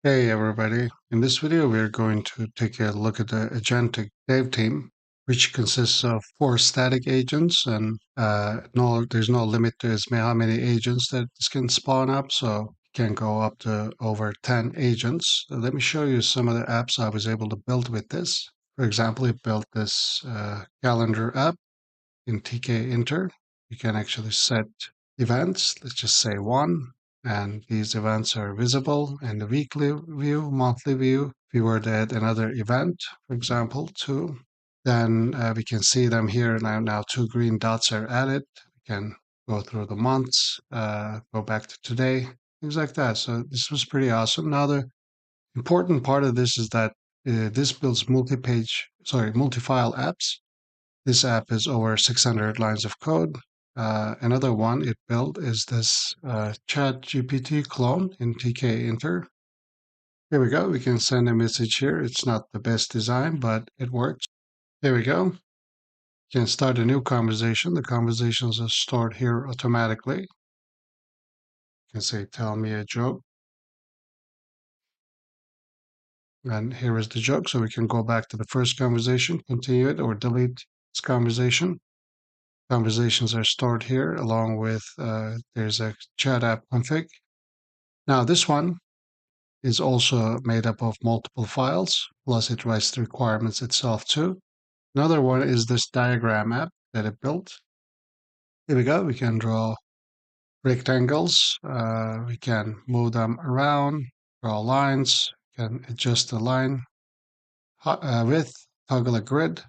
Hey everybody, in this video we're going to take a look at the agentic dev team, which consists of 4 static agents and there's no limit to how many agents that this can spawn up, so it can go up to over 10 agents. Let me show you some of the apps I was able to build with this. For example, I built this calendar app in TK Inter. You can actually set events, let's just say one, and these events are visible in the weekly view, monthly view. If we were to add another event, for example, two, then we can see them here. Now 2 green dots are added. We can go through the months, go back to today, things like that. So this was pretty awesome. Now the important part of this is that this builds multi-file apps. This app is over 600 lines of code. Another one it built is this Chat GPT clone in TK Inter. Here we go. We can send a message here. It's not the best design, but it works. Here we go. You can start a new conversation. The conversations are stored here automatically. You can say, tell me a joke. And here is the joke. So we can go back to the first conversation, continue it, or delete this conversation. Conversations are stored here along with there's a chat app config. Now this one is also made up of multiple files, plus it writes the requirements itself too. Another one is this diagram app that it built. Here we go. We can draw rectangles. We can move them around, draw lines, can adjust the line width, toggle a grid.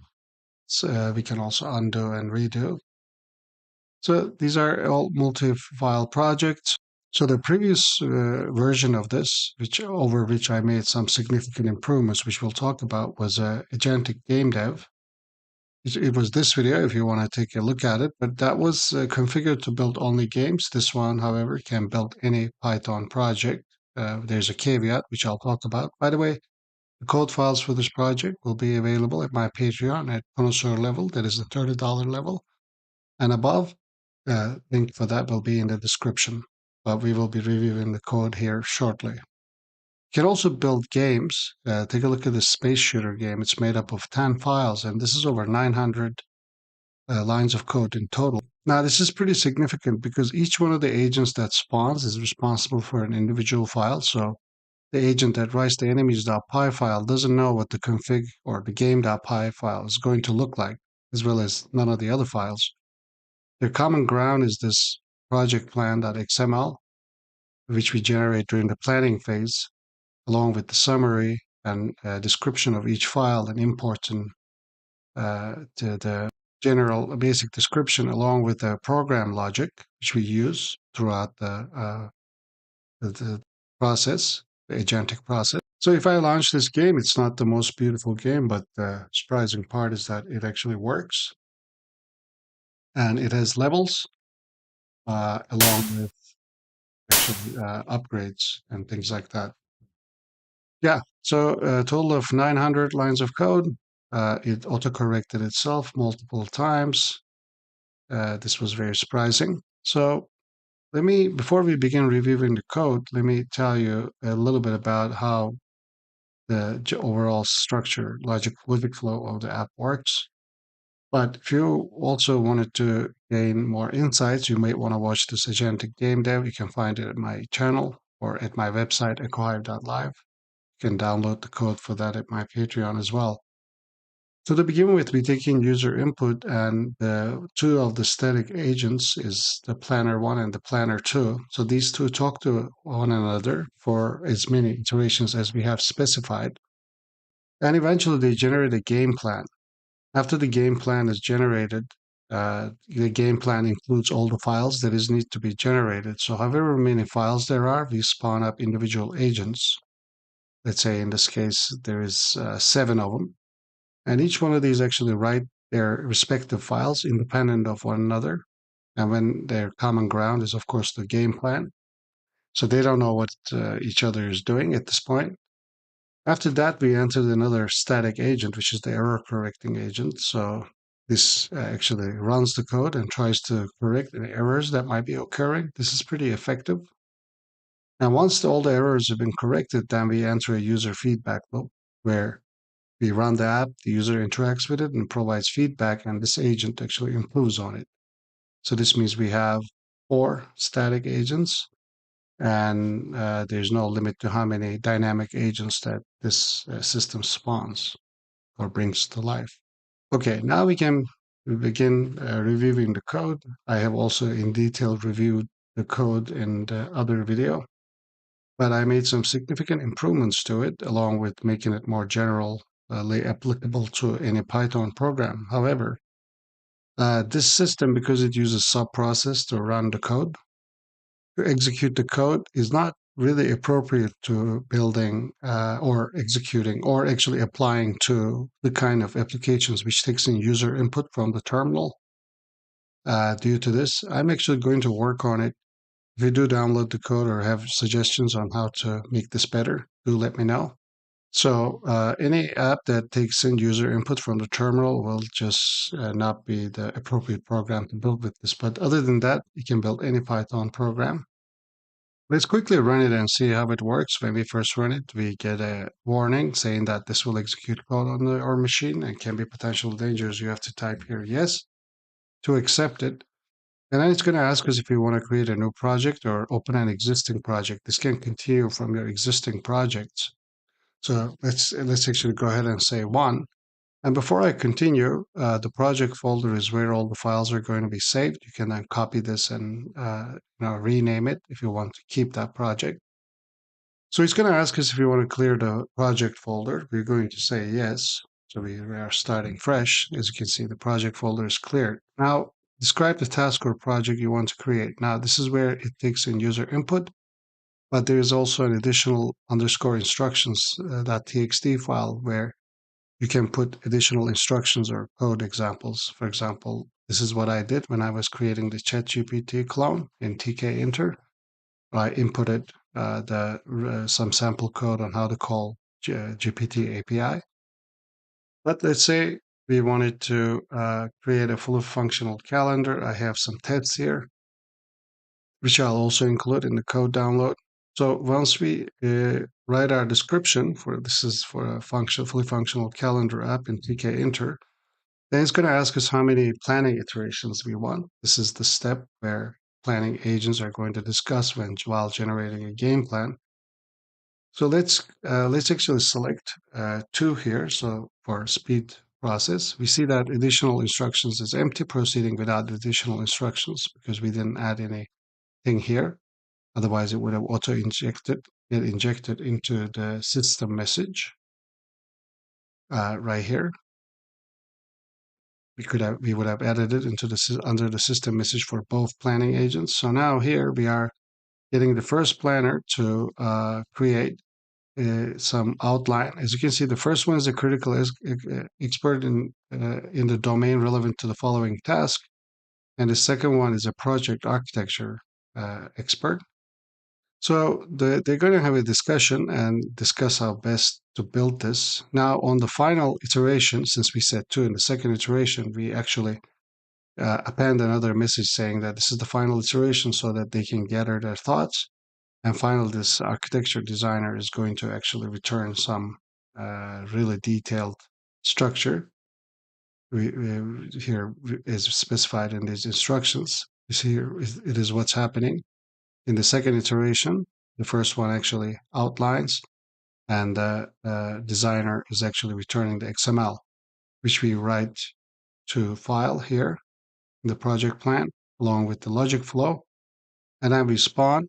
So we can also undo and redo. So these are all multi-file projects. So the previous version of this, over which I made some significant improvements, which we'll talk about, was agentic game dev. It was this video if you want to take a look at it, but that was configured to build only games. This one, however, can build any Python project. There's a caveat, which I'll talk about. By the way, the code files for this project will be available at my Patreon at connoisseur level. That is the $30 level and above. Link for that will be in the description, but we will be reviewing the code here shortly. You can also build games. Take a look at the space shooter game. It's made up of 10 files, and this is over 900 lines of code in total. Now, this is pretty significant because each one of the agents that spawns is responsible for an individual file. So the agent that writes the enemies.py file doesn't know what the config or the game.py file is going to look like, as well as none of the other files. Their common ground is this project plan.xml, which we generate during the planning phase, along with the summary and description of each file and import to the general basic description, along with the program logic, which we use throughout the process, the agentic process. So if I launch this game, it's not the most beautiful game, but the surprising part is that it actually works. And it has levels along with actually upgrades and things like that. Yeah, so a total of 900 lines of code. It autocorrected itself multiple times. This was very surprising. So before we begin reviewing the code, let me tell you a little bit about how the overall structure, logic flow of the app works. But if you also wanted to gain more insights, you might want to watch this agentic game dev. You can find it at my channel or at my website, echohive.live. You can download the code for that at my Patreon as well. So to begin with, we're taking user input, and the two of the static agents is the planner 1 and the planner 2. So these two talk to one another for as many iterations as we have specified. And eventually they generate a game plan. After the game plan is generated, the game plan includes all the files that need to be generated. So however many files there are, we spawn up individual agents. Let's say in this case, there is 7 of them. And each one of these actually write their respective files independent of one another. And when their common ground is, of course, the game plan. So they don't know what each other is doing at this point. After that, we entered another static agent, which is the error correcting agent. So this actually runs the code and tries to correct any errors that might be occurring. This is pretty effective. And once all the errors have been corrected, then we enter a user feedback loop where we run the app, the user interacts with it and provides feedback, and this agent actually improves on it. So this means we have 4 static agents, and there's no limit to how many dynamic agents that this system spawns or brings to life. Okay, now we can begin reviewing the code. I have also in detail reviewed the code in the other video, but I made some significant improvements to it, along with making it more generally applicable to any Python program. However, this system, because it uses subprocess to run the code, to execute the code, is not really appropriate to building or executing or actually applying to the kind of applications which takes in user input from the terminal. Due to this, I'm actually going to work on it. If you do download the code or have suggestions on how to make this better, do let me know. So any app that takes in user input from the terminal will just not be the appropriate program to build with this. But other than that, you can build any Python program. Let's quickly run it and see how it works. When we first run it, we get a warning saying that this will execute code on our machine and can be potential dangers. You have to type here yes to accept it. And then it's going to ask us if we want to create a new project or open an existing project. This can continue from your existing projects. So let's actually go ahead and say one. And before I continue, the project folder is where all the files are going to be saved. You can then copy this and rename it if you want to keep that project. So it's going to ask us if we want to clear the project folder. We're going to say yes. So we are starting fresh. As you can see, the project folder is cleared. Now, describe the task or project you want to create. Now, this is where it takes in user input, but there is also an additional underscore instructions .txt file where you can put additional instructions or code examples. For example, this is what I did when I was creating the ChatGPT clone in tkinter. I inputted some sample code on how to call GPT API. But let's say we wanted to create a fully functional calendar. I have some tests here, which I'll also include in the code download. So once we write our description for this is for a fully functional calendar app in tkinter, then it's going to ask us how many planning iterations we want. This is the step where planning agents are going to discuss while generating a game plan. So let's actually select 2 here. So for speed process, we see that additional instructions is empty, proceeding without additional instructions because we didn't add anything here. Otherwise, it would have get injected into the system message right here. We would have added it into under the system message for both planning agents. So now here we are getting the first planner to create some outline. As you can see, the first one is a critical expert in the domain relevant to the following task, and the second one is a project architecture expert. So they're going to have a discussion and discuss how best to build this. Now, on the final iteration, since we said 2 in the second iteration, we actually append another message saying that this is the final iteration so that they can gather their thoughts. And finally, this architecture designer is going to actually return some really detailed structure. Here is specified in these instructions. You see here, it is what's happening. In the second iteration, the first one actually outlines, and the designer is actually returning the XML, which we write to file here in the project plan, along with the logic flow. And then we spawn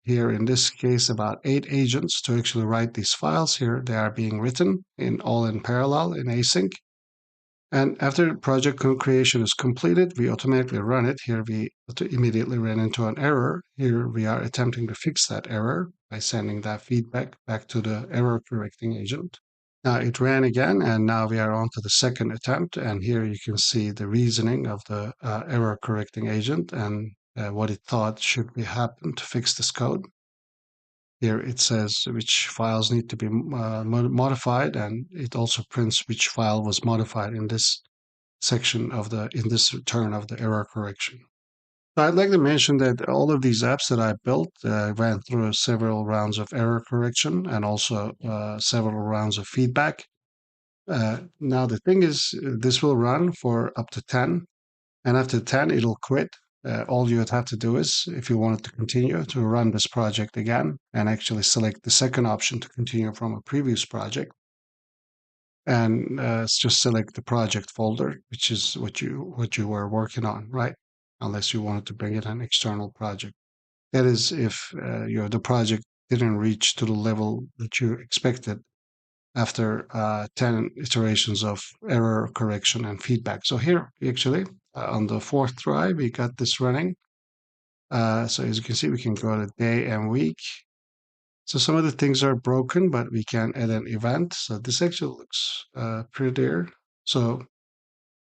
here in this case about 8 agents to actually write these files here. They are being written all in parallel in async. And after project creation is completed, we automatically run it. Here we immediately ran into an error. Here we are attempting to fix that error by sending that feedback back to the error correcting agent. Now it ran again, and now we are on to the second attempt. And here you can see the reasoning of the error correcting agent and what it thought should happen to fix this code. Here it says which files need to be modified, and it also prints which file was modified in this section in this turn of the error correction. So I'd like to mention that all of these apps that I built went through several rounds of error correction and also several rounds of feedback. Now, the thing is, this will run for up to 10, and after 10, it'll quit. All you would have to do is, if you wanted to continue, to run this project again and actually select the second option to continue from a previous project, and just select the project folder, which is what you were working on, right? Unless you wanted to bring in an external project. That is, if the project didn't reach to the level that you expected after 10 iterations of error correction and feedback. So here, actually, on the fourth try, we got this running. So as you can see, we can go to day and week. So some of the things are broken, but we can add an event. So this actually looks prettier. So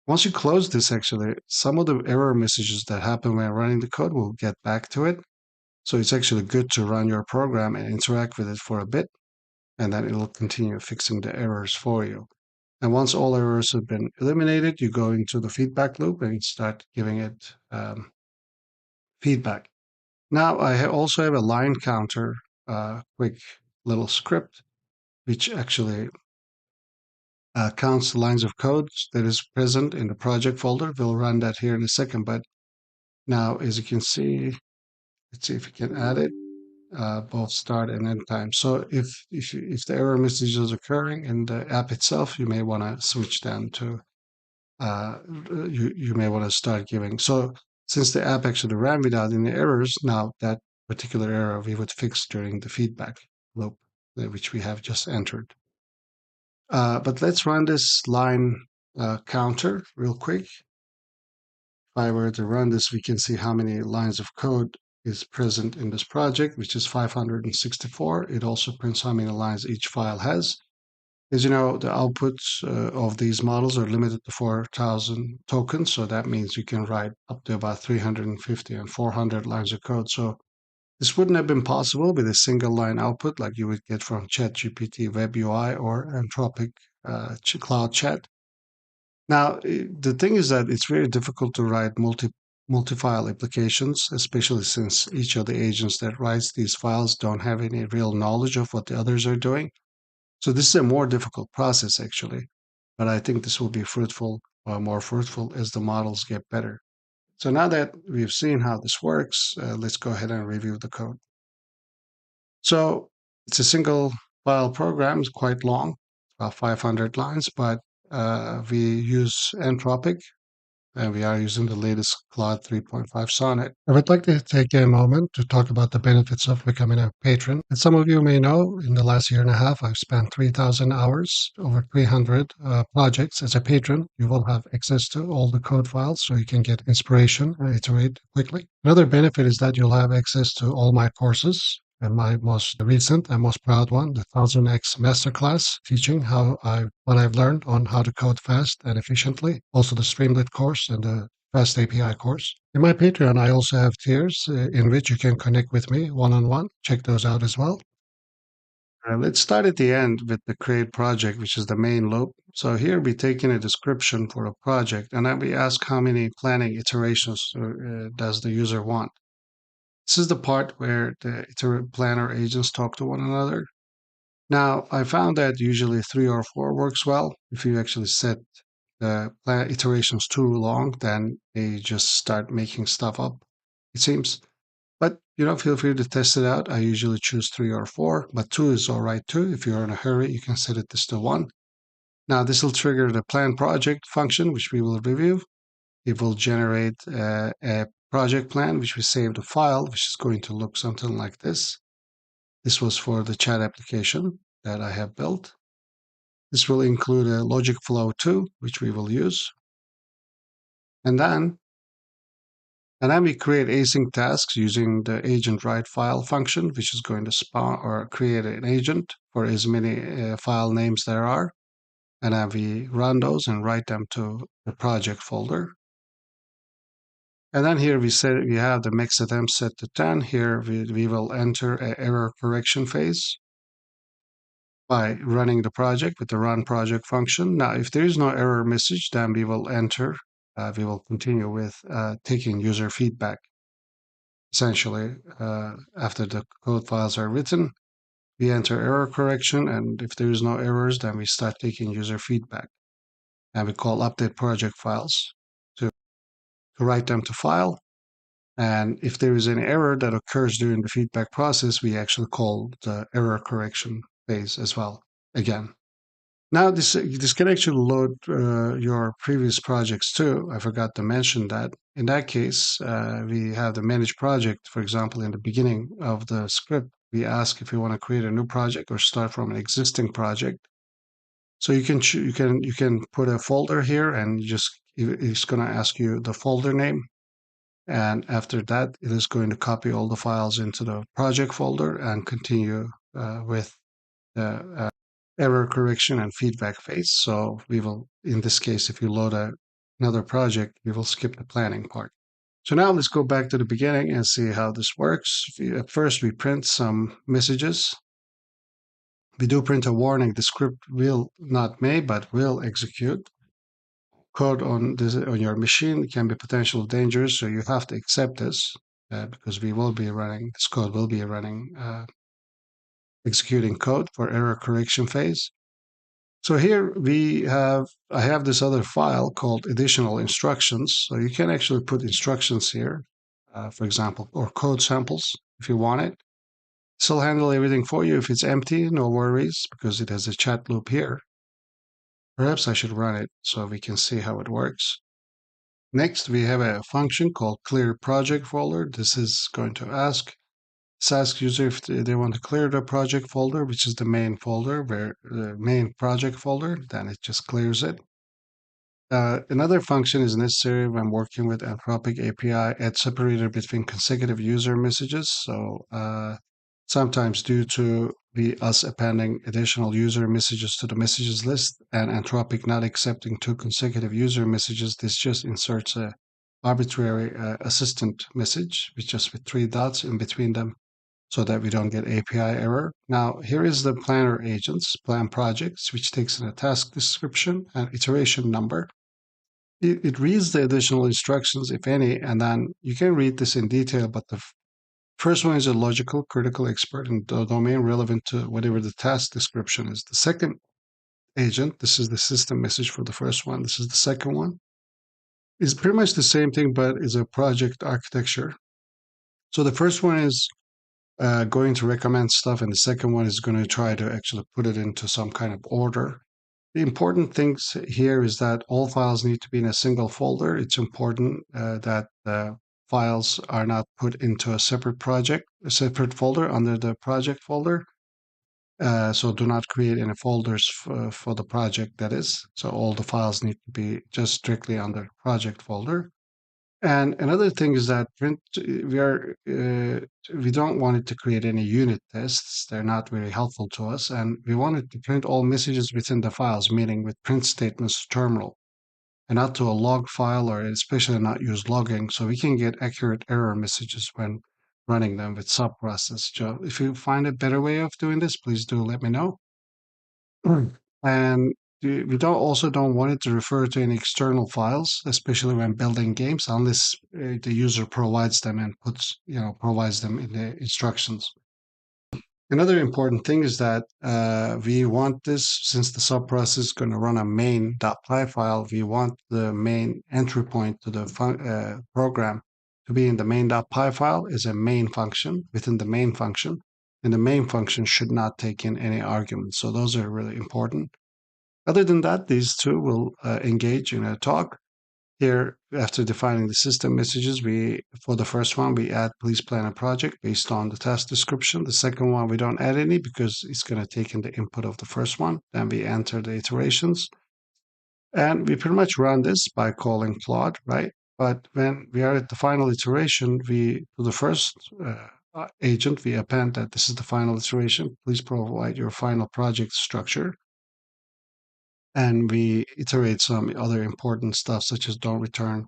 once you close this, actually, some of the error messages that happen when running the code will get back to it. So it's actually good to run your program and interact with it for a bit, and then it'll continue fixing the errors for you. And once all errors have been eliminated, you go into the feedback loop and start giving it feedback. Now, I also have a line counter, quick little script, which actually counts the lines of code that is present in the project folder. We'll run that here in a second. But now, as you can see, let's see if we can add it. Both start and end time. So if the error message is occurring in the app itself, you may want to switch them to you may want to start giving. So since the app actually ran without any errors, now that particular error we would fix during the feedback loop, which we have just entered. But let's run this line counter real quick. If I were to run this, we can see how many lines of code is present in this project, which is 564. It also prints how many lines each file has. As you know, the outputs of these models are limited to 4,000 tokens, so that means you can write up to about 350 and 400 lines of code. So this wouldn't have been possible with a single line output like you would get from ChatGPT Web UI or Anthropic Cloud Chat. Now, the thing is that it's very difficult to write multi-file applications, especially since each of the agents that writes these files don't have any real knowledge of what the others are doing. So this is a more difficult process, actually, but I think this will be fruitful, more fruitful as the models get better. So now that we've seen how this works, let's go ahead and review the code. So it's a single file program, it's quite long, about 500 lines, but we use Anthropic and we are using the latest Claude 3.5 Sonnet. I would like to take a moment to talk about the benefits of becoming a patron. As some of you may know, in the last year and a half, I've spent 3,000 hours, over 300 projects. As a patron, you will have access to all the code files so you can get inspiration and iterate quickly. Another benefit is that you'll have access to all my courses. And my most recent and most proud one, the 1000x Masterclass, teaching what I've learned on how to code fast and efficiently. Also the Streamlit course and the Fast API course. In my Patreon, I also have tiers in which you can connect with me one-on-one. Check those out as well. Let's start at the end with the create project, which is the main loop. So here we take in a description for a project, and then we ask how many planning iterations does the user want. This is the part where the planner agents talk to one another. Now, I found that usually 3 or 4 works well. If you actually set the iterations too long, then they just start making stuff up, it seems. But, feel free to test it out. I usually choose 3 or 4, but 2 is all right too. If you're in a hurry, you can set it this to 1. Now, this will trigger the plan project function, which we will review. It will generate a project plan, which we saved a file, which is going to look something like this. This was for the chat application that I have built. This will include a logic flow too, which we will use. And then we create async tasks using the agent write file function, which is going to spawn or create an agent for as many file names there are. And then we run those and write them to the project folder. And then here we have the max attempt set to 10. Here we will enter an error correction phase by running the project with the run project function. Now, if there is no error message, then we will continue with taking user feedback. essentially, after the code files are written, we enter error correction, and if there is no errors, then we start taking user feedback. And we call update project files to write them to file. And if there is an error that occurs during the feedback process, we actually call the error correction phase as well again. Now, this can actually load your previous projects too. I forgot to mention that. In that case, we have the manage project. For example, in the beginning of the script, we ask if you want to create a new project or start from an existing project. So you can put a folder here, and it's going to ask you the folder name. And after that, it is going to copy all the files into the project folder and continue with the error correction and feedback phase. So we will, in this case, if you load another project, we will skip the planning part. So now let's go back to the beginning and see how this works. At first, we print some messages. We do print a warning. The script will, not may, but will execute. Code on your machine can be potentially dangerous, so you have to accept this because this code will be running, executing code for error correction phase. So here I have this other file called additional instructions. So you can actually put instructions here, for example, or code samples if you want it. This will handle everything for you. If it's empty, no worries, because it has a chat loop here. Perhaps I should run it so we can see how it works. Next, we have a function called clear project folder. This is going to ask user if they want to clear the project folder, which is the main folder, where the main project folder, then it just clears it. Another function is necessary when working with Anthropic API, add separator between consecutive user messages. So sometimes due to us appending additional user messages to the messages list and Anthropic not accepting two consecutive user messages, this just inserts a arbitrary assistant message with just with 3 dots in between them so that we don't get API error. Now, here is the planner agents, plan projects, which takes in a task description and iteration number. It reads the additional instructions, if any, and then you can read this in detail, but the first one is a logical, critical expert in the domain relevant to whatever the task description is. The second agent, this is the system message for the first one. This is the second one. It's pretty much the same thing, but is a project architecture. So the first one is going to recommend stuff, and the second one is going to try to actually put it into some kind of order. The important things here is that all files need to be in a single folder. It's important that the files are not put into a separate folder under the project folder. So do not create any folders for the project, that is. So all the files need to be just strictly under project folder. And another thing is that we don't want it to create any unit tests. They're not very helpful to us. And we want it to print all messages within the files, meaning with print statements to terminal, and not to a log file, or especially not use logging, so we can get accurate error messages when running them with subprocess. So if you find a better way of doing this, please do let me know. And we don't want it to refer to any external files, especially when building games, unless the user provides them and provides them in the instructions. Another important thing is that we want this, since the subprocess is going to run a main.py file, we want the main entry point to the program to be in the main.py file as a main function within the main function. And the main function should not take in any arguments. So those are really important. Other than that, these two will engage in a talk. Here, after defining the system messages, for the first one, we add please plan a project based on the task description. The second one, we don't add any because it's going to take in the input of the first one. Then we enter the iterations. And we pretty much run this by calling Claude, right? But when we are at the final iteration, to the first agent, we append that this is the final iteration. Please provide your final project structure. And we iterate some other important stuff, such as don't return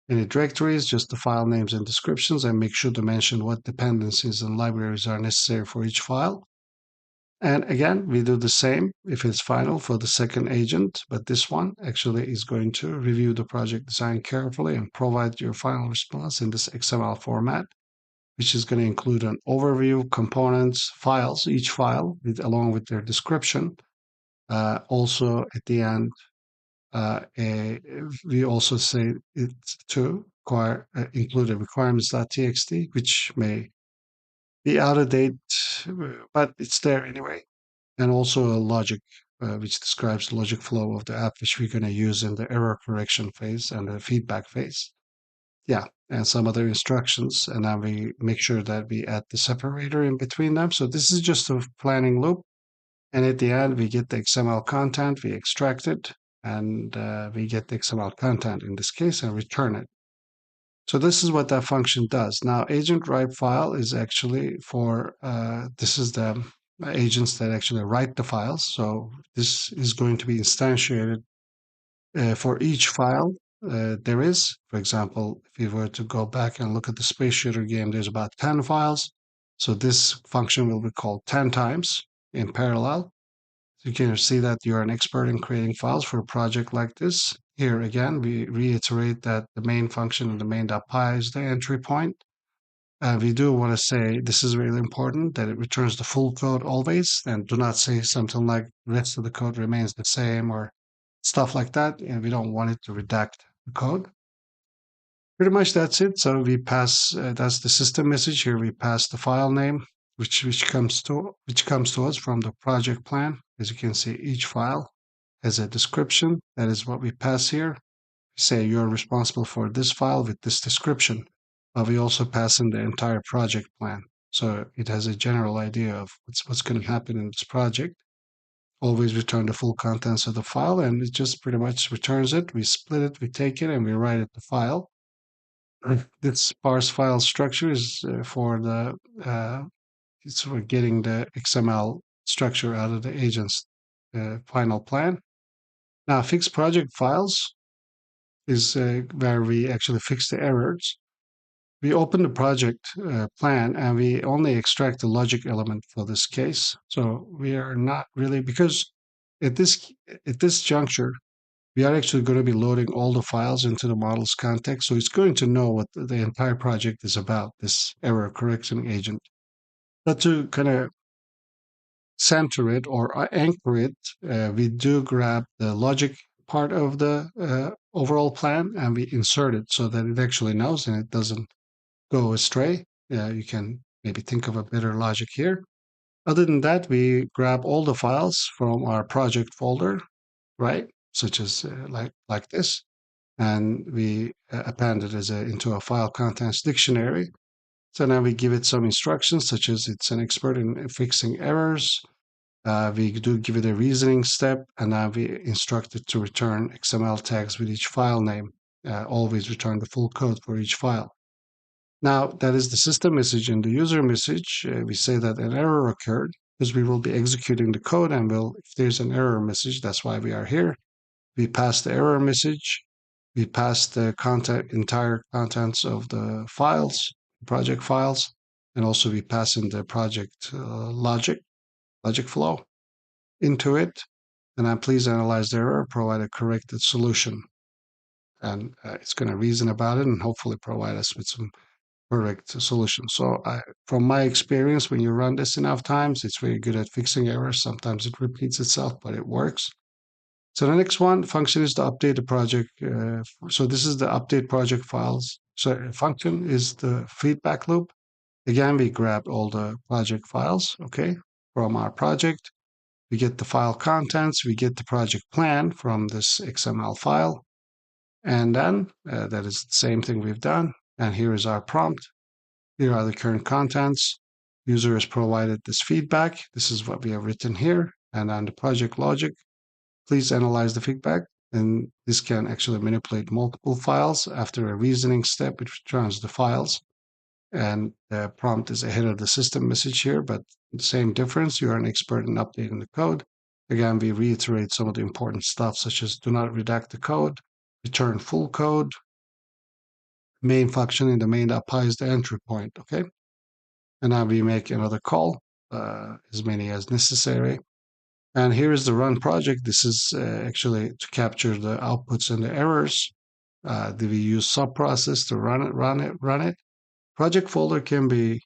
any directories, just the file names and descriptions, and make sure to mention what dependencies and libraries are necessary for each file. And again, we do the same if it's final for the second agent, but this one actually is going to review the project design carefully and provide your final response in this XML format, which is going to include an overview, components, files, each file along with their description. Also, at the end, we also say it to include a requirements.txt, which may be out of date, but it's there anyway. And also a logic, which describes the logic flow of the app, which we're going to use in the error correction phase and the feedback phase. Yeah, and some other instructions. And then we make sure that we add the separator in between them. So this is just a planning loop. And at the end, we get the XML content, we extract it, and we get the XML content in this case and return it. So this is what that function does. Now, agent write file is actually for, this is the agents that actually write the files. So this is going to be instantiated for each file there is. For example, if you were to go back and look at the space shooter game, there's about 10 files. So this function will be called 10 times in parallel. So you can see that you're an expert in creating files for a project like this. Here again, we reiterate that the main function and the main.py is the entry point. And we do want to say, this is really important, that it returns the full code always, and do not say something like the rest of the code remains the same or stuff like that. And we don't want it to redact the code. Pretty much that's it. So we pass, that's the system message. Here we pass the file name, which comes to us from the project plan. As you can see, each file has a description. That is what we pass here. We say you're responsible for this file with this description, but we also pass in the entire project plan. So it has a general idea of what's going to happen in this project. Always return the full contents of the file, and it just pretty much returns it. We split it, we take it, and we write it the file. This parse file structure is for the it's for getting the XML structure out of the agent's final plan. Now, fixed project files is where we actually fix the errors. We open the project plan and we only extract the logic element for this case. So we are not really, because at this juncture, we are actually going to be loading all the files into the model's context. So it's going to know what the entire project is about, this error correction agent. But to kind of center it or anchor it, we do grab the logic part of the overall plan and we insert it so that it actually knows and it doesn't go astray. You can maybe think of a better logic here. Other than that, we grab all the files from our project folder, right? Such as like this, and we append it into a file contents dictionary. So now we give it some instructions, such as it's an expert in fixing errors. We do give it a reasoning step, and now we instruct it to return XML tags with each file name. Always return the full code for each file. Now, that is the system message. In the user message, we say that an error occurred because we will be executing the code, and if there's an error message, that's why we are here. We pass the error message. We pass the entire contents of the files, project files, and also we pass in the project logic flow into it. And then please analyze the error, provide a corrected solution. And it's going to reason about it and hopefully provide us with some correct solution. So from my experience, when you run this enough times, it's very good at fixing errors. Sometimes it repeats itself, but it works. So the next function is to update the project. So this is the update project files. So function is the feedback loop. Again, we grabbed all the project files, okay, from our project. We get the file contents. We get the project plan from this XML file. And then that is the same thing we've done. And here is our prompt. Here are the current contents. User has provided this feedback. This is what we have written here. And on the project logic, please analyze the feedback. And this can actually manipulate multiple files. After a reasoning step, it returns the files. And the prompt is ahead of the system message here, but the same difference. You are an expert in updating the code. Again, we reiterate some of the important stuff, such as do not redact the code, return full code, main function in the main.py is the entry point, okay? And now we make another call, as many as necessary. And here is the run project. This is actually to capture the outputs and the errors. Do we use subprocess to run it? project folder can be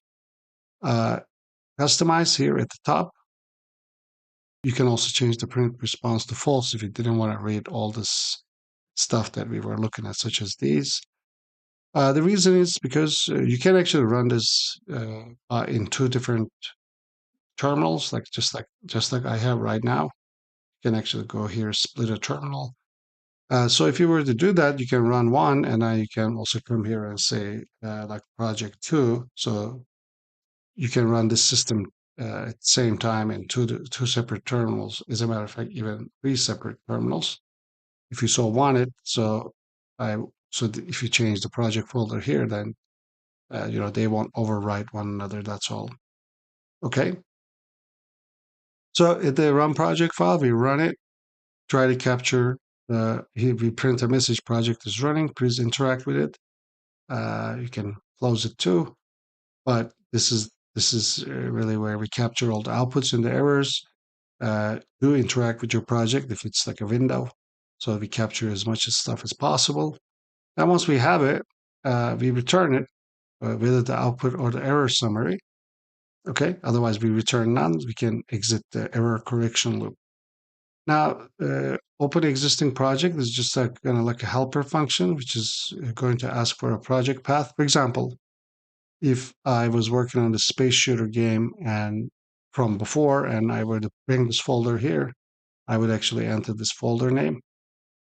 customized here at the top. You can also change the print response to false if you didn't want to read all this stuff that we were looking at, such as these. The reason is because you can actually run this in two different terminals, just like I have right now. You can actually go here, split a terminal. So if you were to do that, you can run one, and then you can also come here and say like project 2. So you can run this system at the same time in two separate terminals. As a matter of fact, even 3 separate terminals, if you so want it. If you change the project folder here, then they won't overwrite one another. That's all. Okay. So at the run project file, we run it, try to capture. We print a message project is running. Please interact with it. You can close it too, but this is really where we capture all the outputs and the errors. Do interact with your project if it's like a window, so we capture as much stuff as possible. And once we have it, we return it with the output or the error summary. Okay, otherwise we return none. We can exit the error correction loop. Now, open existing project is just like kind of like a helper function, which is going to ask for a project path. For example, if I was working on the space shooter game and from before, and I were to bring this folder here, I would actually enter this folder name.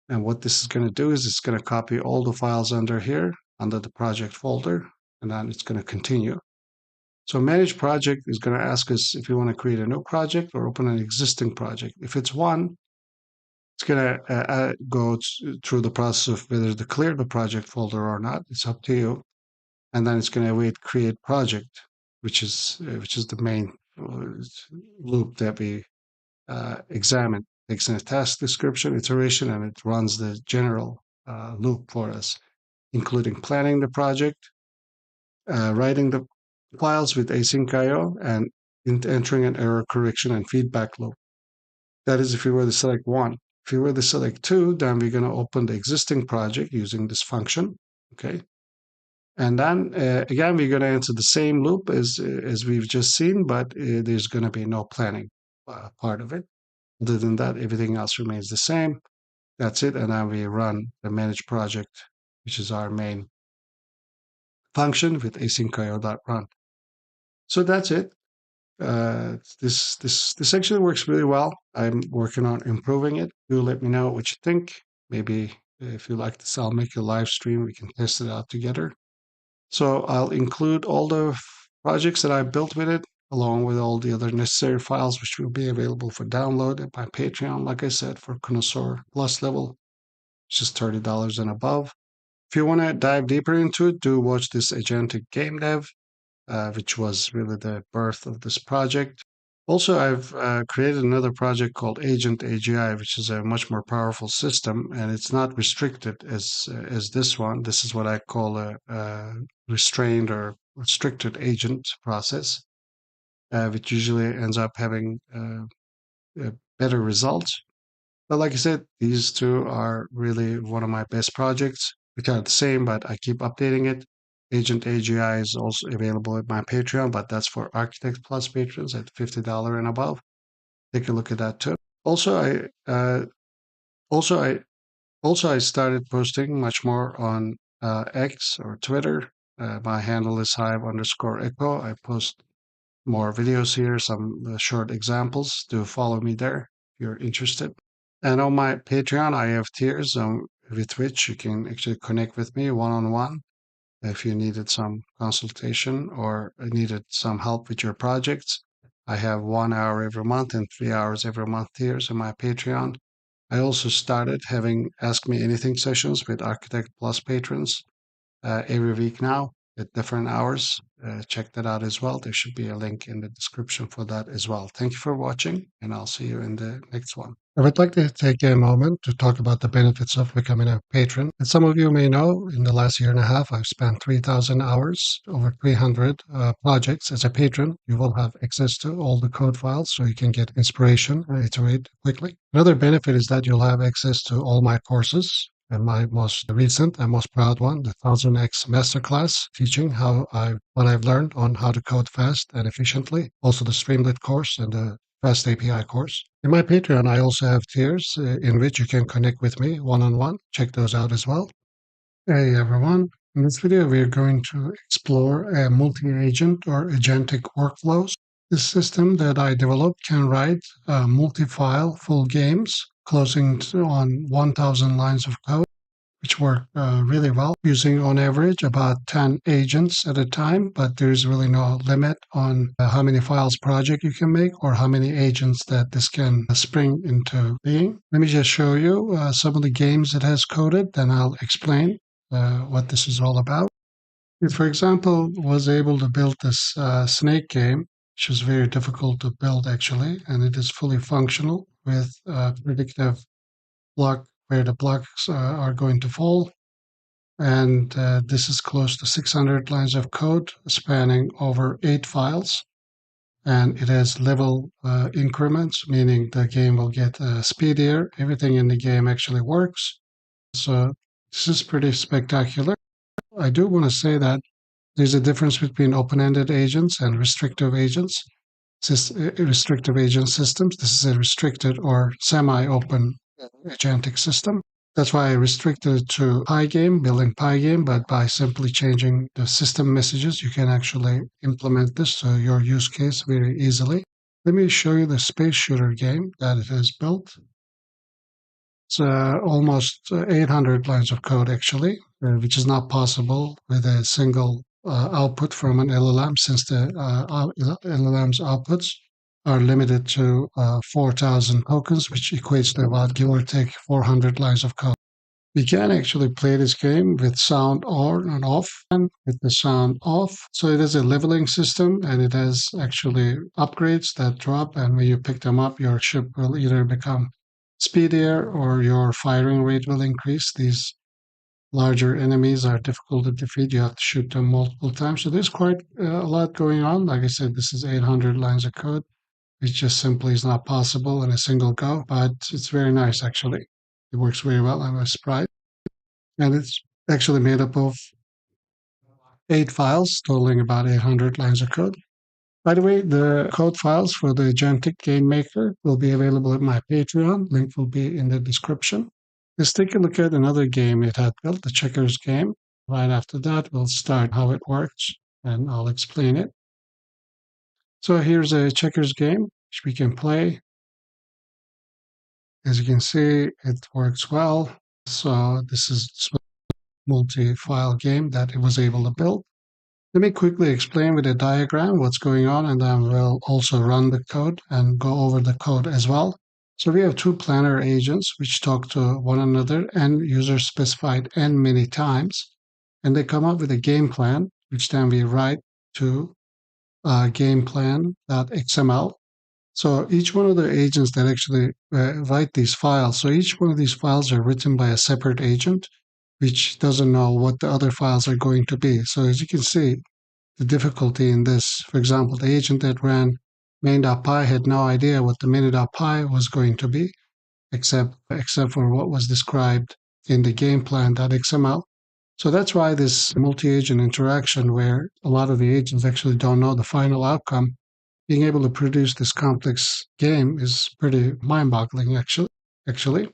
And what this is going to do is it's going to copy all the files under here, under the project folder, and then it's going to continue. So manage project is going to ask us if you want to create a new project or open an existing project. If it's one, it's going to go through the process of whether to clear the project folder or not. It's up to you. And then it's going to await create project, which is the main loop that we examine. It takes a task description, iteration, and it runs the general loop for us, including planning the project, writing the files with async IO, and entering an error correction and feedback loop. That is if we were to select one. If we were to select 2, then we're going to open the existing project using this function. Okay. And then again, we're going to enter the same loop as we've just seen, but there's going to be no planning part of it. Other than that, everything else remains the same. That's it. And then we run the manage project, which is our main function with asyncio.run. So that's it. This actually works really well. I'm working on improving it. Do let me know what you think. Maybe if you like this, I'll make a live stream. We can test it out together. So I'll include all the projects that I built with it, along with all the other necessary files, which will be available for download at my Patreon, like I said, for Connoisseur Plus level, which is $30 and above. If you want to dive deeper into it, do watch this agentic game dev, which was really the birth of this project. Also, I've created another project called Agent AGI, which is a much more powerful system, and it's not restricted as this one. This is what I call a restrained or restricted agent process, which usually ends up having better results. But like I said, these two are really one of my best projects, which are the same, but I keep updating it. Agent AGI is also available at my Patreon, but that's for Architect Plus patrons at $50 and above. Take a look at that too. Also, I started posting much more on X or Twitter. My handle is hive_echo. I post more videos here, some short examples. Do follow me there if you're interested. And on my Patreon, I have tiers with which you can actually connect with me one-on-one if you needed some consultation or needed some help with your projects. I have 1 hour every month and 3 hours every month tiers on my Patreon. I also started having Ask Me Anything sessions with Architect Plus patrons every week now at different hours. Check that out as well. There should be a link in the description for that as well. Thank you for watching, and I'll see you in the next one. I would like to take a moment to talk about the benefits of becoming a patron. As some of you may know, in the last year and a half, I've spent 3,000 hours, over 300 projects. As a patron, you will have access to all the code files so you can get inspiration and iterate quickly. Another benefit is that you'll have access to all my courses. and my most recent and most proud one, the 1000x Masterclass, teaching what I've learned on how to code fast and efficiently. Also the Streamlit course and the Fast API course. In my Patreon, I also have tiers in which you can connect with me one-on-one. Check those out as well. Hey everyone. In this video, we are going to explore a multi-agent or agentic workflows. This system that I developed can write multi-file full games closing on 1000 lines of code, which work really well, using on average about 10 agents at a time, but there's really no limit on how many files project you can make or how many agents that this can spring into being. Let me just show you some of the games it has coded, then I'll explain what this is all about. If, for example, was able to build this snake game, which is very difficult to build actually, and it is fully functional with predictive block where the blocks are going to fall. And this is close to 600 lines of code spanning over 8 files. And it has level increments, meaning the game will get speedier. Everything in the game actually works. So this is pretty spectacular. I do want to say that there's a difference between open-ended agents and restrictive agents. Restrictive agent systems. This is a restricted or semi-open agentic system. That's why I restricted it to Pygame, building Pygame, but by simply changing the system messages, you can actually implement this to your use case very easily. Let me show you the space shooter game that it has built. It's almost 800 lines of code, actually, which is not possible with a single output from an LLM, since the LLM's outputs are limited to 4,000 tokens, which equates to about, give or take, 400 lines of code. We can actually play this game with sound on and off, and with the sound off. So it is a leveling system, and it has actually upgrades that drop, and when you pick them up, your ship will either become speedier or your firing rate will increase. These larger enemies are difficult to defeat. You have to shoot them multiple times. So there's quite a lot going on. Like I said, this is 800 lines of code. It just simply is not possible in a single go, but it's very nice, actually. It works very well. I'm surprised. And it's actually made up of 8 files, totaling about 800 lines of code. By the way, the code files for the agentic game maker will be available at my Patreon. Link will be in the description. Let's take a look at another game it had built, the checkers game. Right after that, we'll start how it works, and I'll explain it. So here's a checkers game, which we can play. As you can see, it works well. So this is a multi-file game that it was able to build. Let me quickly explain with a diagram what's going on, and then we'll also run the code and go over the code as well. So we have 2 planner agents which talk to one another and user specified n many times, and they come up with a game plan, which then we write to gameplan.xml. So each one of the agents that actually write these files, so each one of these files are written by a separate agent, which doesn't know what the other files are going to be. So as you can see, the difficulty in this, for example, the agent that ran main.py had no idea what the mini.py was going to be, except for what was described in the game plan.xml. So that's why this multi-agent interaction, where a lot of the agents actually don't know the final outcome, being able to produce this complex game is pretty mind-boggling, actually.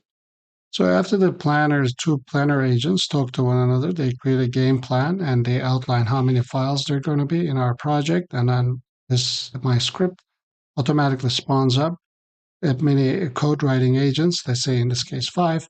So after the 2 planner agents talk to one another, they create a game plan and they outline how many files they're going to be in our project. And then my script automatically spawns up many code writing agents, let's say in this case 5,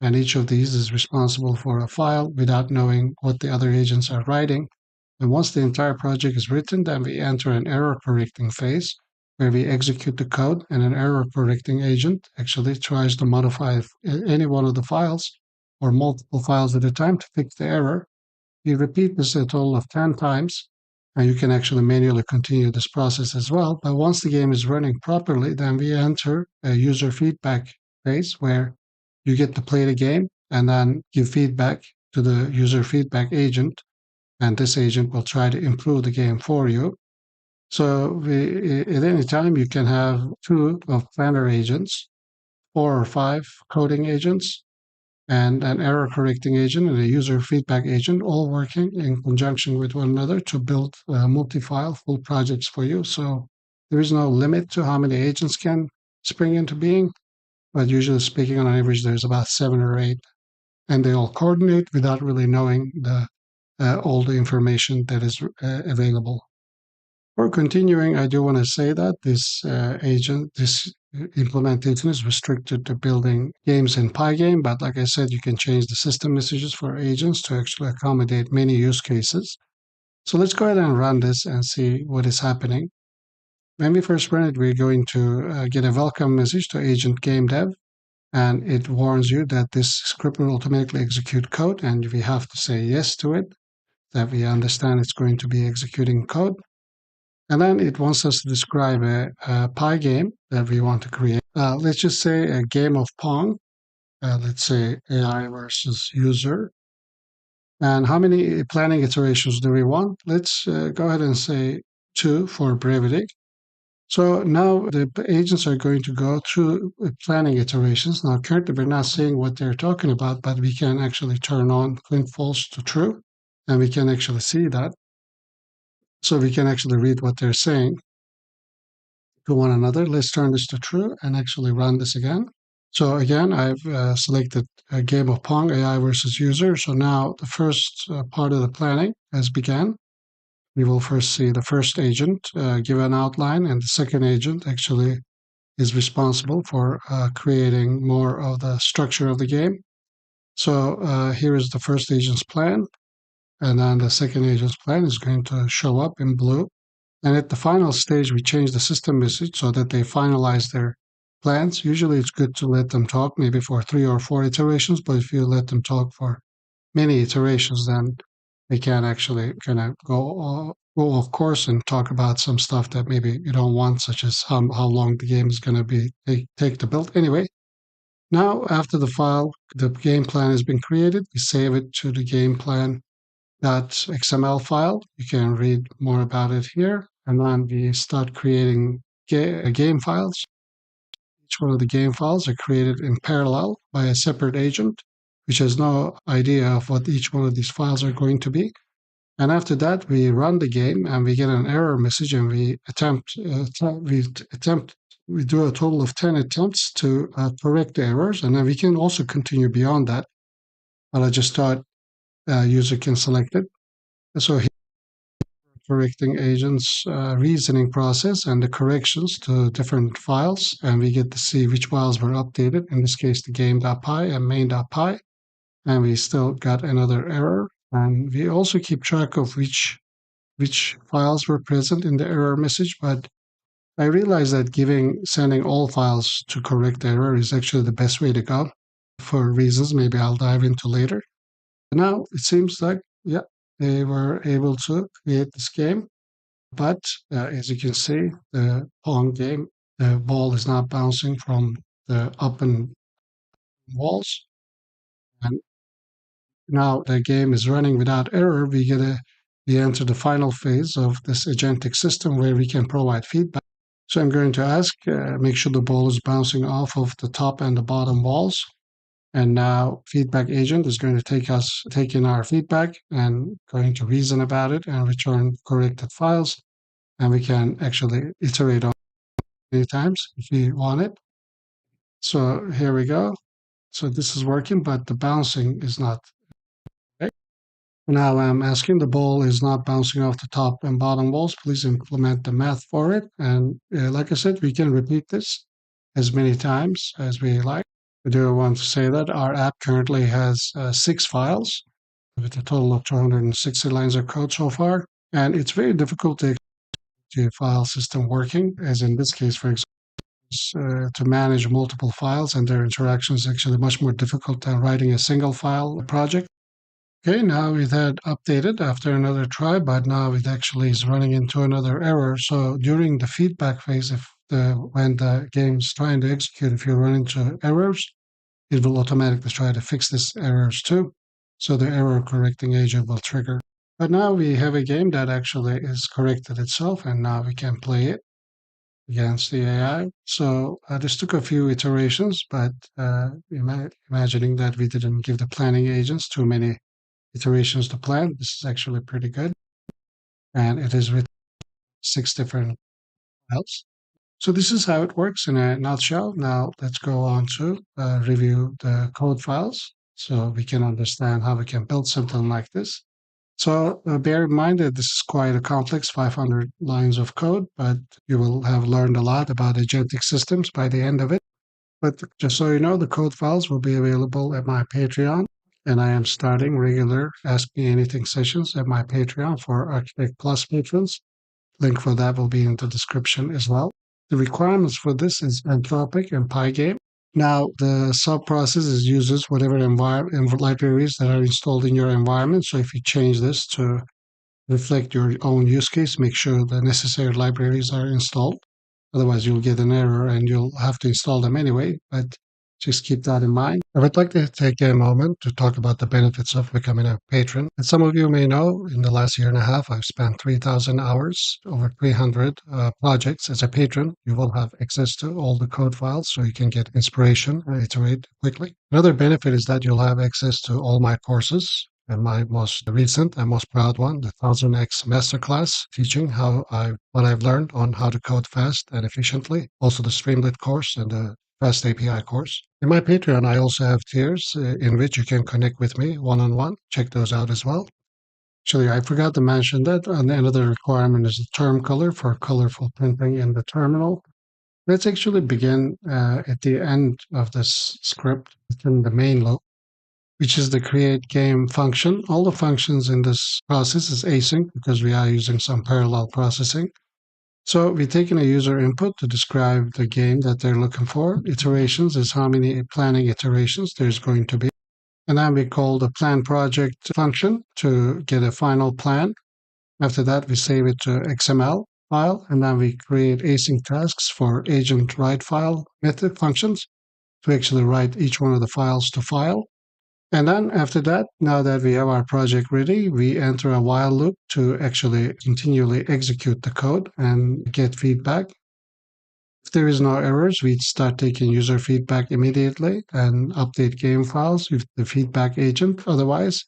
and each of these is responsible for a file without knowing what the other agents are writing. And once the entire project is written, then we enter an error correcting phase where we execute the code, and an error correcting agent actually tries to modify any one of the files or multiple files at a time to fix the error. You repeat this a total of 10 times, and you can actually manually continue this process as well. But once the game is running properly, then we enter a user feedback phase where you get to play the game and then give feedback to the user feedback agent, and this agent will try to improve the game for you. So at any time, you can have 2 of planner agents, 4 or 5 coding agents, and an error correcting agent and a user feedback agent all working in conjunction with one another to build multi-file full projects for you. So there is no limit to how many agents can spring into being, but usually speaking, on average, there's about 7 or 8, and they all coordinate without really knowing all the information that is available. For continuing, I do want to say that this implementation is restricted to building games in Pygame, but like I said, you can change the system messages for agents to actually accommodate many use cases. So let's go ahead and run this and see what is happening. When we first run it, we're going to get a welcome message to agent game dev, and it warns you that this script will automatically execute code, and we have to say yes to it, that we understand it's going to be executing code. And then it wants us to describe a Pygame that we want to create. Let's just say a game of Pong. Let's say AI versus user. And how many planning iterations do we want? Let's go ahead and say 2 for brevity. So now the agents are going to go through planning iterations. Now, currently, we're not seeing what they're talking about, but we can actually turn on print false to true, and we can actually see that. So we can actually read what they're saying to one another. Let's turn this to true and actually run this again. So again, I've selected a game of Pong, AI versus user. So now the first part of the planning has begun. We will first see the first agent give an outline, and the second agent actually is responsible for creating more of the structure of the game. So here is the first agent's plan, and then the second agent's plan is going to show up in blue. And at the final stage, we change the system message so that they finalize their plans. Usually it's good to let them talk maybe for 3 or 4 iterations, but if you let them talk for many iterations, then they can actually kind of go off course and talk about some stuff that maybe you don't want, such as how long the game is going to be take to build. Anyway, now after the game plan has been created, we save it to the game plan .xml file. You can read more about it here. And then we start creating game files. Each one of the game files are created in parallel by a separate agent, which has no idea of what each one of these files are going to be. And after that, we run the game and we get an error message, and we do a total of 10 attempts to correct the errors. And then we can also continue beyond that. But I just thought user can select it. So correcting agents reasoning process and the corrections to different files, and we get to see which files were updated, in this case the game.py and main.py, and we still got another error. And we also keep track of which files were present in the error message, but I realized that sending all files to correct the error is actually the best way to go, for reasons maybe I'll dive into later. Now it seems like, yeah, they were able to create this game, but as you can see, the Pong game, the ball is not bouncing from the up and walls. And now the game is running without error. We enter the final phase of this agentic system where we can provide feedback. So I'm going to ask, make sure the ball is bouncing off of the top and the bottom walls. And now feedback agent is going to take in our feedback and going to reason about it and return corrected files. And we can actually iterate on it many times if we want it. So here we go. So this is working, but the bouncing is not. Okay. Now I'm asking, the ball is not bouncing off the top and bottom walls. Please implement the math for it. And like I said, we can repeat this as many times as we like. I do want to say that our app currently has 6 files with a total of 260 lines of code so far. And it's very difficult to get a file system working, as in this case, for example, to manage multiple files and their interactions is actually much more difficult than writing a single file project. Okay, now it had updated after another try, but now it actually is running into another error. So during the feedback phase, when the game's trying to execute, if you run into errors, it will automatically try to fix these errors too. So the error correcting agent will trigger. But now we have a game that actually is corrected itself, and now we can play it. against the AI. So this took a few iterations, but imagining that we didn't give the planning agents too many iterations to plan, this is actually pretty good. And it is with 6 different files. So this is how it works in a nutshell. Now let's go on to review the code files so we can understand how we can build something like this. So bear in mind that this is quite a complex 500 lines of code, but you will have learned a lot about agentic systems by the end of it. But just so you know, the code files will be available at my Patreon, and I am starting regular Ask Me Anything sessions at my Patreon for Architect Plus patrons. Link for that will be in the description as well. The requirements for this is Anthropic and Pygame. Now, the sub-process uses whatever libraries that are installed in your environment. So if you change this to reflect your own use case, make sure the necessary libraries are installed. Otherwise, you'll get an error and you'll have to install them anyway. But just keep that in mind. I would like to take a moment to talk about the benefits of becoming a patron. As some of you may know, in the last year and a half, I've spent 3,000 hours, over 300 projects as a patron. You will have access to all the code files so you can get inspiration and iterate quickly. Another benefit is that you'll have access to all my courses. And my most recent and most proud one, the 1000x Masterclass, teaching what I've learned on how to code fast and efficiently. Also the Streamlit course and the Fast API course. In my Patreon, I also have tiers in which you can connect with me one-on-one. Check those out as well. Actually, I forgot to mention that another requirement is the term color for colorful printing in the terminal. Let's actually begin at the end of this script within the main loop, which is the create game function. All the functions in this process is async because we are using some parallel processing. So we're taking a user input to describe the game that they're looking for. Iterations is how many planning iterations there's going to be. And then we call the plan project function to get a final plan. After that, we save it to XML file, and then we create async tasks for agent write file method functions to actually write each one of the files to file. And then after that, now that we have our project ready, we enter a while loop to actually continually execute the code and get feedback. If there is no errors, we start taking user feedback immediately and update game files with the feedback agent. Otherwise,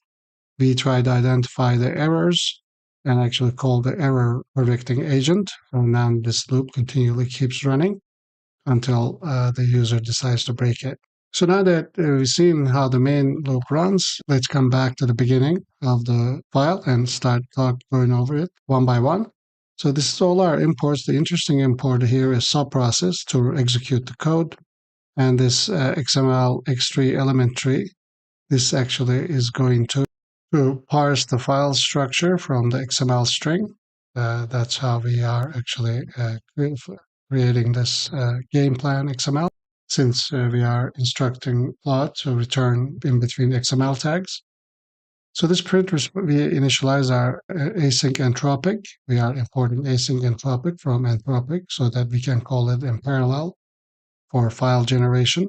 we try to identify the errors and actually call the error correcting agent. And then this loop continually keeps running until the user decides to break it. So now that we've seen how the main loop runs, let's come back to the beginning of the file and start going over it one by one. So this is all our imports. The interesting import here is subprocess to execute the code. And this XML X3 element tree, this actually is going to parse the file structure from the XML string. That's how we are actually creating this game plan XML, since we are instructing Claude to return in between XML tags. So this print, we initialize our async entropic. We are importing async entropic from entropic so that we can call it in parallel for file generation.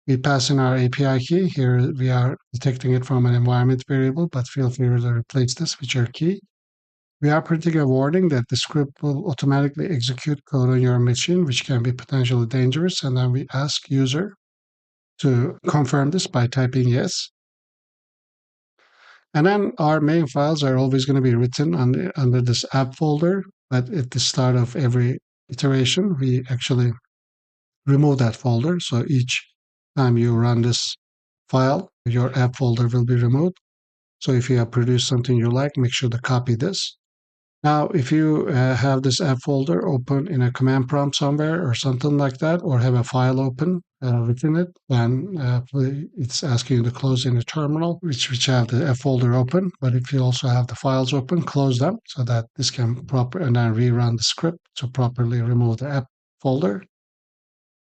We pass in our API key. Here we are detecting it from an environment variable, but feel free to replace this with your key. We are printing a warning that the script will automatically execute code on your machine, which can be potentially dangerous. And then we ask user to confirm this by typing yes. And then our main files are always going to be written under this app folder. But at the start of every iteration, we actually remove that folder. So each time you run this file, your app folder will be removed. So if you have produced something you like, make sure to copy this. Now, if you have this app folder open in a command prompt somewhere or something like that, or have a file open within it, then it's asking you to close in the terminal, which have the app folder open. But if you also have the files open, close them so that this can and then rerun the script to properly remove the app folder.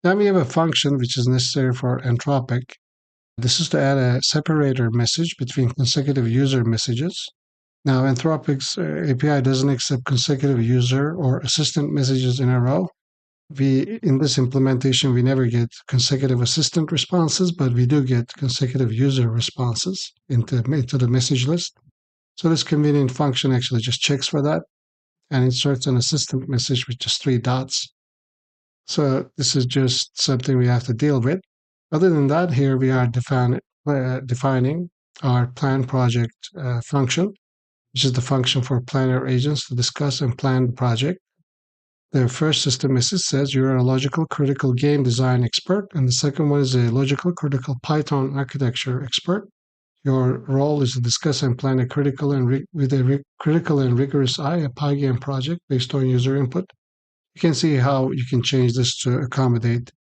Then we have a function which is necessary for entropic. This is to add a separator message between consecutive user messages. Now, Anthropic's API doesn't accept consecutive user or assistant messages in a row. In this implementation, we never get consecutive assistant responses, but we do get consecutive user responses into the message list. So this convenient function actually just checks for that and inserts an assistant message with just 3 dots. So this is just something we have to deal with. Other than that, here we are defining our plan project function, which is the function for planner agents to discuss and plan the project. The first system message says you're a logical critical game design expert, and the second one is a logical critical Python architecture expert. Your role is to discuss and plan a critical and critical and rigorous eye a Pygame project based on user input. You can see how you can change this to accommodate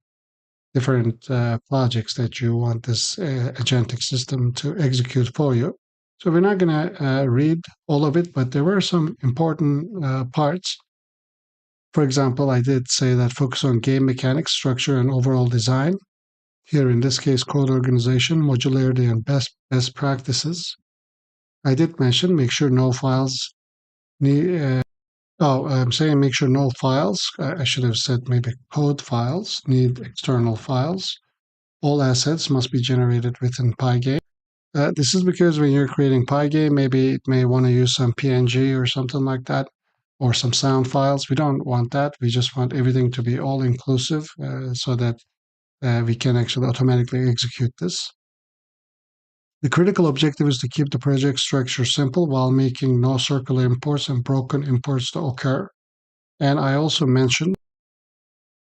different projects that you want this agentic system to execute for you. So we're not going to read all of it, but there were some important parts. For example, I did say that focus on game mechanics, structure, and overall design. Here, in this case, code organization, modularity, and best practices. I did mention make sure no files need. I'm saying make sure no files. I should have said maybe code files need external files. All assets must be generated within Pygame. This is because when you're creating Pygame, maybe it may want to use some PNG or something like that, or some sound files. We don't want that. We just want everything to be all inclusive so that we can actually automatically execute this. The critical objective is to keep the project structure simple while making no circular imports and broken imports to occur. And I also mentioned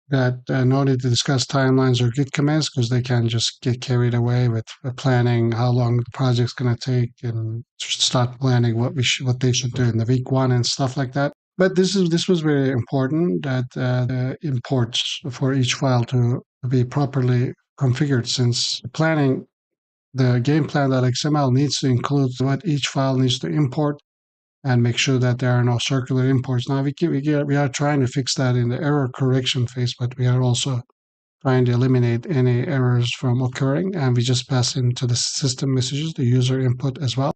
that no need to discuss timelines or Git commands because they can just get carried away with planning how long the project's going to take and start planning what they should do in the week one and stuff like that. But this was very important that the imports for each file to be properly configured, since planning the game plan.xml needs to include what each file needs to import and make sure that there are no circular imports. Now, we are trying to fix that in the error correction phase, but we are also trying to eliminate any errors from occurring, and we just pass into the system messages, the user input as well.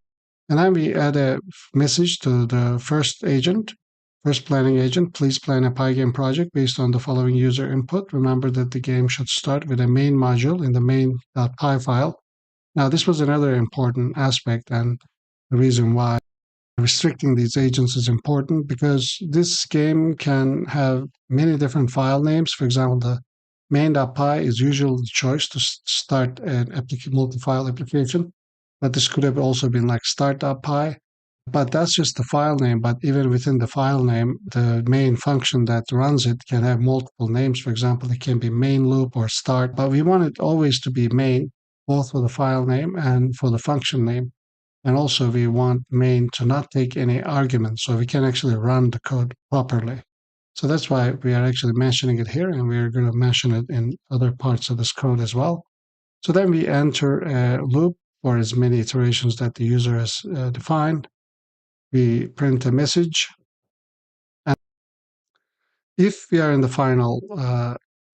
And then we add a message to the first planning agent. Please plan a Pygame project based on the following user input. Remember that the game should start with a main module in the main.py file. Now, this was another important aspect, and the reason why restricting these agents is important because this game can have many different file names. For example, the main.py is usually the choice to start an multi-file application, but this could have also been like start.py. But that's just the file name. But even within the file name, the main function that runs it can have multiple names. For example, it can be main loop or start, but we want it always to be main, both for the file name and for the function name. And also we want main to not take any arguments, so we can actually run the code properly. So that's why we are actually mentioning it here, and we're going to mention it in other parts of this code as well. So then we enter a loop for as many iterations that the user has defined. We print a message. And if we are in the final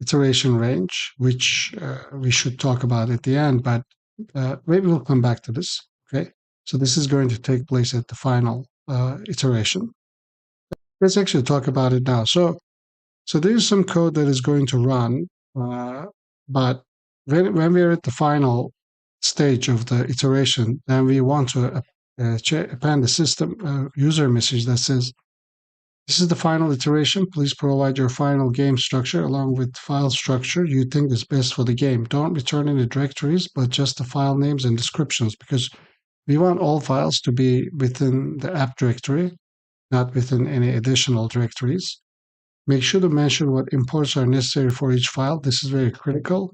iteration range, which we should talk about at the end, but maybe we'll come back to this, okay? So this is going to take place at the final iteration. Let's actually talk about it now. So there's some code that is going to run, but when we're at the final stage of the iteration, then we want to append the system user message that says, this is the final iteration. Please provide your final game structure along with file structure you think is best for the game. Don't return any directories, but just the file names and descriptions, because we want all files to be within the app directory, not within any additional directories. Make sure to mention what imports are necessary for each file. This is very critical.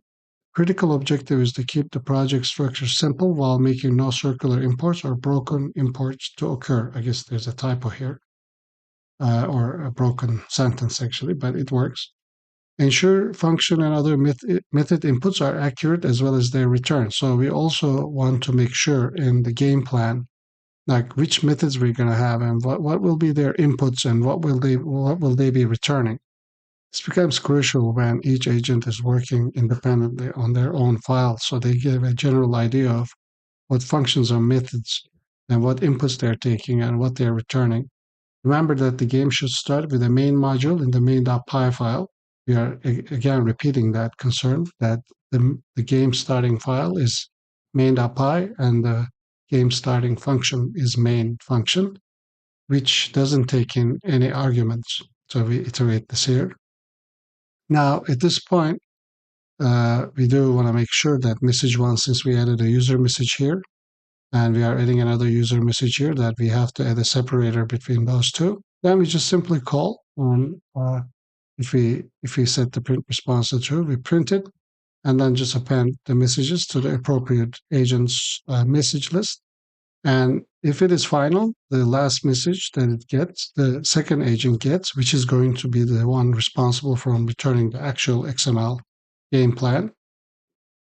Critical objective is to keep the project structure simple while making no circular imports or broken imports to occur. I guess there's a typo here, or a broken sentence actually, but it works. Ensure function and other method inputs are accurate as well as their return. So we also want to make sure in the game plan, like which methods we're going to have and what will be their inputs and what will they be returning. This becomes crucial when each agent is working independently on their own file, so they give a general idea of what functions or methods and what inputs they're taking and what they're returning. Remember that the game should start with a main module in the main.py file. We are again repeating that concern that the game starting file is main.py and the game starting function is main function, which doesn't take in any arguments. So we iterate this here. Now, at this point, we do want to make sure that message one, since we added a user message here, and we are adding another user message here, that we have to add a separator between those two. Then we just simply call on, if we set the print response to true, we print it, and then just append the messages to the appropriate agent's message list. And if it is final, the last message that it gets, the second agent gets, which is going to be the one responsible for returning the actual XML game plan.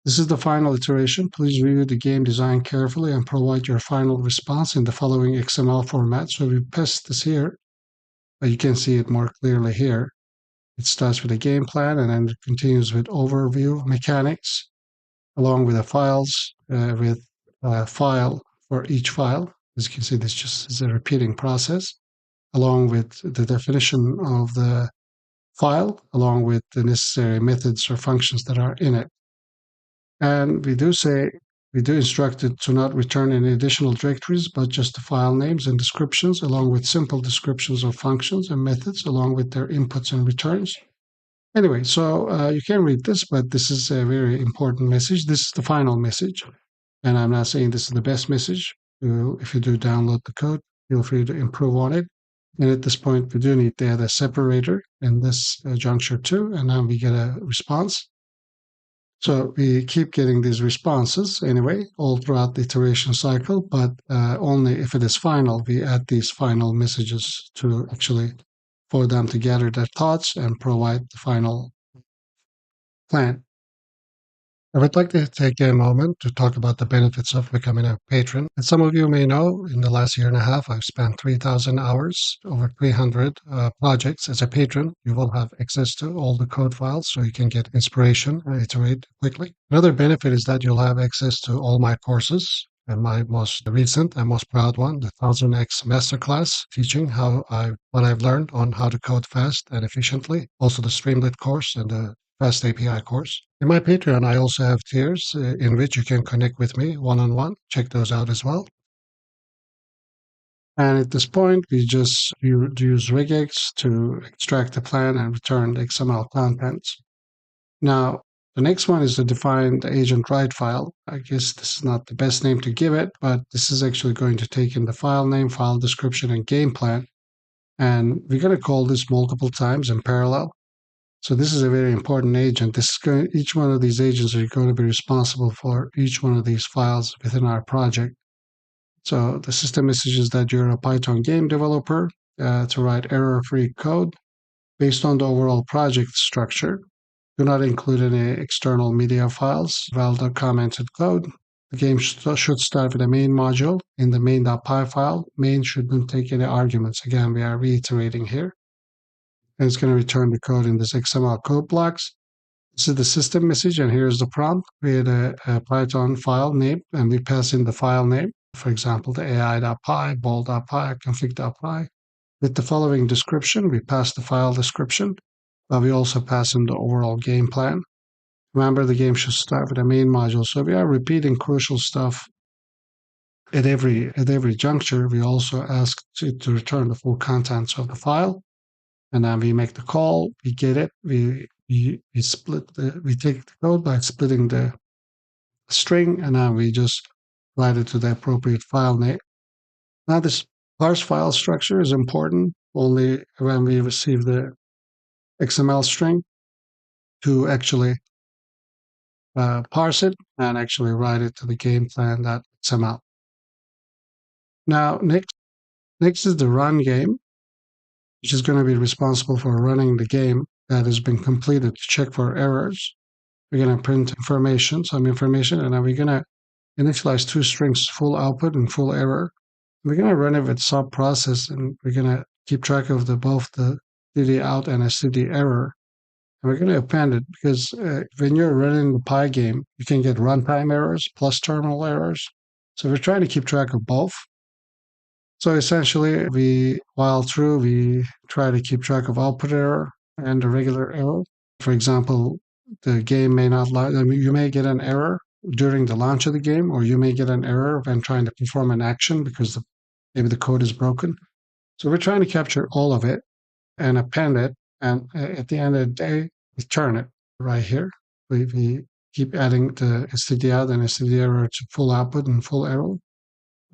This is the final iteration. Please review the game design carefully and provide your final response in the following XML format. So we paste this here, but you can see it more clearly here. It starts with a game plan and then it continues with overview mechanics, along with the files, with a file for each file. As you can see, this just is a repeating process, along with the definition of the file, along with the necessary methods or functions that are in it. And we do instruct it to not return any additional directories, but just the file names and descriptions, along with simple descriptions of functions and methods, along with their inputs and returns. Anyway, so you can read this, but this is a very important message. This is the final message. And I'm not saying this is the best message. If you do download the code, feel free to improve on it. And at this point, we do need to add a separator in this juncture too. And now we get a response. So we keep getting these responses anyway, all throughout the iteration cycle, but only if it is final, we add these final messages to actually for them to gather their thoughts and provide the final plan. I would like to take a moment to talk about the benefits of becoming a patron. As some of you may know, in the last year and a half, I've spent 3,000 hours, over 300 projects. As a patron, you will have access to all the code files so you can get inspiration and iterate quickly. Another benefit is that you'll have access to all my courses, and my most recent and most proud one, the 1000x Masterclass, teaching what I've learned on how to code fast and efficiently. Also the Streamlit course and the Fast API course. In my Patreon, I also have tiers in which you can connect with me one-on-one. Check those out as well. And at this point, we just use regex to extract the plan and return the XML contents. Now, the next one is to define the agent write file. I guess this is not the best name to give it, but this is actually going to take in the file name, file description, and game plan. And we're going to call this multiple times in parallel. So this is a very important agent. Each one of these agents are going to be responsible for each one of these files within our project. So the system messages that you're a Python game developer to write error-free code based on the overall project structure. Do not include any external media files, val.commented code. The game should start with a main module in the main.py file. Main shouldn't take any arguments. Again, we are reiterating here. And it's going to return the code in this XML code blocks. This is the system message, and here's the prompt. Create a Python file name, and we pass in the file name. For example, the ai.py, bol.py, config.py. With the following description, we pass the file description, but we also pass in the overall game plan. Remember, the game should start with a main module, so we are repeating crucial stuff at every juncture. We also ask it to return the full contents of the file. And then we make the call, we get it, we take the code by splitting the string, and then we just write it to the appropriate file name. Now this parse file structure is important only when we receive the XML string to actually parse it and actually write it to the game plan.xml. Now next is the run game, which is going to be responsible for running the game that has been completed to check for errors. We're going to print some information, and then we're going to initialize two strings, full output and full error. We're going to run it with sub process, and we're going to keep track of both the std out and a std error. And we're going to append it because when you're running the Py game, you can get runtime errors plus terminal errors. So we're trying to keep track of both. So essentially, while true, we try to keep track of output error and the regular error. For example, the game may not launch. I mean, you may get an error during the launch of the game, or you may get an error when trying to perform an action because maybe the code is broken. So we're trying to capture all of it and append it. And at the end of the day, return it right here. We keep adding the std out and std error to full output and full error,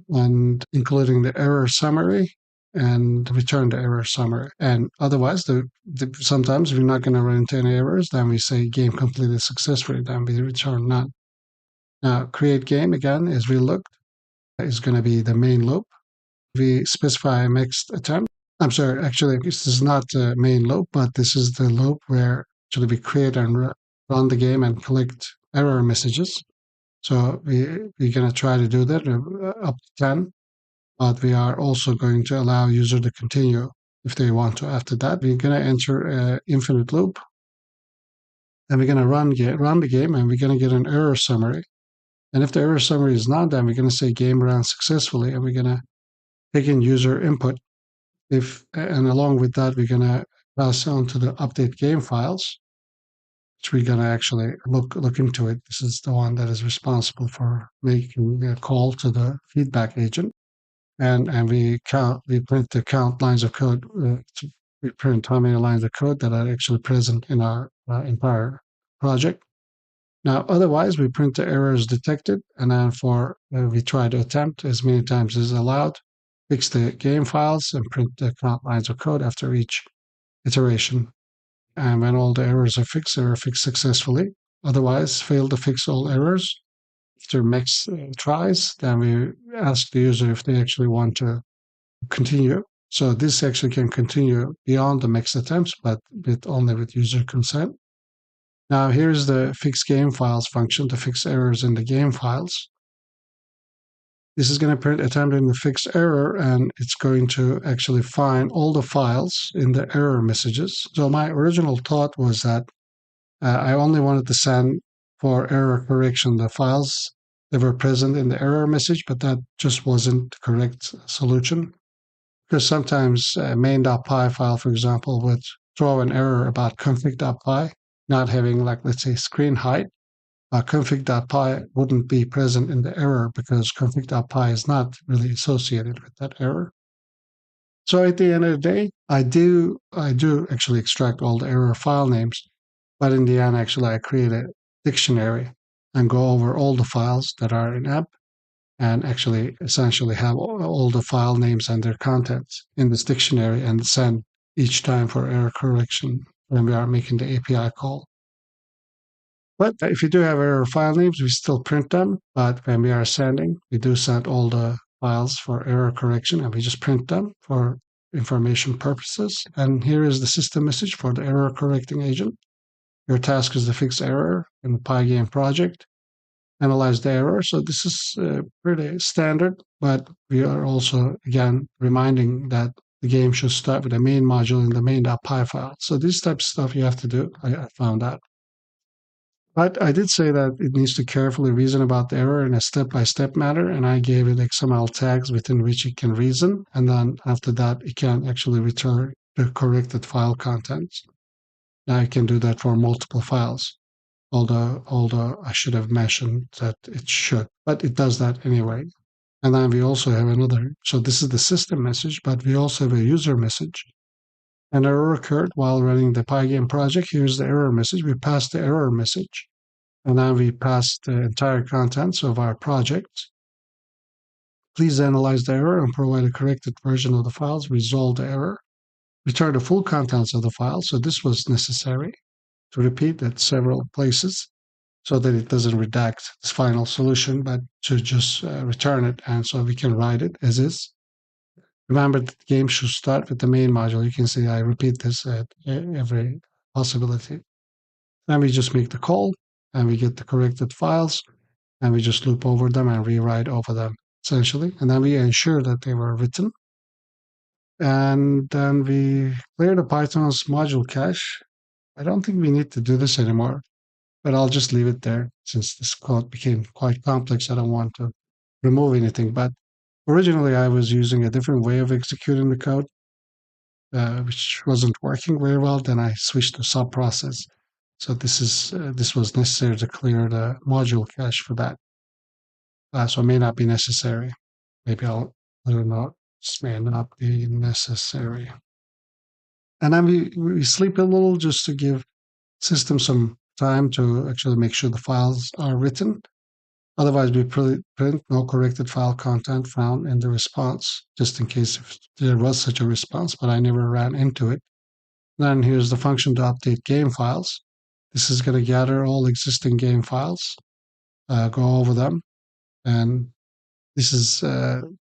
and including the error summary, and return the error summary. And otherwise, sometimes we're not going to run into any errors. Then we say game completed successfully. Then we return none. Now, create game again is relooked. Is going to be the main loop. We specify a mixed attempt. I'm sorry, actually, this is not the main loop, but this is the loop where actually we create and run the game and collect error messages. So we're going to try to do that up to 10, but we are also going to allow user to continue if they want to. After that, we're going to enter an infinite loop, and we're going to run the game, and we're going to get an error summary. And if the error summary is not done, we're going to say game ran successfully, and we're going to take in user input. And along with that, we're going to pass on to the update game files, which we're going to actually look into it. This is the one that is responsible for making a call to the feedback agent. And we print the count lines of code. We print how many lines of code that are actually present in our entire project. Now, otherwise, we print the errors detected, and then we try to attempt as many times as allowed, fix the game files, and print the count lines of code after each iteration. And when all the errors are fixed, they are fixed successfully. Otherwise, fail to fix all errors. After max tries, then we ask the user if they actually want to continue. So this actually can continue beyond the max attempts, but only with user consent. Now here's the fix game files function to fix errors in the game files. This is going to print attempting the fix error, and it's going to actually find all the files in the error messages. So my original thought was that I only wanted to send for error correction the files that were present in the error message, but that just wasn't the correct solution. Because sometimes main.py file, for example, would throw an error about config.py not having, like, let's say, screen height. Config.py wouldn't be present in the error because config.py is not really associated with that error. So at the end of the day, I do actually extract all the error file names, but in the end, actually, I create a dictionary and go over all the files that are in app, and actually essentially have all the file names and their contents in this dictionary, and send each time for error correction when we are making the API call. But if you do have error file names, we still print them. But when we are sending, we do send all the files for error correction, and we just print them for information purposes. And here is the system message for the error correcting agent. Your task is to fix error in the Pygame project. Analyze the error. So this is pretty standard, but we are also, again, reminding that the game should start with the main module in the main.py file. So this type of stuff you have to do, I found out. But I did say that it needs to carefully reason about the error in a step-by-step manner, and I gave it XML tags within which it can reason, and then after that, it can actually return the corrected file contents. Now I can do that for multiple files. Although I should have mentioned that it should, but it does that anyway. And then we also have another, so this is the system message, but we also have a user message. An error occurred while running the Pygame project. Here's the error message. We passed the error message, and now we pass the entire contents of our project. Please analyze the error and provide a corrected version of the files. Resolve the error. Return the full contents of the file. So this was necessary to repeat at several places, so that it doesn't redact its final solution, but to just return it, and so we can write it as is. Remember that the game should start with the main module. You can see I repeat this at every possibility. Then we just make the call, and we get the corrected files, and we just loop over them and rewrite over them, essentially. And then we ensure that they were written. And then we clear the Python's module cache. I don't think we need to do this anymore, but I'll just leave it there since this code became quite complex. I don't want to remove anything, but originally I was using a different way of executing the code, which wasn't working very well. Then I switched to sub-process. So this was necessary to clear the module cache for that. So it may not be necessary. Maybe I don't know. This may not be necessary. And then we sleep a little just to give system some time to actually make sure the files are written. Otherwise, we print no corrected file content found in the response, just in case if there was such a response, but I never ran into it. Then here's the function to update game files. This is going to gather all existing game files, go over them, and this is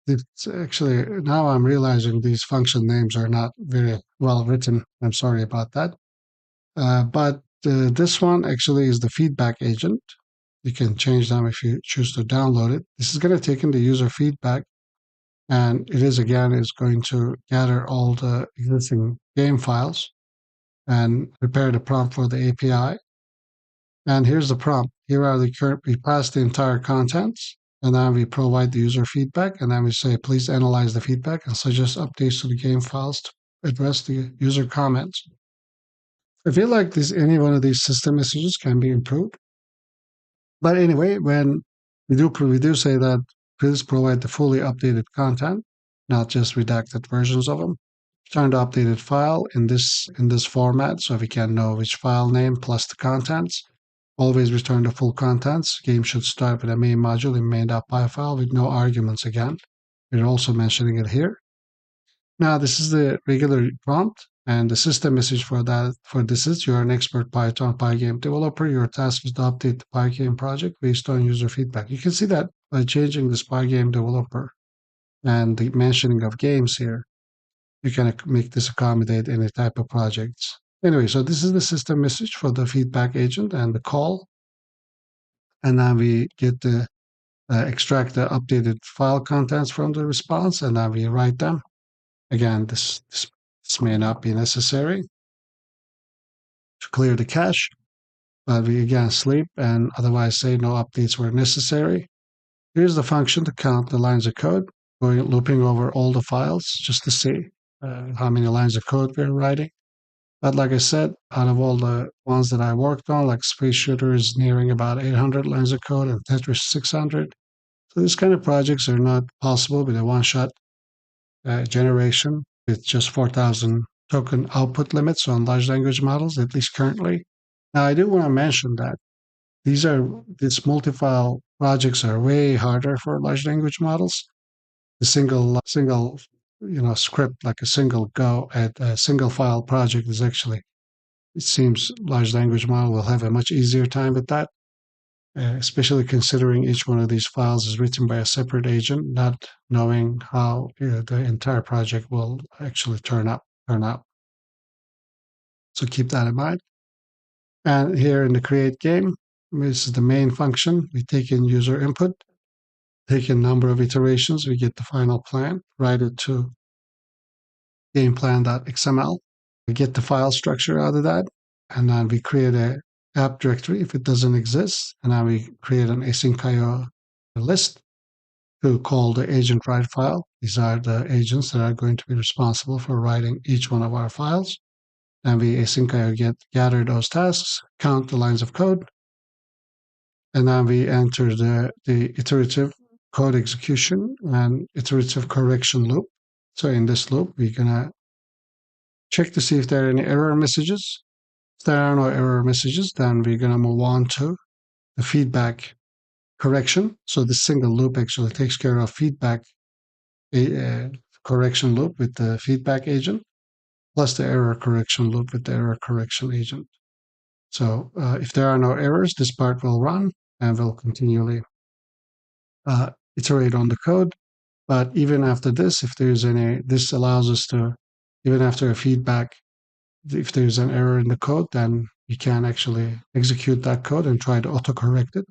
it's actually, now I'm realizing these function names are not very well written. I'm sorry about that. But this one actually is the feedback agent. You can change them if you choose to download it. This is going to take in the user feedback, and it is going to gather all the existing game files and prepare the prompt for the API. And here's the prompt. Here are the current, we pass the entire contents, and then we provide the user feedback, and then we say, please analyze the feedback and suggest updates to the game files to address the user comments. I feel like any one of these system messages can be improved. But anyway, when we do say that please provide the fully updated content, not just redacted versions of them. Return the updated file in this format, so we can know which file name plus the contents. Always return the full contents. Game should start with a main module in main.py file with no arguments again. We're also mentioning it here. Now this is the regular prompt, and the system message for this is, you're an expert Python Pygame developer. Your task is to update the Pygame project based on user feedback. You can see that by changing this Pygame developer and the mentioning of games here, you can make this accommodate any type of projects. Anyway, so this is the system message for the feedback agent and the call. And now we get the extract the updated file contents from the response, and now we write them. Again, this may not be necessary to clear the cache, but we again sleep and otherwise say no updates were necessary. Here's the function to count the lines of code, looping over all the files just to see how many lines of code we're writing. But like I said, out of all the ones that I worked on, like Space Shooter is nearing about 800 lines of code and Tetris 600. So these kind of projects are not possible with a one-shot generation with just 4,000 token output limits on large language models, at least currently. Now, I do want to mention that these multi-file projects are way harder for large language models. The single script, like a single go at a single file project is actually, it seems large language model will have a much easier time with that, especially considering each one of these files is written by a separate agent, not knowing how the entire project will actually turn out. So keep that in mind. And here in the create game, this is the main function. We take in user input, take in number of iterations, we get the final plan, write it to gameplan.xml. We get the file structure out of that, and then we create a app directory if it doesn't exist, and then we create an async.io list to call the agent write file. These are the agents that are going to be responsible for writing each one of our files. And we async.io gather those tasks, count the lines of code, and then we enter the iterative code execution and iterative correction loop. So in this loop, we're gonna check to see if there are any error messages. If there are no error messages, then we're gonna move on to the feedback correction. So this single loop actually takes care of feedback correction loop with the feedback agent, plus the error correction loop with the error correction agent. So if there are no errors, this part will run and will continually iterate on the code. But even after this, if there's this allows us to, even after a feedback, if there's an error in the code, then we can actually execute that code and try to autocorrect it.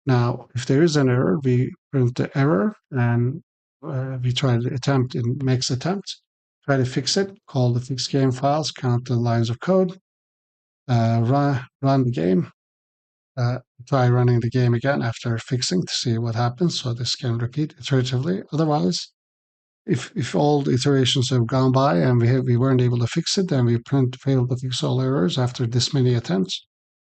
Now, if there is an error, we print the error and we try to attempt in next attempt, try to fix it, call the fix game files, count the lines of code, run the game, try running the game again after fixing to see what happens. So this can repeat iteratively. Otherwise, if all the iterations have gone by and we weren't able to fix it, then we print failed to fix all errors after this many attempts.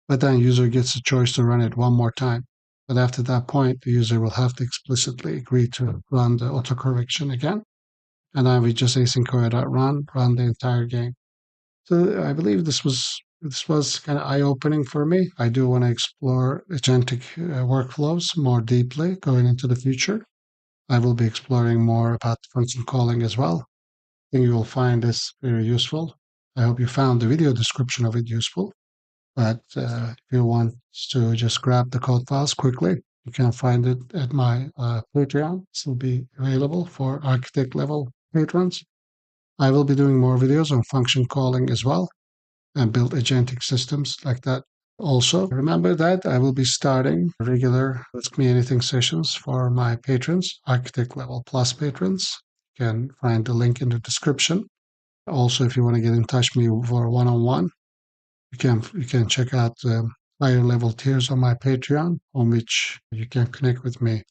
But then user gets a choice to run it one more time. But after that point, the user will have to explicitly agree to run the autocorrection again. And then we just async.run the entire game. So I believe this was this was kind of eye-opening for me. I do want to explore agentic workflows more deeply going into the future. I will be exploring more about function calling as well. I think you will find this very useful. I hope you found the video description of it useful. But if you want to just grab the code files quickly, you can find it at my Patreon. This will be available for architect level patrons. I will be doing more videos on function calling as well and build agentic systems like that. Also, remember that I will be starting regular Ask Me Anything sessions for my patrons, Architect Level Plus patrons. You can find the link in the description. Also, if you want to get in touch with me for one-on-one, you can check out the higher level tiers on my Patreon, on which you can connect with me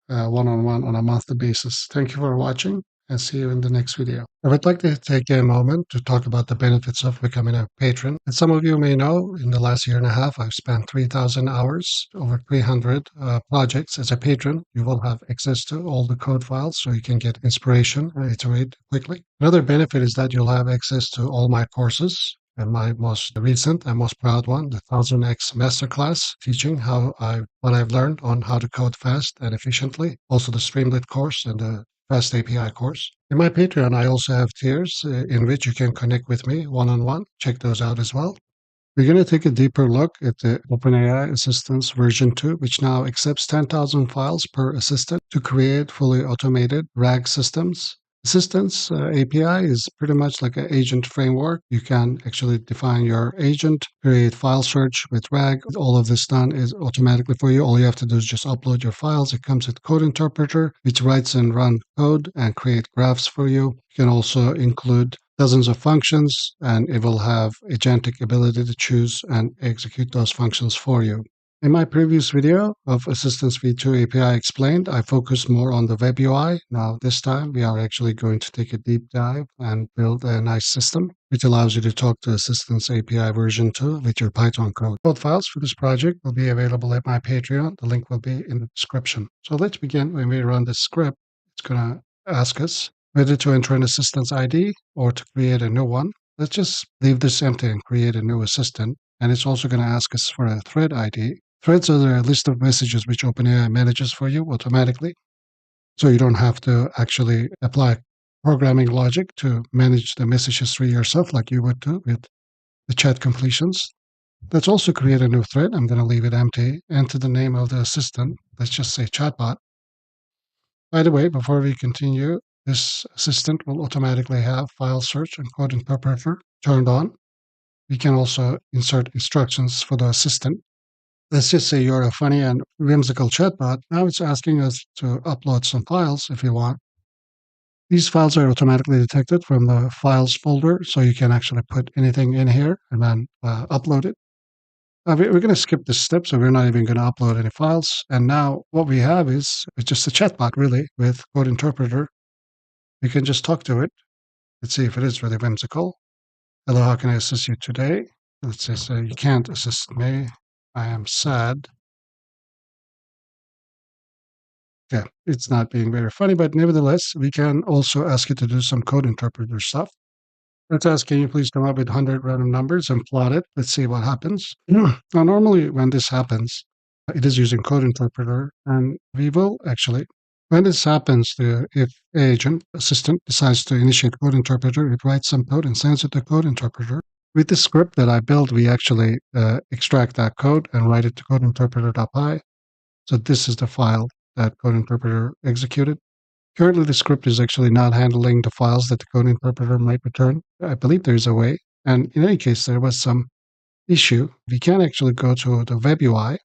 one-on-one on a monthly basis. Thank you for watching and see you in the next video. I would like to take a moment to talk about the benefits of becoming a patron. As some of you may know, in the last year and a half, I've spent 3,000 hours, over 300 projects as a patron. You will have access to all the code files so you can get inspiration and iterate quickly. Another benefit is that you'll have access to all my courses. And my most recent and most proud one, the 1000x Masterclass, teaching what I've learned on how to code fast and efficiently. Also the Streamlit course and the Fast API course. In my Patreon, I also have tiers in which you can connect with me one-on-one. Check those out as well. We're going to take a deeper look at the OpenAI Assistance version 2, which now accepts 10,000 files per assistant to create fully automated RAG systems. Assistance API is pretty much like an agent framework. You can actually define your agent, create file search with RAG. All of this done is automatically for you. All you have to do is just upload your files. It comes with code interpreter, which writes and runs code and create graphs for you. You can also include dozens of functions, and it will have agentic ability to choose and execute those functions for you. In my previous video of Assistance v2 API Explained, I focused more on the web UI. Now, this time, we are actually going to take a deep dive and build a nice system which allows you to talk to Assistance API version 2 with your Python code. Code files for this project will be available at my Patreon. The link will be in the description. So let's begin. When we run the script, it's going to ask us whether to enter an assistance ID or to create a new one. Let's just leave this empty and create a new assistant. And it's also going to ask us for a thread ID. Threads are a list of messages which OpenAI manages for you automatically. So you don't have to actually apply programming logic to manage the message history yourself like you would do with the chat completions. Let's also create a new thread. I'm going to leave it empty. Enter the name of the assistant. Let's just say chatbot. By the way, before we continue, this assistant will automatically have file search and code interpreter turned on. We can also insert instructions for the assistant. Let's just say you're a funny and whimsical chatbot. Now it's asking us to upload some files if you want. These files are automatically detected from the files folder, so you can actually put anything in here and then upload it. We're going to skip this step, so we're not even going to upload any files. And now what we have is just a chatbot, really, with code interpreter. You can just talk to it. Let's see if it is really whimsical. Hello, how can I assist you today? Let's just say you can't assist me. I am sad. Yeah, it's not being very funny, but nevertheless, we can also ask it to do some code interpreter stuff. Let's ask, can you please come up with 100 random numbers and plot it? Let's see what happens. Now, normally when this happens, it is using code interpreter, and we will actually, when this happens, if agent assistant decides to initiate code interpreter, it writes some code and sends it to code interpreter. With the script that I built, we actually extract that code and write it to code interpreter.py. So this is the file that code interpreter executed. Currently, the script is actually not handling the files that the code interpreter might return. I believe there's a way. And in any case, there was some issue. We can actually go to the web UI.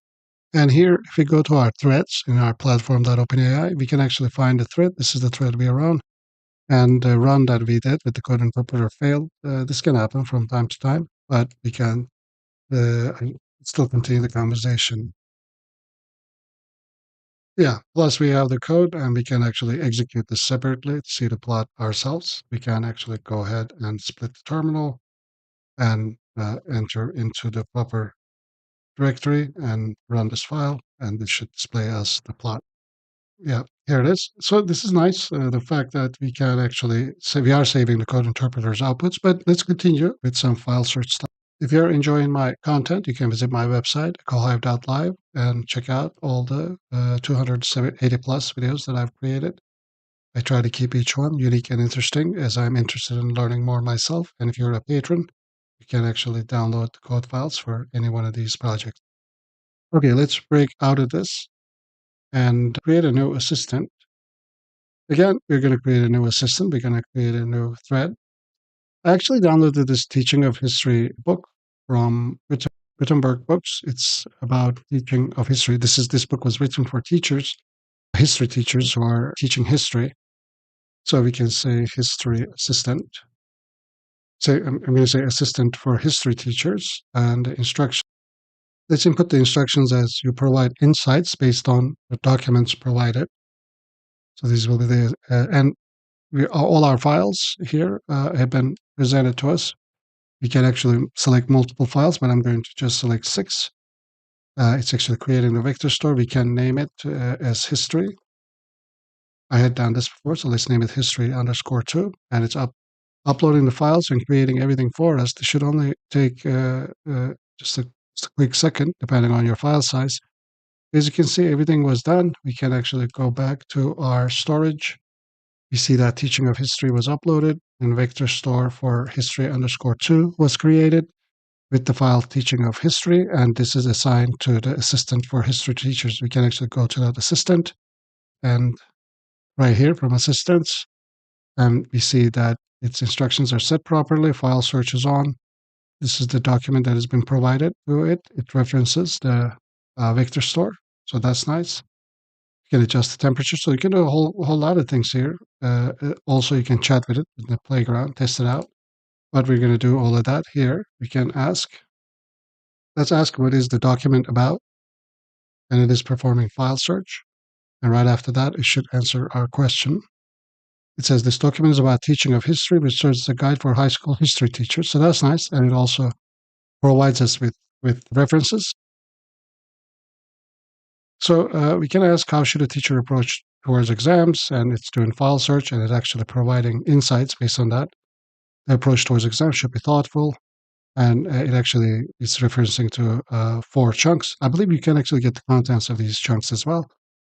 And here, if we go to our threads in our platform.openai, we can actually find the thread. This is the thread we are on. And the run that we did with the code interpreter failed. This can happen from time to time, but we can still continue the conversation. Yeah, plus we have the code and we can actually execute this separately to see the plot ourselves. We can actually go ahead and split the terminal and enter into the proper directory and run this file, and this should display us the plot. Yeah, here it is. So this is nice, the fact that we can actually say we are saving the code interpreter's outputs, but let's continue with some file search stuff. If you're enjoying my content, you can visit my website, echohive.live, and check out all the 280 plus videos that I've created. I try to keep each one unique and interesting as I'm interested in learning more myself. And if you're a patron, you can actually download the code files for any one of these projects. Okay, let's break out of this and create a new assistant. Again, we're going to create a new assistant. We're going to create a new thread. I actually downloaded this teaching of history book from Wittenberg Books. It's about teaching of history. This book was written for teachers, history teachers who are teaching history. So we can say history assistant. So I'm going to say assistant for history teachers and instruction. Let's input the instructions as you provide insights based on the documents provided. So these will be the and all our files here have been presented to us. We can actually select multiple files, but I'm going to just select 6. It's actually creating the vector store. We can name it as history. I had done this before, so let's name it history_2, and it's uploading the files and creating everything for us. This should only take just a quick second, depending on your file size. As you can see, everything was done. We can actually go back to our storage. We see that teaching of history was uploaded, and vector store for history_2 was created with the file teaching of history, and this is assigned to the assistant for history teachers. We can actually go to that assistant, and right here from assistants, and we see that its instructions are set properly. File search is on. This is the document that has been provided to it. It references the vector store, so that's nice. You can adjust the temperature, so you can do a whole lot of things here. Also, you can chat with it in the playground, test it out. But we're going to do all of that here. We can ask. Let's ask what is the document about, and it is performing file search. And right after that, it should answer our question. It says this document is about teaching of history, which serves as a guide for high school history teachers. So that's nice, and it also provides us with references. So we can ask how should a teacher approach towards exams, and it's doing file search, and it's actually providing insights based on that. The approach towards exams should be thoughtful, and it actually is referencing to 4 chunks. I believe you can actually get the contents of these chunks as well,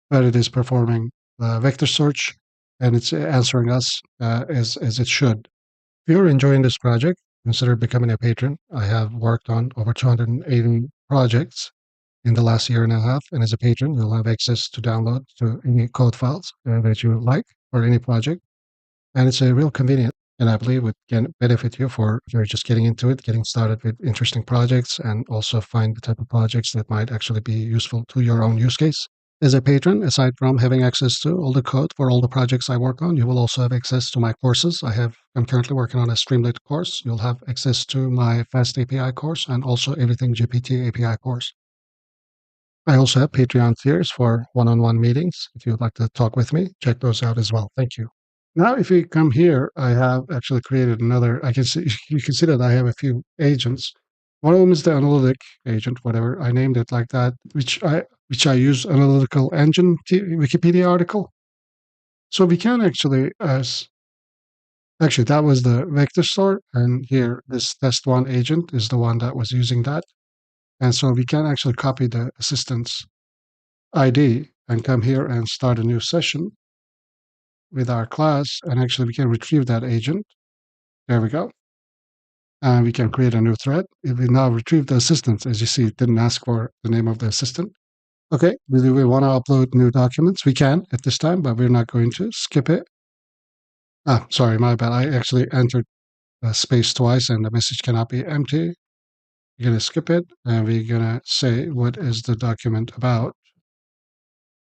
but it is performing vector search, and it's answering us as it should. If you're enjoying this project, consider becoming a patron. I have worked on over 280 projects in the last year and a half, and as a patron, you'll have access to download to any code files that you like for any project, and it's a real convenient. And I believe it can benefit you for if you're just getting into it, getting started with interesting projects, and also find the type of projects that might actually be useful to your own use case. As a patron, aside from having access to all the code for all the projects I work on, you will also have access to my courses. I'm currently working on a Streamlit course. You'll have access to my Fast API course and also everything GPT API course. I also have Patreon tiers for one-on-one meetings. If you'd like to talk with me, check those out as well. Thank you. Now, if we come here, I have actually created another. I can see you can see that I have a few agents. One of them is the analytic agent, whatever I named it like that, which I use analytical engine Wikipedia article. So we can actually actually that was the vector store, and here this test one agent is the one that was using that, and so we can actually copy the assistant's ID and come here and start a new session with our class, and actually we can retrieve that agent. There we go. And we can create a new thread. If we now retrieve the assistant, as you see, it didn't ask for the name of the assistant. Okay, do we want to upload new documents? We can at this time, but we're not going to skip it. Sorry, my bad. I actually entered space twice and the message cannot be empty. We're going to skip it, and we're going to say what is the document about.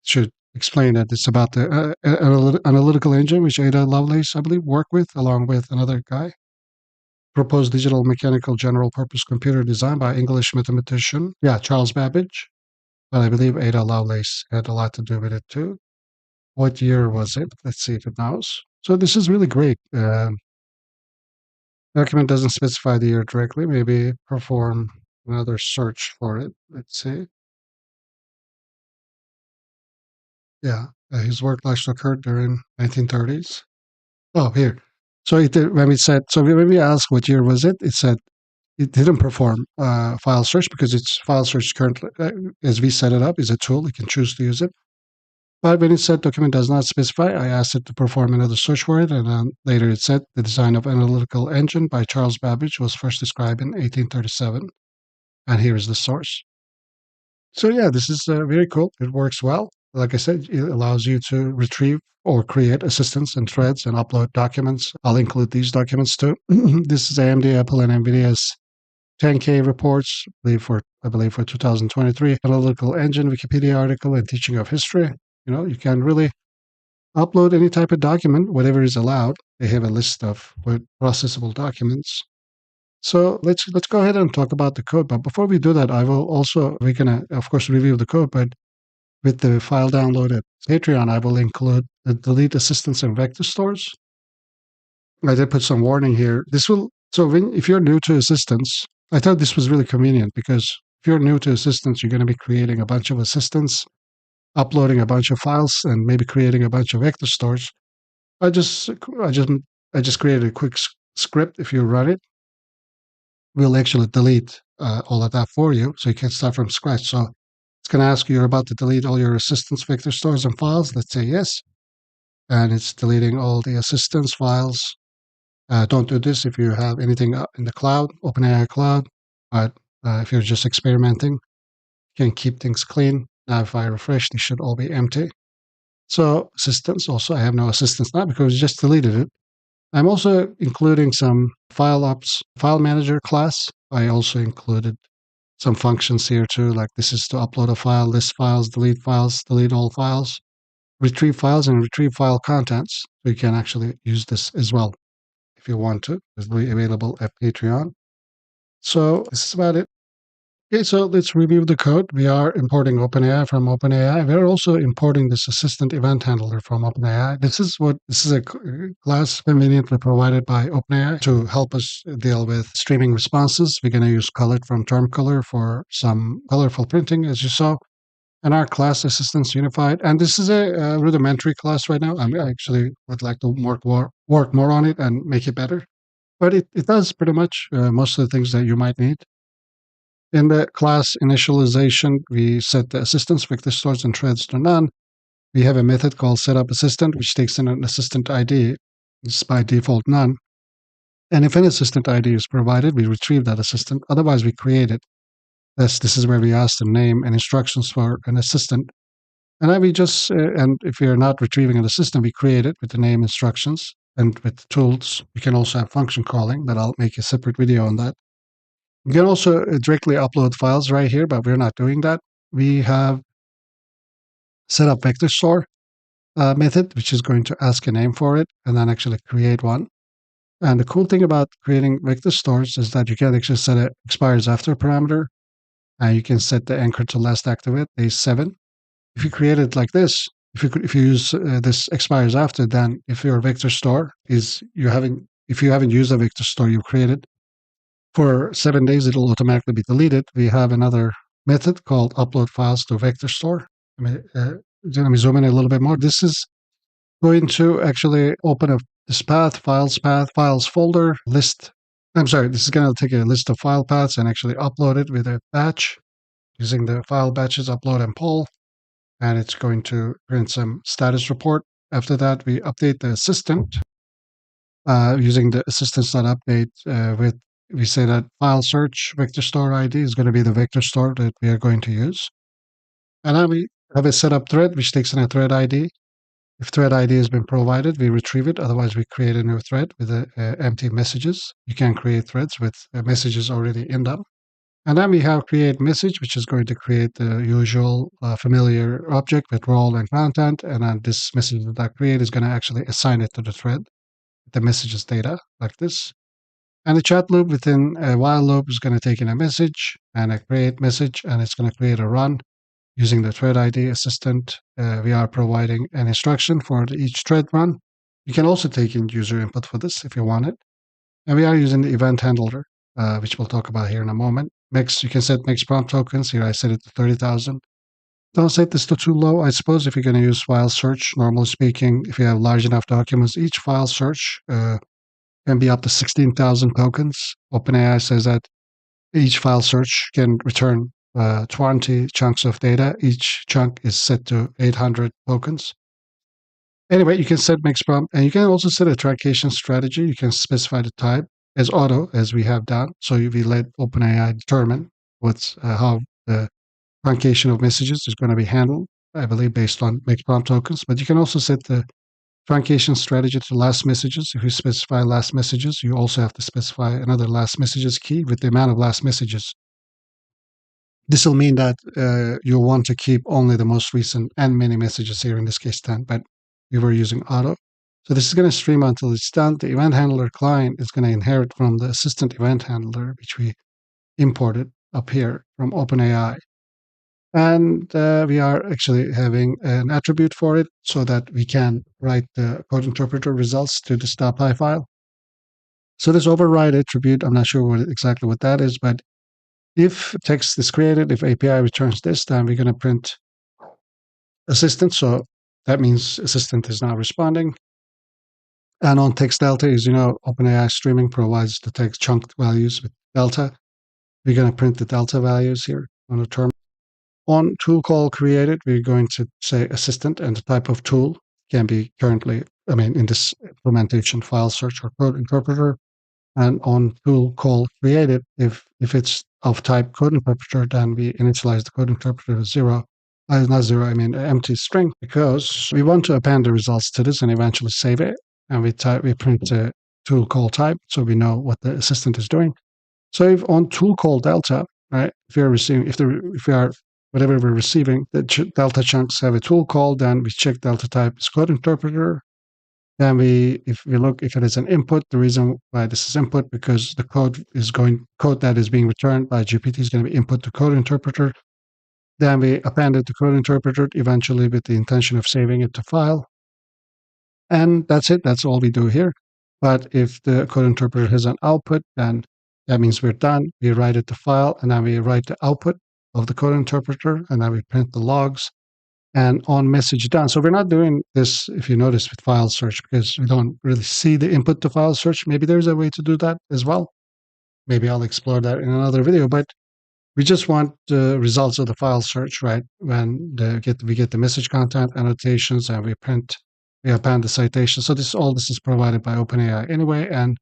Should explain that it's about the analytical engine, which Ada Lovelace, I believe, worked with, along with another guy. Proposed digital mechanical general purpose computer design by English mathematician, Charles Babbage. But I believe Ada Lovelace had a lot to do with it too. What year was it? Let's see if it knows. So this is really great. Document doesn't specify the year directly. Maybe perform another search for it. Let's see. Yeah, his work actually occurred during 1930s. Oh, here. So when we said, so when we asked what year was it, it said it didn't perform file search because it's file search currently, as we set it up, is a tool. You can choose to use it. But when it said document does not specify, I asked it to perform another search for it, and then later it said the design of analytical engine by Charles Babbage was first described in 1837, and here is the source. So yeah, this is very cool. It works well. Like I said, it allows you to retrieve or create assistants and threads and upload documents. I'll include these documents too. This is AMD, Apple, and NVIDIA's 10K reports, I believe for 2023, analytical engine, Wikipedia article, and teaching of history. You know, you can really upload any type of document, whatever is allowed. They have a list of processable documents. So let's go ahead and talk about the code. But before we do that, we're gonna of course review the code, but with the file download at Patreon, I will include the delete assistance and vector stores. I did put some warning here. If you're new to assistance, I thought this was really convenient because if you're new to assistance, you're going to be creating a bunch of assistants, uploading a bunch of files, and maybe creating a bunch of vector stores. I just created a quick script. If you run it, we'll actually delete all of that for you, so you can start from scratch. So it's going to ask you, you're about to delete all your assistance vector stores and files. Let's say yes, and it's deleting all the assistance files. Don't do this if you have anything in the cloud, OpenAI cloud. But if you're just experimenting, you can keep things clean. Now, if I refresh, they should all be empty. So assistance, also, I have no assistance now because we just deleted it. I'm also including some file manager class. I also included some functions here too, like this is to upload a file, list files, delete all files, retrieve files, and retrieve file contents. So you can actually use this as well if you want to. It's available at Patreon. So this is about it. Okay, so let's review the code. We are importing OpenAI from OpenAI. We're also importing this assistant event handler from OpenAI. This is a class conveniently provided by OpenAI to help us deal with streaming responses. We're going to use colored from term color for some colorful printing, as you saw. And our class assistants unified. And this is a rudimentary class right now. I actually would like to work more on it and make it better. But it does pretty much most of the things that you might need. In the class initialization, we set the assistants, vector stores, and threads to none. We have a method called setAppAssistant, which takes in an assistant ID. It's by default none. And if an assistant ID is provided, we retrieve that assistant. Otherwise, we create it. This is where we ask the name and instructions for an assistant. And then and if you're not retrieving an assistant, we create it with the name, instructions, and with tools. You can also have function calling, but I'll make a separate video on that. You can also directly upload files right here, but we're not doing that. We have set up vector store method, which is going to ask a name for it and then actually create one. And the cool thing about creating vector stores is that you can actually set it expires after parameter, and you can set the anchor to last activate day 7. If you create it like this, if you use this expires after, then if your vector store if you haven't used a vector store you created for 7 days, it'll automatically be deleted. We have another method called upload files to vector store. Let me zoom in a little bit more. This is going to actually open this files folder list. I'm sorry, this is going to take a list of file paths and actually upload it with a batch using the file batches upload and pull. And it's going to print some status report. After that, we update the assistant using the assistance.update we say that file search vector store ID is going to be the vector store that we are going to use. And then we have a setup thread, which takes in a thread ID. If thread ID has been provided, we retrieve it. Otherwise, we create a new thread with empty messages. You can create threads with messages already in them. And then we have create message, which is going to create the usual familiar object with role and content. And then this message that I create is going to actually assign it to the thread, the messages data, like this. And the chat loop within a while loop is going to take in a message and a create message, and it's going to create a run using the thread ID assistant. We are providing an instruction for each thread run. You can also take in user input for this if you want it. And we are using the event handler, which we'll talk about here in a moment. You can set max prompt tokens. Here I set it to 30,000. Don't set this to too low. I suppose if you're going to use file search, normally speaking, if you have large enough documents, each file search can be up to 16,000 tokens. OpenAI says that each file search can return 20 chunks of data. Each chunk is set to 800 tokens. Anyway, you can set mix prompt, and you can also set a truncation strategy. You can specify the type as auto, as we have done. So we let OpenAI determine what's how the truncation of messages is going to be handled, I believe, based on mix prompt tokens. But you can also set the truncation strategy to last messages. If you specify last messages, you also have to specify another last messages key with the amount of last messages. This will mean that you want to keep only the most recent and many messages here, in this case 10, but we were using auto. So this is going to stream until it's done. The event handler client is going to inherit from the assistant event handler, which we imported up here from OpenAI. And we are actually having an attribute for it so that we can write the code interpreter results to the .py file. So this override attribute, I'm not sure exactly what that is, but if text is created, if API returns this, then we're going to print assistant. So that means assistant is now responding. And on text delta, as you know, OpenAI streaming provides the text chunked values with delta. We're going to print the delta values here on the term. On tool call created, we're going to say assistant, and the type of tool can be currently, in this implementation, file search or code interpreter. And on tool call created, if it's of type code interpreter, then we initialize the code interpreter to zero. Not zero, empty string, because we want to append the results to this and eventually save it. And we print the tool call type, so we know what the assistant is doing. So if on tool call delta, right, if we are whatever we're receiving, the delta chunks have a tool call, then we check delta type is code interpreter. Then if it is an input, the reason why this is input, because the code that is being returned by GPT is going to be input to code interpreter. Then we appended the code interpreter eventually with the intention of saving it to file. And that's it. That's all we do here. But if the code interpreter has an output, then that means we're done. We write it to file, and then we write the output of the code interpreter, and then we print the logs. And on message done. So we're not doing this, if you notice, with file search, because we don't really see the input to file search. Maybe there's a way to do that as well. Maybe I'll explore that in another video, but we just want the results of the file search, right? When we get the message content annotations, and we append the citation. So all this is provided by OpenAI anyway, and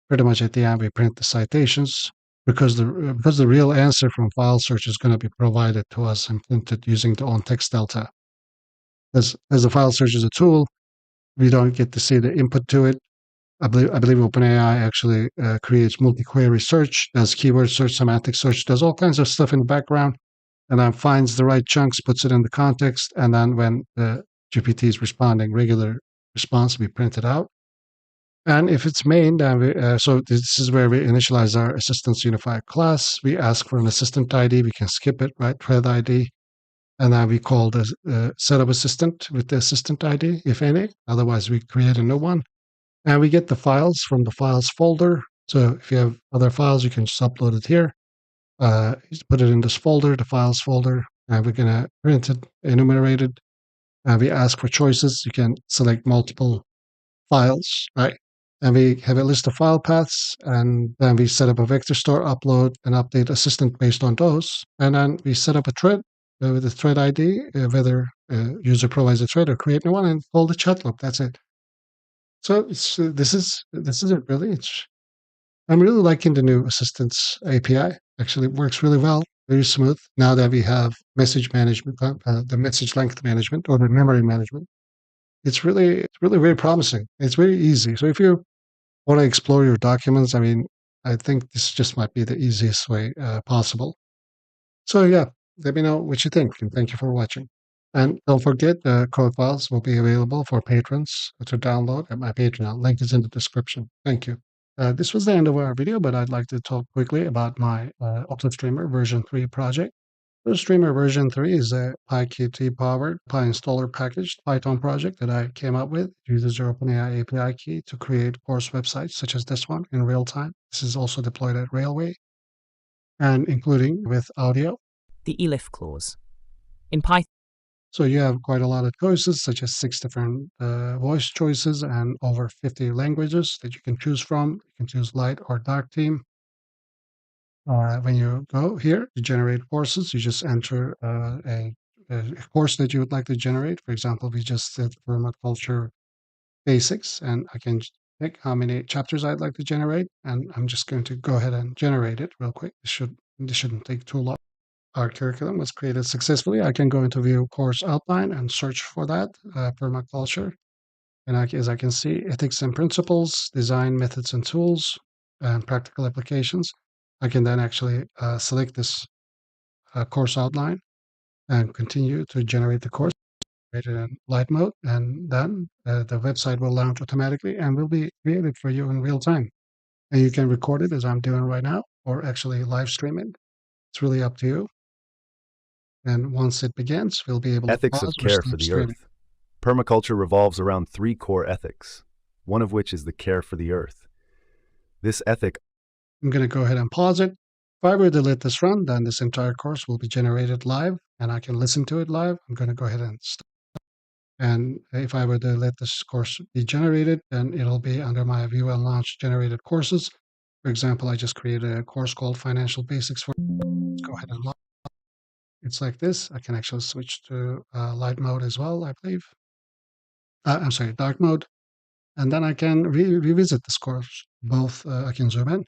pretty much at the end we print the citations, because the real answer from file search is going to be provided to us and printed using the on-text delta. As the file search is a tool, we don't get to see the input to it. I believe OpenAI actually creates multi-query search, does keyword search, semantic search, does all kinds of stuff in the background, and then finds the right chunks, puts it in the context, and then when the GPT is responding, regular response, we print it out. And if it's main, then so this is where we initialize our assistants unified class. We ask for an assistant ID. We can skip it, right? Thread ID. And then we call the setup assistant with the assistant ID, if any. Otherwise, we create a new one. And we get the files from the files folder. So if you have other files, you can just upload it here. Put it in this folder, the files folder. And we're going to print it, enumerate it. And we ask for choices. You can select multiple files, right? And we have a list of file paths, and then we set up a vector store, upload and update assistant based on those. And then we set up a thread with a thread ID, whether user provides a thread or create a new one, and call the chat loop. That's it. So this is it really. I'm really liking the new assistants API. Actually, it works really well, very smooth. Now that we have message management, the message length management or the memory management, it's really very promising. It's very easy. So if you want to explore your documents, I think this just might be the easiest way possible. So yeah, let me know what you think, and thank you for watching. And don't forget, the code files will be available for patrons to download at my Patreon. Link is in the description. Thank you. This was the end of our video, but I'd like to talk quickly about my AutoStreamer version 3 project. AutoStreamer version 3 is a PyQt-powered PyInstaller packaged Python project that I came up with. It uses your OpenAI API key to create course websites such as this one in real time. This is also deployed at Railway, and including with audio. The elif clause. In Python. So you have quite a lot of choices, such as 6 different voice choices and over 50 languages that you can choose from. You can choose light or dark theme. When you go here to generate courses, you just enter a course that you would like to generate. For example, we just did permaculture basics, and I can pick how many chapters I'd like to generate, and I'm just going to go ahead and generate it real quick. This shouldn't take too long. Our curriculum was created successfully. I can go into view course outline and search for that permaculture. And as I can see, ethics and principles, design methods and tools, and practical applications. I can then actually select this course outline and continue to generate the course created in light mode, and then the website will launch automatically and will be created for you in real time. And you can record it as I'm doing right now, or actually live stream it. It's really up to you. And once it begins, we'll be able to Ethics pause of or care stop for the streaming. earth. Permaculture revolves around 3 core ethics, one of which is the care for the earth. This ethic I'm going to go ahead and pause it. If I were to let this run, then this entire course will be generated live, and I can listen to it live. I'm going to go ahead and stop. And if I were to let this course be generated, then it'll be under my view and launch generated courses. For example, I just created a course called Financial Basics for. Let's go ahead and launch. It's like this. I can actually switch to light mode as well, I believe. I'm sorry, dark mode. And then I can revisit this course. Both I can zoom in,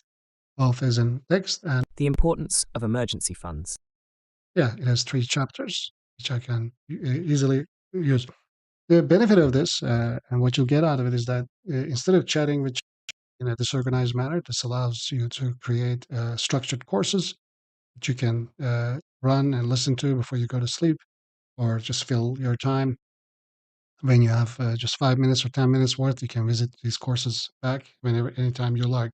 both is in text, and The importance of emergency funds. yeah, it has 3 chapters, which I can easily use. The benefit of this and what you'll get out of it is that instead of chatting with in a disorganized manner, this allows you to create structured courses that you can run and listen to before you go to sleep, or just fill your time. When you have just 5 minutes or 10 minutes worth, you can visit these courses back whenever, anytime you like.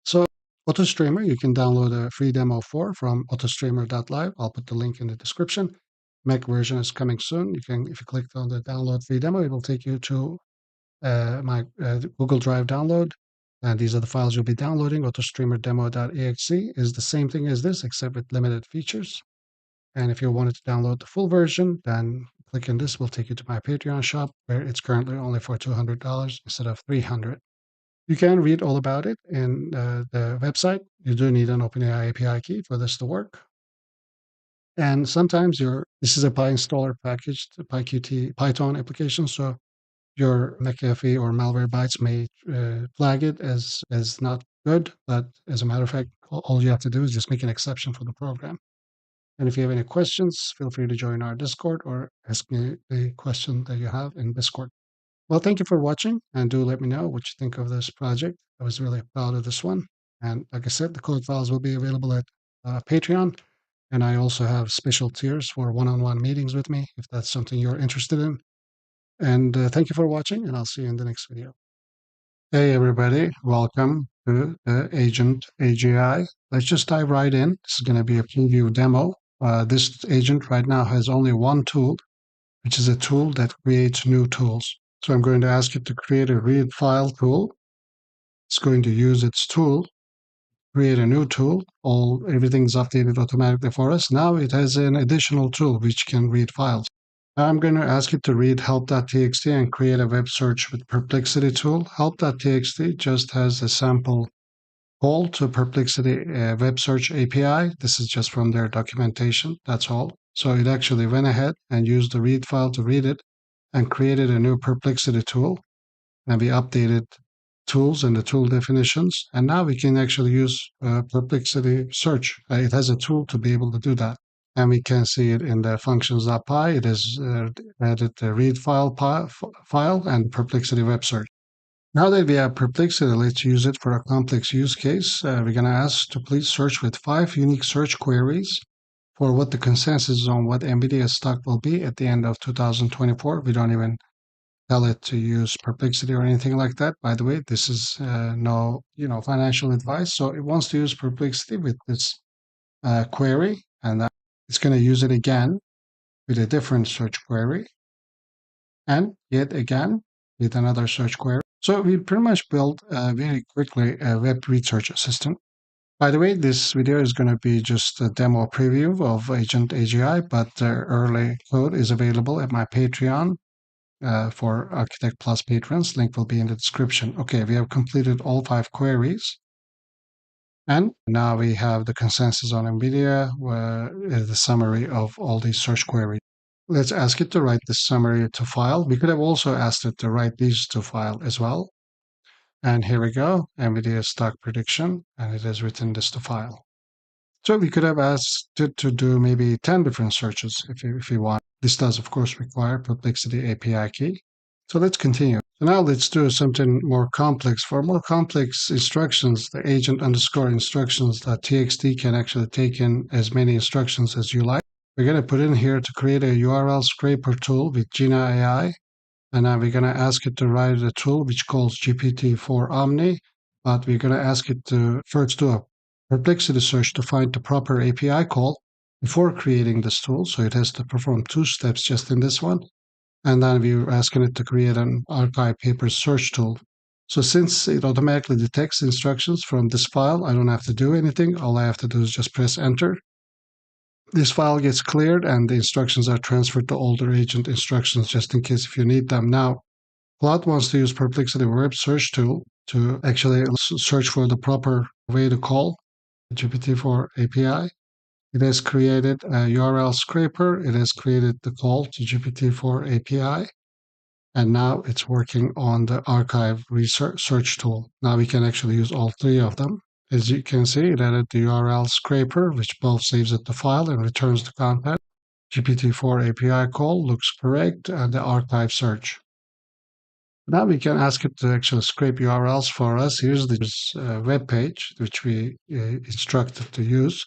So AutoStreamer, you can download a free demo from autostreamer.live. I'll put the link in the description. Mac version is coming soon. You can, if you click on the download free demo, it will take you to my Google Drive download. And these are the files you'll be downloading. AutoStreamerDemo.exe is the same thing as this, except with limited features. And if you wanted to download the full version, then click on this. Will take you to my Patreon shop, where it's currently only for $200 instead of $300. You can read all about it in the website. You do need an OpenAI API key for this to work. And sometimes this is a PyInstaller packaged PyQt Python application, so your McAfee or Malwarebytes may flag it as not good, but as a matter of fact, all you have to do is just make an exception for the program. And if you have any questions, feel free to join our Discord or ask me the question that you have in Discord. Well, thank you for watching, and do let me know what you think of this project. I was really proud of this one. And like I said, the code files will be available at Patreon. And I also have special tiers for one-on-one meetings with me, if that's something you're interested in. And thank you for watching, and I'll see you in the next video. Hey, everybody. Welcome to the Agent AGI. Let's just dive right in. This is going to be a preview demo. This agent right now has only one tool, which is a tool that creates new tools. So I'm going to ask it to create a read file tool. It's going to use its tool, create a new tool. Everything's updated automatically for us. Now it has an additional tool which can read files. I'm going to ask it to read help.txt and create a web search with Perplexity tool. Help.txt just has a sample call to Perplexity web search API. This is just from their documentation. That's all. So it actually went ahead and used the read file to read it and created a new Perplexity tool. And we updated tools and the tool definitions. And now we can actually use Perplexity search. It has a tool to be able to do that. And we can see it in the functions.py. It has added the read file and Perplexity web search. Now that we have Perplexity, let's use it for a complex use case. We're going to ask to please search with 5 unique search queries for what the consensus is on what NVIDIA stock will be at the end of 2024. We don't even tell it to use Perplexity or anything like that. By the way, this is no financial advice. So it wants to use Perplexity with this query, and it's going to use it again with a different search query, and yet again with another search query. So we pretty much built very quickly a web research assistant. By the way, this video is going to be just a demo preview of Agent AGI, but the early code is available at my Patreon for Architect Plus patrons. Link will be in the description. Okay, we have completed all 5 queries. And now we have the consensus on NVIDIA, where is the summary of all these search queries. Let's ask it to write this summary to file. We could have also asked it to write these to file as well. And here we go, NVIDIA stock prediction, and it has written this to file. So we could have asked it to do maybe 10 different searches if you want. This does, of course, require Perplexity API key. So let's continue. So now let's do something more complex. For more complex instructions, the agent underscore instructions.txt can actually take in as many instructions as you like. We're going to put in here to create a URL scraper tool with Gina AI. And now we're going to ask it to write a tool which calls GPT-4 Omni. But we're going to ask it to first do a Perplexity search to find the proper API call before creating this tool. So it has to perform 2 steps just in this one. And then we're asking it to create an archive paper search tool. So since it automatically detects instructions from this file, I don't have to do anything. All I have to do is just press enter. This file gets cleared and the instructions are transferred to older agent instructions just in case if you need them. Now, Claude wants to use Perplexity Web Search Tool to actually search for the proper way to call the GPT-4 API. It has created a URL scraper. It has created the call to GPT-4 API. And now it's working on the archive search tool. Now we can actually use all 3 of them. As you can see, it added the URL scraper, which both saves it to file and returns the content. GPT-4 API call looks correct, and the archive search. Now we can ask it to actually scrape URLs for us. Here's the web page, which we instructed to use.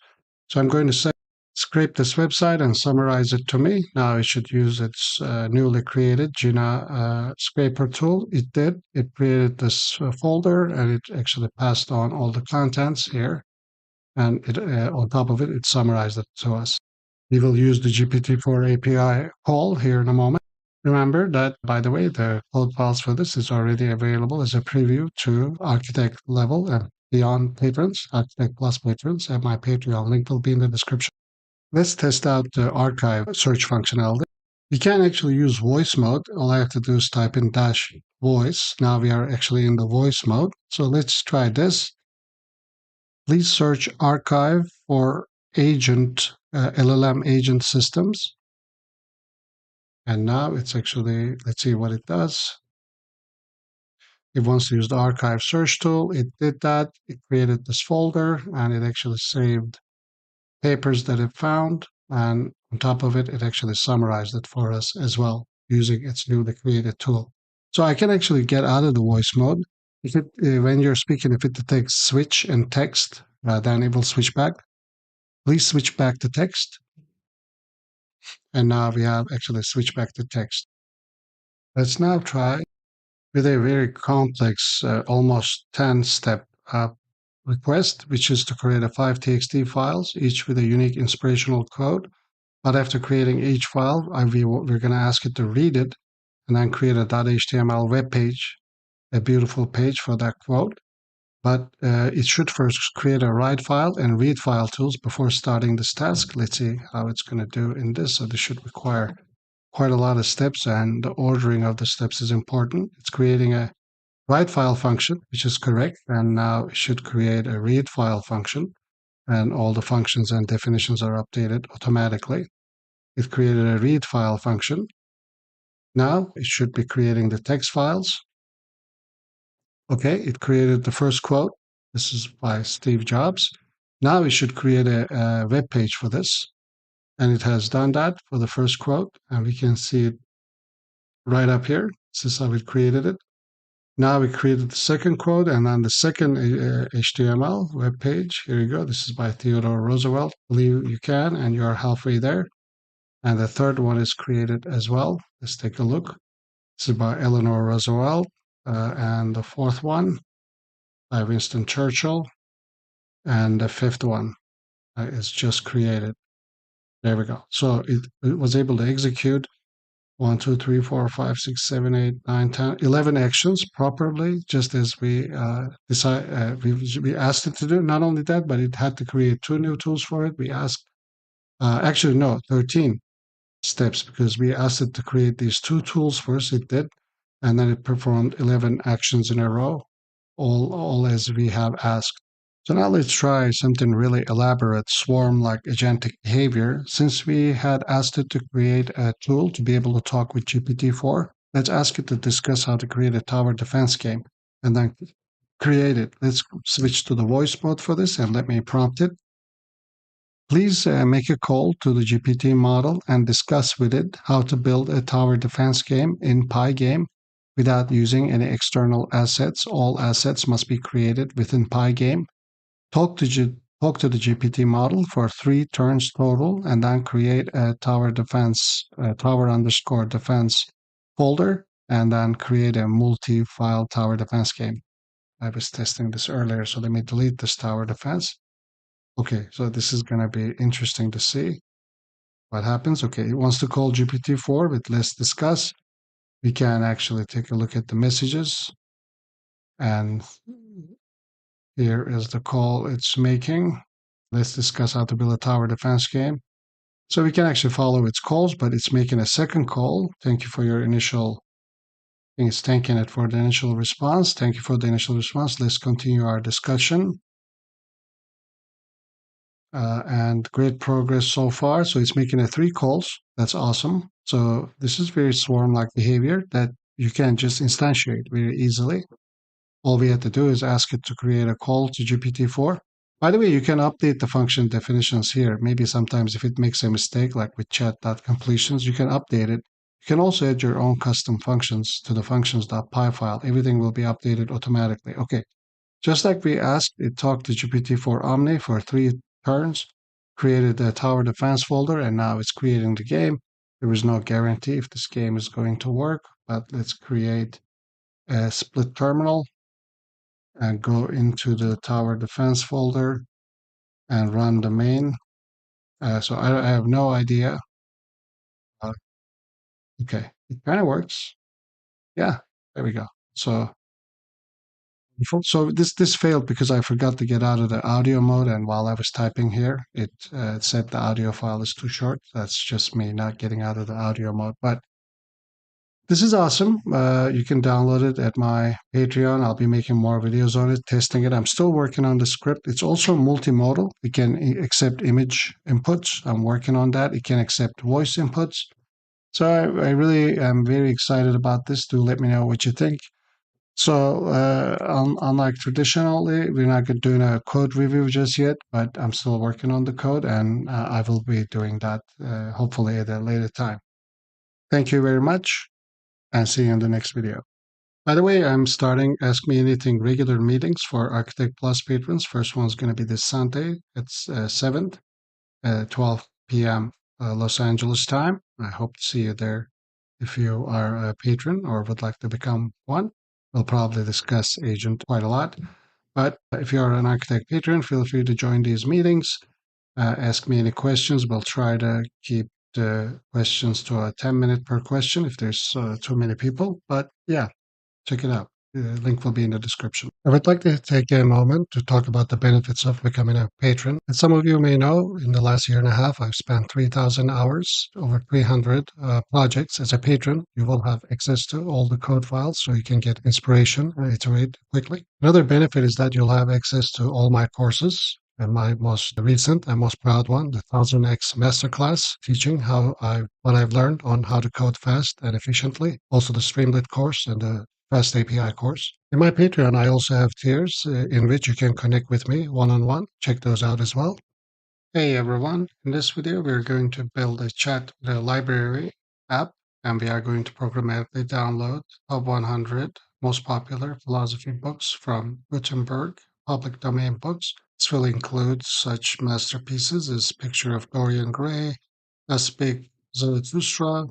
So I'm going to say, scrape this website and summarize it to me. Now it should use its newly created Gina scraper tool. It did. It created this folder, and it actually passed on all the contents here. And it, on top of it, it summarized it to us. We will use the GPT-4 API call here in a moment. Remember that, by the way, the code files for this is already available as a preview to Architect level and beyond patrons, Architect Plus patrons, and my Patreon link will be in the description. Let's test out the archive search functionality. We can actually use voice mode. All I have to do is type in -voice. Now we are actually in the voice mode. So let's try this. Please search archive for agent, LLM agent systems. And now it's actually, let's see what it does. It wants to use the archive search tool. It did that. It created this folder and it actually saved papers that it found. And on top of it, it actually summarized it for us as well using its newly created tool. So I can actually get out of the voice mode. If it, when you're speaking, if it detects switch and text, then it will switch back. Please switch back to text. And now we have actually switched back to text. Let's now try with a very complex, almost 10-step request, which is to create 5 TXT files, each with a unique inspirational code. But after creating each file, we're going to ask it to read it and then create a .html web page, a beautiful page for that quote. But it should first create a write file and read file tools before starting this task. Let's see how it's going to do in this. So this should require quite a lot of steps, and the ordering of the steps is important. It's creating a write file function, which is correct, and now it should create a read file function, and all the functions and definitions are updated automatically. It created a read file function. Now it should be creating the text files. Okay, it created the first quote. This is by Steve Jobs. Now it should create a web page for this. And it has done that for the first quote. And we can see it right up here. This is how it created it. Now we created the second quote and then the second HTML web page. Here you go. This is by Theodore Roosevelt. Believe you can, and you're halfway there. And the third one is created as well. Let's take a look. This is by Eleanor Roosevelt. And the fourth one by Winston Churchill. And the fifth one is just created. There we go. So it was able to execute 1, 2, 3, 4, 5, 6, 7, 8, 9, 10, 11 actions properly, just as we we asked it to do. Not only that, but it had to create 2 new tools for it. We asked, actually, no, 13 steps, because we asked it to create these 2 tools first. It did, and then it performed 11 actions in a row, all as we have asked. So now let's try something really elaborate, swarm-like agentic behavior. Since we had asked it to create a tool to be able to talk with GPT-4, let's ask it to discuss how to create a tower defense game and then create it. Let's switch to the voice mode for this and let me prompt it. Please make a call to the GPT model and discuss with it how to build a tower defense game in Pygame without using any external assets. All assets must be created within Pygame. Talk to the GPT model for 3 turns total, and then create a tower underscore defense folder, and then create a multi-file tower defense game. I was testing this earlier, so let me delete this tower defense. Okay, so this is going to be interesting to see what happens. Okay, it wants to call GPT-4, but let's discuss. We can actually take a look at the messages, and here is the call it's making. Let's discuss how to build a tower defense game. So we can actually follow its calls, but it's making a second call. Thank you for your initial, I think it's thanking it for the initial response. Thank you for the initial response. Let's continue our discussion. And great progress so far. So it's making 3 calls. That's awesome. So this is very swarm-like behavior that you can just instantiate very easily. All we have to do is ask it to create a call to GPT-4. By the way, you can update the function definitions here. Maybe sometimes if it makes a mistake, like with chat.completions, you can update it. You can also add your own custom functions to the functions.py file. Everything will be updated automatically. Okay, just like we asked, it talked to GPT-4 Omni for 3 turns, created the tower defense folder, and now it's creating the game. There is no guarantee if this game is going to work, but let's create a split terminal and go into the tower defense folder and run the main. So I have no idea. Okay, it kind of works. Yeah, there we go. So this failed because I forgot to get out of the audio mode, and while I was typing here, it said the audio file is too short. That's just me not getting out of the audio mode. But this is awesome. You can download it at my Patreon. I'll be making more videos on it, testing it. I'm still working on the script. It's also multimodal. It can accept image inputs. I'm working on that. It can accept voice inputs. So I really am very excited about this. Do let me know what you think. So, unlike traditionally, we're not doing a code review just yet, but I'm still working on the code, and I will be doing that hopefully at a later time. Thank you very much, and see you in the next video. By the way, I'm starting Ask Me Anything regular meetings for Architect Plus patrons. First one's going to be this Sunday. It's 7th, 12 p.m. Los Angeles time. I hope to see you there if you are a patron or would like to become one. We'll probably discuss agent quite a lot. But if you're an Architect patron, feel free to join these meetings. Ask me any questions. We'll try to keep the questions to a 10-minute per question if there's too many people. But yeah, check it out. The link will be in the description. I would like to take a moment to talk about the benefits of becoming a patron. As some of you may know, in the last year and a half, I've spent 3,000 hours, over 300 projects. As a patron, you will have access to all the code files so you can get inspiration and iterate quickly. Another benefit is that you'll have access to all my courses. And my most recent and most proud one, the 1000x Masterclass, teaching what I've learned on how to code fast and efficiently. Also the Streamlit course and the Fast API course. In my Patreon, I also have tiers in which you can connect with me one-on-one. Check those out as well. Hey everyone, in this video we're going to build a the library app, and we are going to programmatically download top 100 most popular philosophy books from Gutenberg public domain books. This will include such masterpieces as Picture of Dorian Gray, Thus Spake Zarathustra,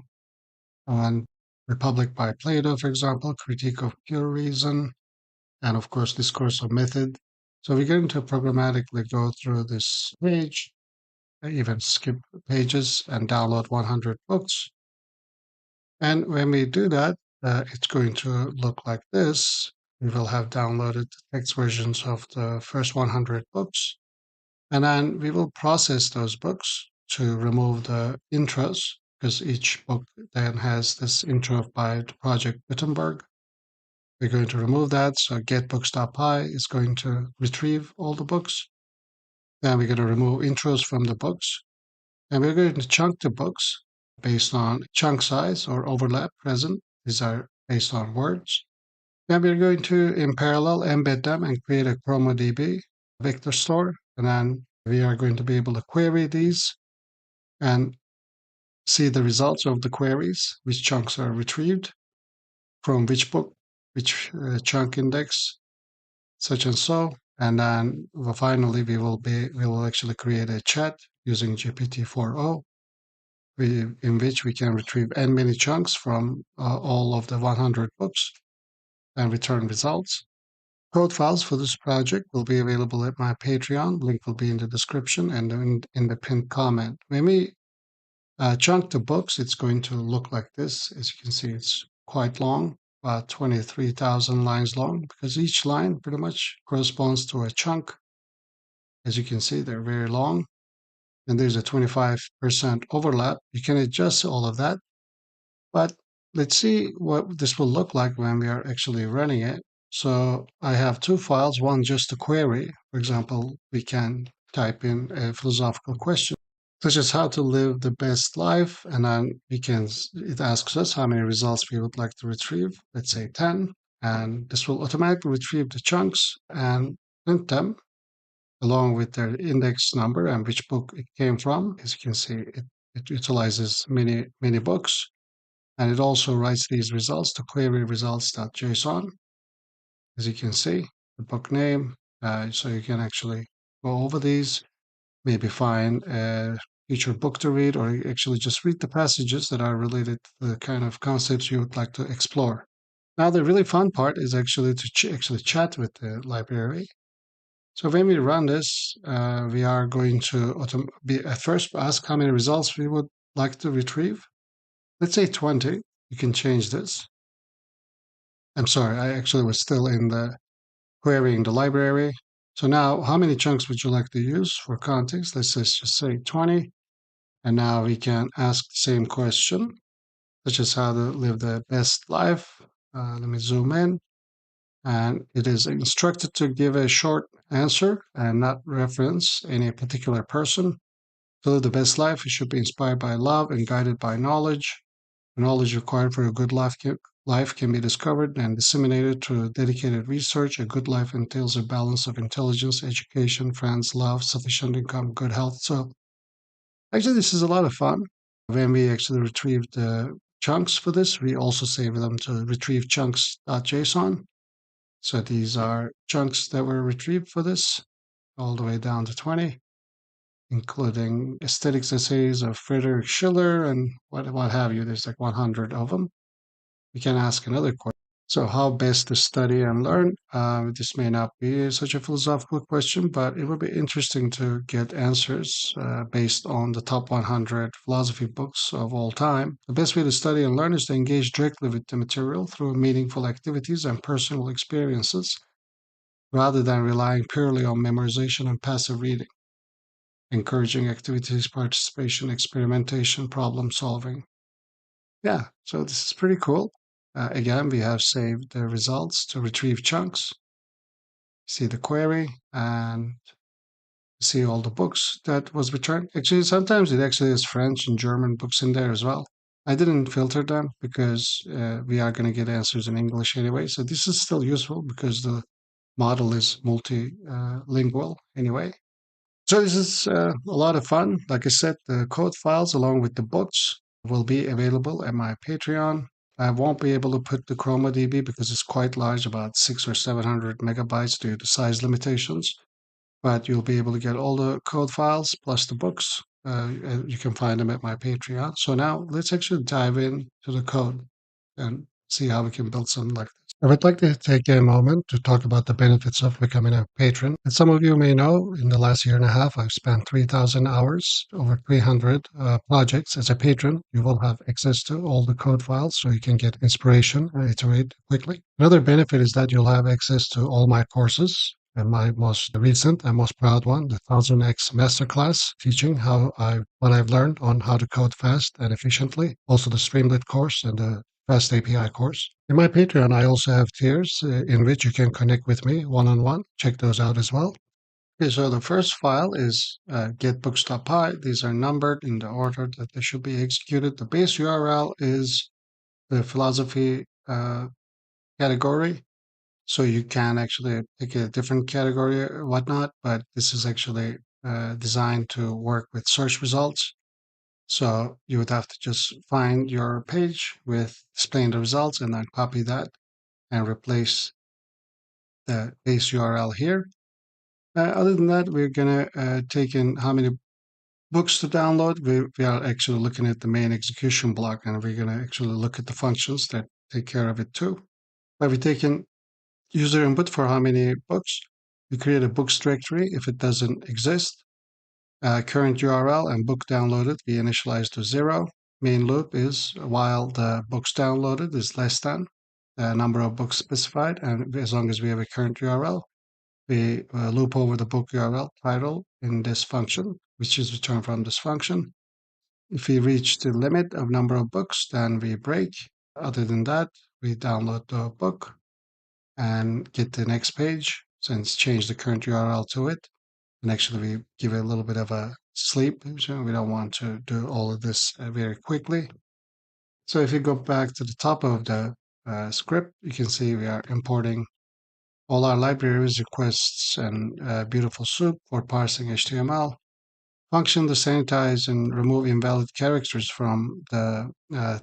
on Republic by Plato, for example, Critique of Pure Reason, and of course, Discourse of Method. So we're going to programmatically go through this page, even skip pages, and download 100 books. And when we do that, it's going to look like this. We will have downloaded text versions of the first 100 books, and then we will process those books to remove the intros, because each book then has this intro by the project Gutenberg. We're going to remove that. So getBooks.py is going to retrieve all the books. Then we're going to remove intros from the books. And we're going to chunk the books based on chunk size or overlap present. These are based on words. Then we're going to, in parallel, embed them and create a Chromadb vector store. And then we are going to be able to query these and see the results of the queries, which chunks are retrieved from which book, which chunk index, such and so. And then finally, we will actually create a chat using GPT-4o, in which we can retrieve n many chunks from all of the 100 books and return results. Code files for this project will be available at my Patreon. Link will be in the description and in the pinned comment. When we chunk the books, it's going to look like this. As you can see, it's quite long, about 23,000 lines long, because each line pretty much corresponds to a chunk. As you can see, they're very long, and there's a 25% overlap. You can adjust all of that, but let's see what this will look like when we are actually running it. So I have two files, one just a query. For example, we can type in a philosophical question, such as how to live the best life, and then it asks us how many results we would like to retrieve. Let's say 10, and this will automatically retrieve the chunks and print them along with their index number and which book it came from. As you can see, it utilizes many books, and it also writes these results to query results.json. As you can see, the book name, so you can actually go over these, maybe find a future book to read, or actually just read the passages that are related to the kind of concepts you would like to explore. Now, the really fun part is actually to actually chat with the library. So when we run this, we are going to at first ask how many results we would like to retrieve. Let's say 20. You can change this. I'm sorry, I actually was still in the querying the library. So now, how many chunks would you like to use for context? Let's just say 20. And now we can ask the same question, such as how to live the best life. Let me zoom in. And it is instructed to give a short answer and not reference any particular person. To live the best life, it should be inspired by love and guided by knowledge. The knowledge required for a good life can be discovered and disseminated through dedicated research. A good life entails a balance of intelligence, education, friends, love, sufficient income, good health. So actually, this is a lot of fun. When we actually retrieve the chunks for this, we also save them to retrieve chunks.json. So these are chunks that were retrieved for this, all the way down to 20, including aesthetics essays of Friedrich Schiller and what have you. There's like 100 of them. We can ask another question. So how best to study and learn? This may not be such a philosophical question, but it would be interesting to get answers based on the top 100 philosophy books of all time. The best way to study and learn is to engage directly with the material through meaningful activities and personal experiences, rather than relying purely on memorization and passive reading. Encouraging activities, participation, experimentation, problem solving. Yeah, so this is pretty cool. Again, we have saved the results to retrieve chunks. See the query and see all the books that was returned. Actually, sometimes it actually has French and German books in there as well. I didn't filter them because we are going to get answers in English anyway. So this is still useful because the model is multilingual anyway. So this is a lot of fun. Like I said, the code files along with the books will be available at my Patreon. I won't be able to put the Chromadb because it's quite large, about 600 or 700 megabytes due to size limitations. But you'll be able to get all the code files plus the books. You can find them at my Patreon. So now let's actually dive into the code and see how we can build something like this. I would like to take a moment to talk about the benefits of becoming a patron. As some of you may know, in the last year and a half, I've spent 3,000 hours, over 300 projects. As a patron, you will have access to all the code files so you can get inspiration and iterate quickly. Another benefit is that you'll have access to all my courses. and my most recent and most proud one, the 1000x Masterclass, teaching what I've learned on how to code fast and efficiently. Also the Streamlit course and the Fast API course. In my Patreon, I also have tiers in which you can connect with me one-on-one. Check those out as well. Okay, so the first file is getbooks.py. These are numbered in the order that they should be executed. The base URL is the philosophy category. So you can actually pick a different category or whatnot, but this is actually designed to work with search results. So you would have to just find your page with displaying the results and then copy that and replace the base URL here. Other than that, we're going to take in how many books to download. We are actually looking at the main execution block, and we're going to actually look at the functions that take care of it too. But we take in user input for how many books. We create a books directory if it doesn't exist. Current URL and book downloaded, we initialize to 0. Main loop is while the books downloaded is less than the number of books specified, and as long as we have a current URL, we loop over the book URL title in this function, which is returned from this function. If we reach the limit of number of books, then we break. Other than that, we download the book and get the next page, since change the current URL to it. And actually, we give it a little bit of a sleep. So we don't want to do all of this very quickly. So if you go back to the top of the script, you can see we are importing all our libraries, requests, and beautiful soup for parsing HTML. Function to sanitize and remove invalid characters from the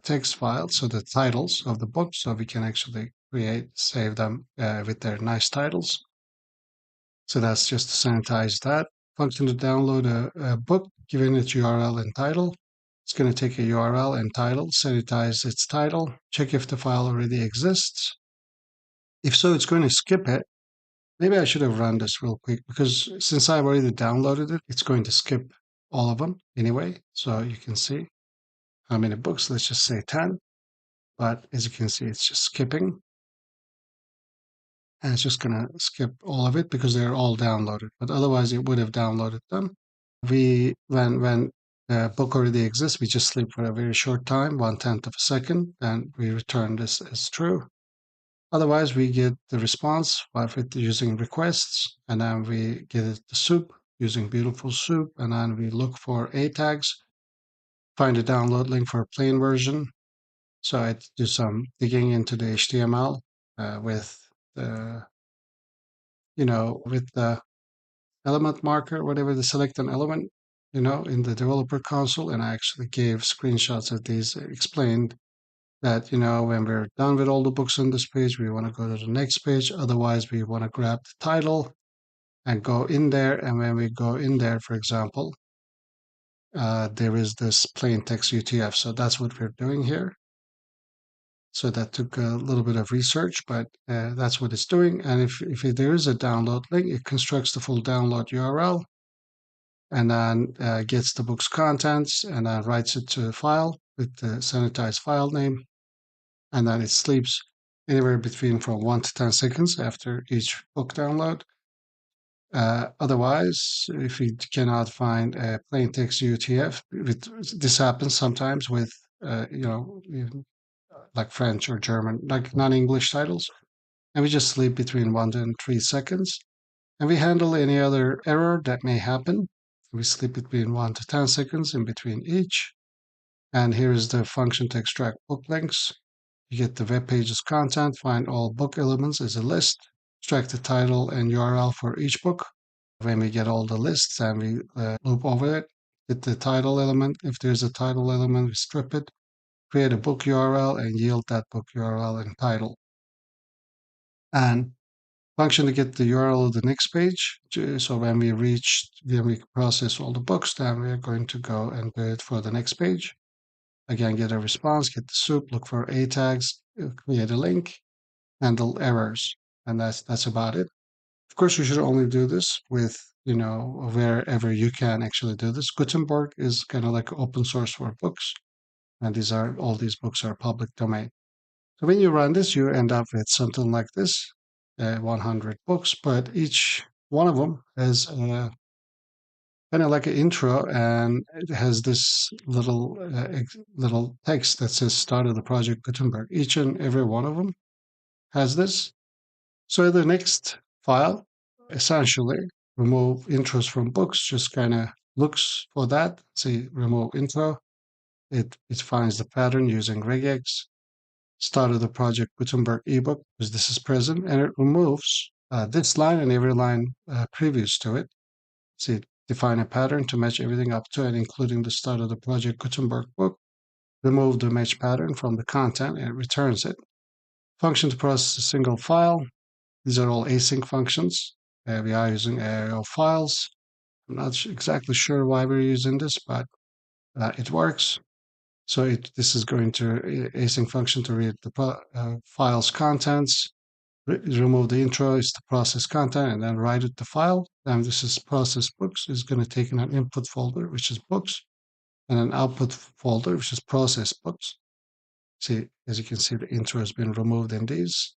text file, so the titles of the book, so we can actually save them with their nice titles. So that's just to sanitize that. Function to download a book, given its URL and title. It's going to take a URL and title, sanitize its title, check if the file already exists. If so, it's going to skip it. Maybe I should have run this real quick, because since I've already downloaded it, it's going to skip all of them anyway. So you can see how many books, let's just say 10. But as you can see, it's just skipping. And it's just going to skip all of it because they're all downloaded. But otherwise, it would have downloaded them. When the book already exists, we just sleep for a very short time, 1/10 of a second, and we return this as true. Otherwise, we get the response using requests, and then we get it the soup using beautiful soup, and then we look for A tags, find a download link for a plain version. So I do some digging into the HTML with the element marker, whatever, the select an element, in the developer console. And I actually gave screenshots of these, explained that, when we're done with all the books on this page, we want to go to the next page. Otherwise, we want to grab the title and go in there. And when we go in there, for example, there is this plain text UTF. So that's what we're doing here. So that took a little bit of research, but that's what it's doing. And if there is a download link, it constructs the full download URL and then gets the book's contents and then writes it to a file with the sanitized file name. And then it sleeps anywhere between from 1 to 10 seconds after each book download. Otherwise, if we cannot find a plain text UTF, this happens sometimes with, like French or German, like non-English titles. And we just sleep between 1 and 3 seconds. And we handle any other error that may happen. We sleep between 1 to 10 seconds in between each. And here is the function to extract book links. You get the web page's content, find all book elements as a list, extract the title and URL for each book. When we get all the lists, and we loop over it, get the title element. If there's a title element, we strip it, create a book URL, and yield that book URL and title. And function to get the URL of the next page. So when we process all the books, then we're going to go and do it for the next page. Again, get a response, get the soup, look for A tags, create a link, handle errors. And that's about it. Of course, you should only do this with, wherever you can actually do this. Gutenberg is kind of like open source for books. And all these books are public domain. So when you run this, you end up with something like this. 100 books, but each one of them has kind of like an intro, and it has this little text that says "Start of the Project Gutenberg." Each and every one of them has this. So the next file, essentially, remove intros from books, just kind of looks for that. See, remove intro. It finds the pattern using regex. Started the project Gutenberg ebook because this is present, and it removes this line and every line previous to it. See, define a pattern to match everything up to and including the start of the project Gutenberg book. Remove the match pattern from the content and it returns it. Function to process a single file. These are all async functions. We are using AIO files. I'm not exactly sure why we're using this, but it works. So this is going to async function to read the file's contents. Remove the intro is the process content, and then write it to file. Then this is process books. Is going to take in an input folder, which is books, and an output folder, which is process books. See, as you can see, the intro has been removed in these.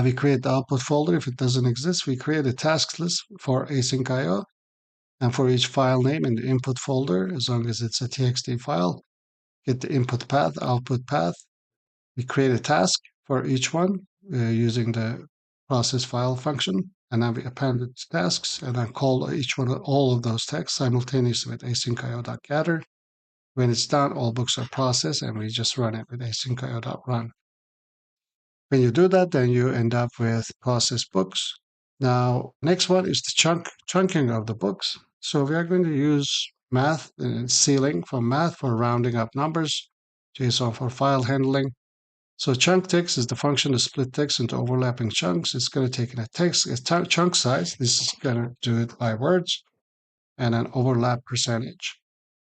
We create the output folder. If it doesn't exist, we create a task list for async IO. And for each file name in the input folder, as long as it's a TXT file, get the input path, output path. We create a task for each one using the process file function. And then we append it to tasks and then call each one of all of those tasks simultaneously with async.io.gather. When it's done, all books are processed and we just run it with async.io.run. When you do that, then you end up with process books. Now, next one is the chunking of the books. So we are going to use math and ceiling from math for rounding up numbers, JSON for file handling. So chunk text is the function to split text into overlapping chunks. It's going to take in a chunk size. This is going to do it by words and an overlap percentage.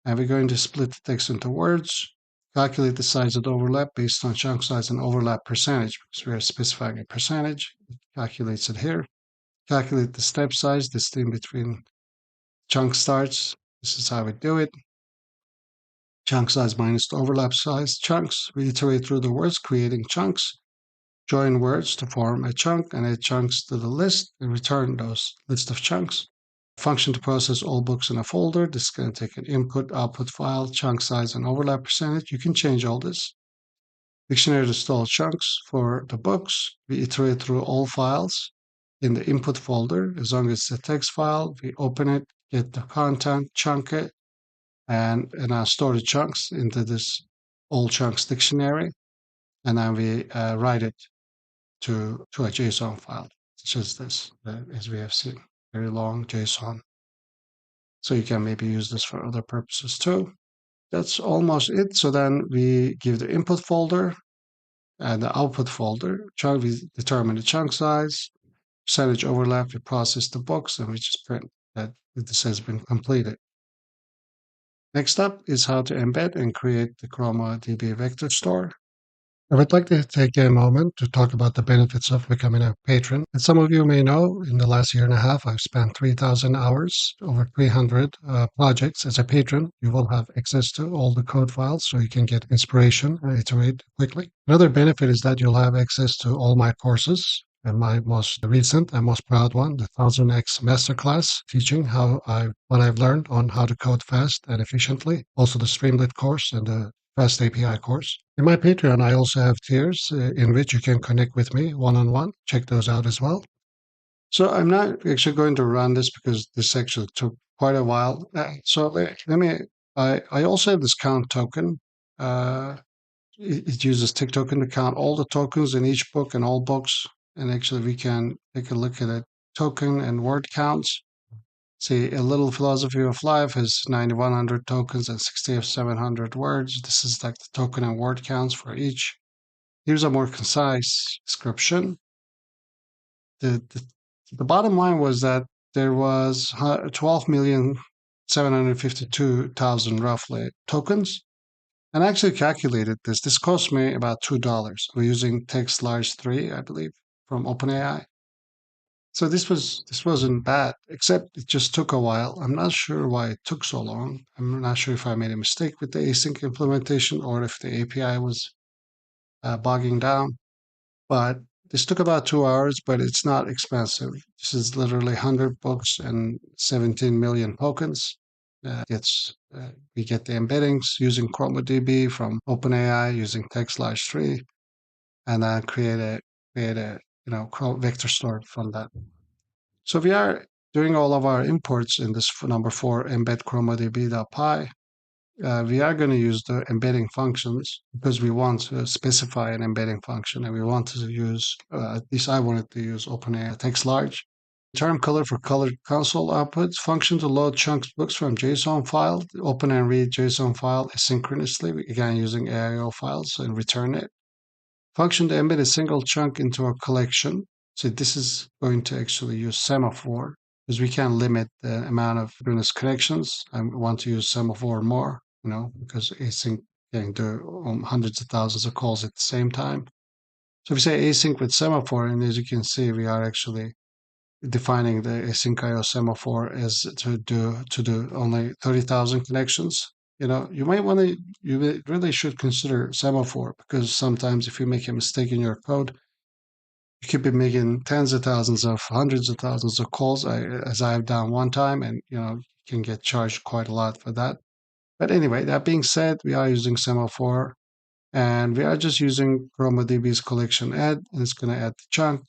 And we're going to split the text into words. Calculate the size of the overlap based on chunk size and overlap percentage because we are specifying a percentage. It calculates it here. Calculate the step size, this thing between chunk starts. This is how we do it. Chunk size minus the overlap size chunks. We iterate through the words, creating chunks. Join words to form a chunk and add chunks to the list and return those list of chunks. Function to process all books in a folder. This is going to take an input, output file, chunk size, and overlap percentage. You can change all this. Dictionary to store chunks for the books. We iterate through all files in the input folder. As long as it's a text file, we open it, get the content, chunk it, and now store the chunks into this all chunks dictionary. And then we write it to a JSON file, such as this, as we have seen, very long JSON. So you can maybe use this for other purposes too. That's almost it. So then we give the input folder and the output folder. We determine the chunk size, percentage overlap, we process the books, and we just print that this has been completed. Next up is how to embed and create the Chromadb vector store. I would like to take a moment to talk about the benefits of becoming a patron. As some of you may know, in the last year and a half, I've spent 3,000 hours, over 300 projects. As a patron, you will have access to all the code files so you can get inspiration and iterat quickly. Another benefit is that you'll have access to all my courses. And my most recent and most proud one, the 1000x Masterclass, teaching what I've learned on how to code fast and efficiently. Also the Streamlit course and the Fast API course. In my Patreon, I also have tiers in which you can connect with me one-on-one. Check those out as well. So I'm not actually going to run this because this actually took quite a while. I also have this count token. It uses tick token to count all the tokens in each book and all books. And actually we can take a look at it. Token and word counts. See, A Little Philosophy of Life has 9,100 tokens and 6,700 words. This is like the token and word counts for each. Here's a more concise description. The bottom line was that there was 12,752,000 roughly tokens. And I actually calculated this. This cost me about $2. We're using text large 3, I believe, from OpenAI. So this wasn't bad, except it just took a while. I'm not sure why it took so long. I'm not sure if I made a mistake with the async implementation or if the API was bogging down. But This took about 2 hours, but it's not expensive. This is literally 100 books and 17 million tokens. We get the embeddings using Chromadb from OpenAI using text/3, and then create a vector store from that. So we are doing all of our imports in this number 4 embed chromadb.py. We are going to use the embedding functions because we want to specify an embedding function, and we want to use, at least I wanted to use OpenAI text large. Term color for color console outputs, function to load chunks books from JSON file, open and read JSON file asynchronously, again using AIO files, and return it. Function to embed a single chunk into a collection. So this is going to actually use semaphore because we can limit the amount of synchronous connections. I want to use semaphore more, because async can do hundreds of thousands of calls at the same time. So if we say async with semaphore, and as you can see, we are actually defining the async IO semaphore as to do only 30,000 connections. You really should consider semaphore, because sometimes if you make a mistake in your code, you could be making tens of thousands of hundreds of thousands of calls, as I've done one time, and you can get charged quite a lot for that. But anyway, that being said, we are using semaphore, and we are just using ChromaDB's collection add, and it's going to add the chunk.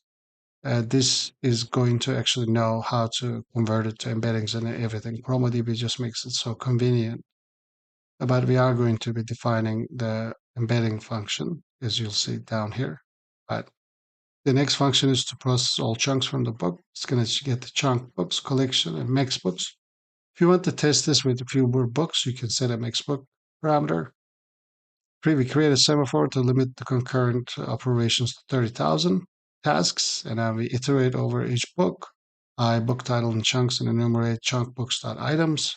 This is going to actually know how to convert it to embeddings and everything. ChromaDB just makes it so convenient. But we are going to be defining the embedding function, as you'll see down here. But the next function is to process all chunks from the book. It's going to get the chunk books, collection, and max books. If you want to test this with a few more books, you can set a max book parameter. We create a semaphore to limit the concurrent operations to 30,000 tasks, and then we iterate over each book. Book title and chunks, and enumerate chunk books.items.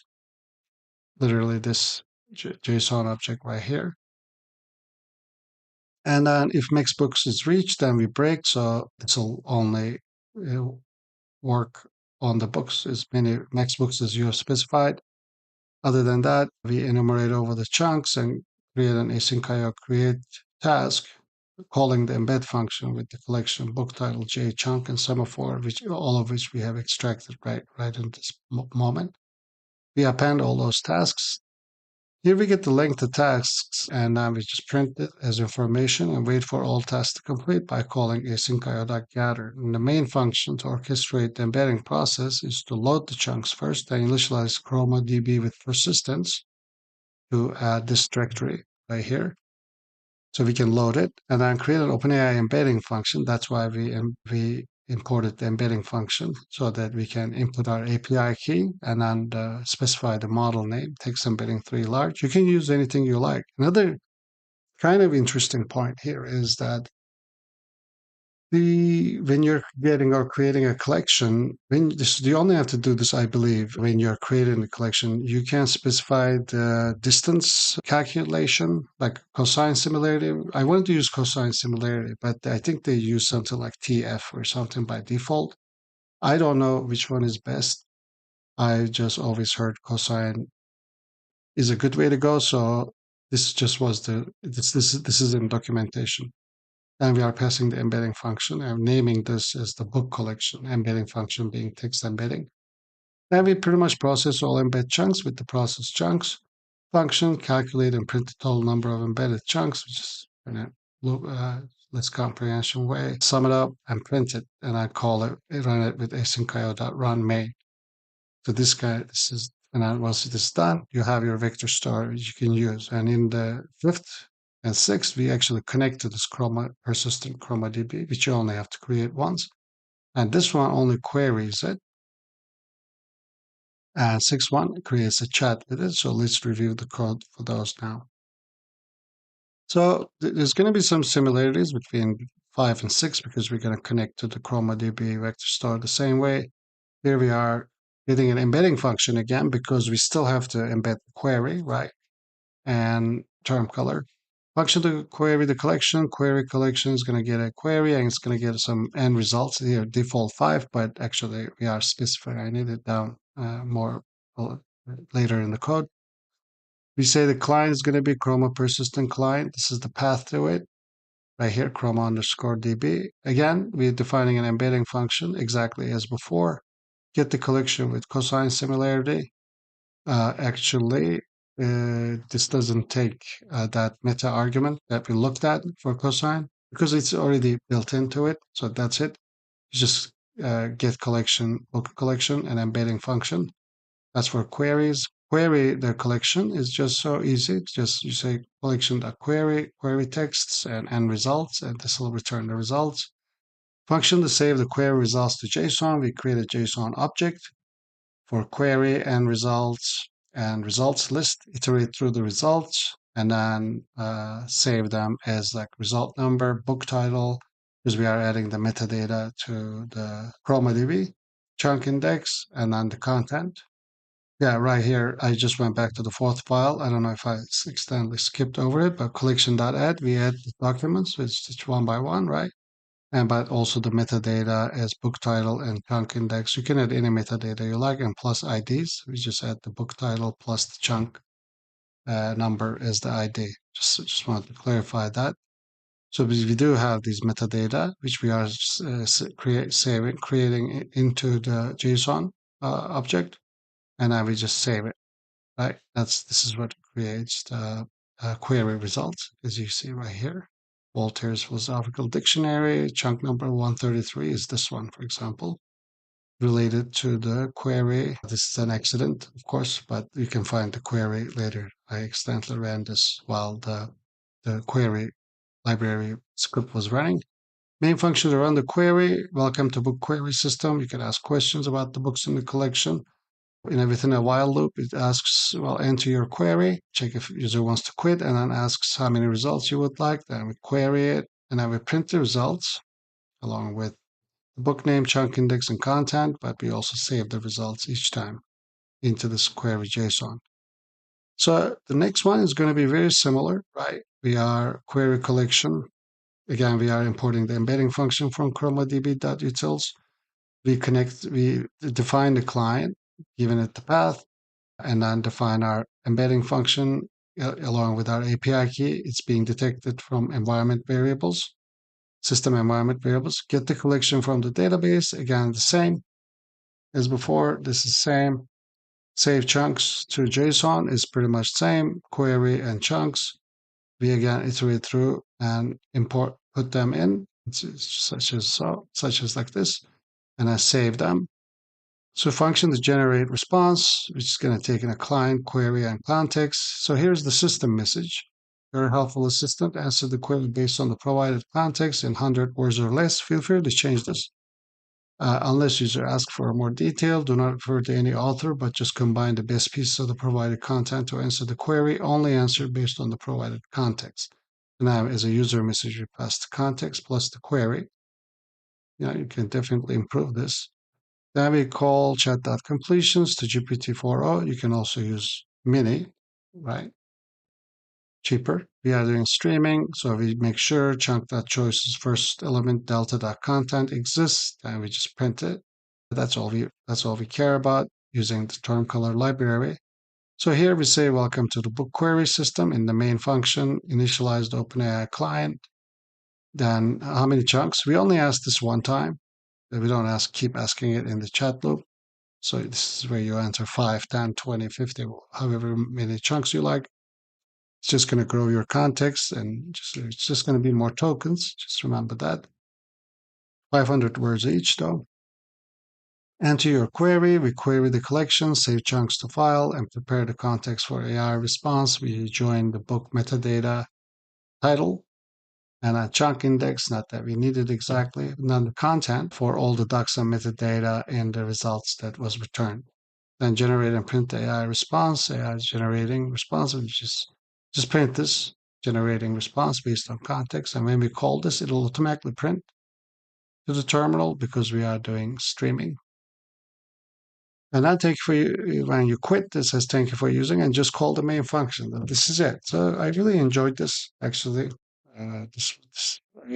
Literally this JSON object right here. And then if max books is reached, then we break. So this will only work on the books, as many max books as you have specified. Other than that, we enumerate over the chunks and create an async IO create task, calling the embed function with the collection book title, J chunk, and semaphore, all of which we have extracted right in this moment. We append all those tasks. Here we get the length of tasks, and now we just print it as information and wait for all tasks to complete by calling async IO.gather. And the main function to orchestrate the embedding process is to load the chunks first, then initialize ChromaDB with persistence to add this directory right here. So we can load it and then create an OpenAI embedding function. That's why we imported the embedding function, so that we can input our API key and then specify the model name, text embedding 3 large. You can use anything you like. Another kind of interesting point here is that when you're getting or creating a collection, you only have to do this, I believe, when you're creating a collection. You can specify the distance calculation, like cosine similarity. I wanted to use cosine similarity, but I think they use something like TF or something by default. I don't know which one is best. I just always heard cosine is a good way to go. So this just was this is in documentation. And we are passing the embedding function and naming this as the book collection, embedding function being text embedding. Then we pretty much process all embed chunks with the process chunks function, calculate and print the total number of embedded chunks, which is in a less comprehension way. Sum it up and print it, and I run it with asyncio.run main. So and then once it is done, you have your vector store which you can use. And in the fifth and sixth, we actually connect to this persistent ChromaDB, which you only have to create once. And this one only queries it. And 6.1 creates a chat with it. So let's review the code for those now. So there's going to be some similarities between 5 and 6 because we're going to connect to the ChromaDB vector store the same way. Here we are getting an embedding function again because we still have to embed the query, right? And term color. Function to query the collection. Query collection is going to get a query and it's going to get some end results here, default 5, but actually we are specifying. I need it down more later in the code. We say the client is going to be Chroma persistent client. This is the path to it. right here, chroma_db. Again, we're defining an embedding function exactly as before. Get the collection with cosine similarity. Actually, this doesn't take that meta argument that we looked at for cosine because it's already built into it. So that's it. You just get collection, book collection, and embedding function. That's for queries. Query the collection is just so easy. Just you say collection.query, query texts and end results, and this will return the results. Function to save the query results to JSON. We create a JSON object for query and results list, iterate through the results, and then save them as like result number, book title, because we are adding the metadata to the Chromadb, chunk index, and then the content. Yeah, right here, I just went back to the fourth file. I don't know if I accidentally skipped over it, but collection.add, we add the documents, it's one by one, right? And but also the metadata as book title and chunk index. You can add any metadata you like, and plus IDs. We just add the book title plus the chunk number as the ID. Just wanted to clarify that. So we do have these metadata, which we are creating into the JSON object, and now we just save it. Right? This is what creates the query results, as you see right here. Walter's Philosophical Dictionary, chunk number 133 is this one, for example, related to the query. This is an accident, of course, but you can find the query later. I accidentally ran this while the query library script was running. Main function to run the query. Welcome to book query system. You can ask questions about the books in the collection. Within a while loop, it asks, well, enter your query, check if user wants to quit, and then asks how many results you would like. Then we query it, and then we print the results along with the book name, chunk index, and content, but we also save the results each time into this query JSON. So the next one is going to be very similar, right? We are query collection. Again, we are importing the embedding function from chromadb.utils. We define the client, given it the path, and then define our embedding function along with our API key. It's being detected from environment variables, system environment variables. Get the collection from the database. Again, the same as before. This is same. Save chunks to JSON is pretty much same. Query and chunks. We again iterate through and put them in, such as like this, and I save them. So function to generate response, which is going to take in a client, query, and context. So here's the system message. Very helpful assistant. Answer the query based on the provided context in 100 words or less. Feel free to change this. Unless user asks for more detail, do not refer to any author, but just combine the best pieces of the provided content to answer the query. Only answer based on the provided context. Now, as a user message, you pass the context plus the query. You can definitely improve this. Then we call chat.completions to GPT-4o. You can also use mini, right? Cheaper. We are doing streaming, so we make sure chunk.choice's first element delta.content exists, and we just print it. That's all we care about using the term color library. So here we say welcome to the book query system in the main function, initialize the OpenAI client. Then how many chunks? We only ask this one time. We don't keep asking it in the chat loop. So this is where you enter 5, 10, 20, 50, however many chunks you like. It's just going to grow your context and it's just going to be more tokens. Just remember that. 500 words each though. Enter your query. We query the collection, save chunks to file, and prepare the context for AI response. We join the book metadata title and a chunk index, not that we need it exactly, and then the content for all the docs and metadata and the results that was returned. Then generate and print the AI response. AI is generating response, which is just print this, generating response based on context. And when we call this, it'll automatically print to the terminal because we are doing streaming. And then when you quit, this says thank you for using, and just call the main function. And this is it. So I really enjoyed this, actually. I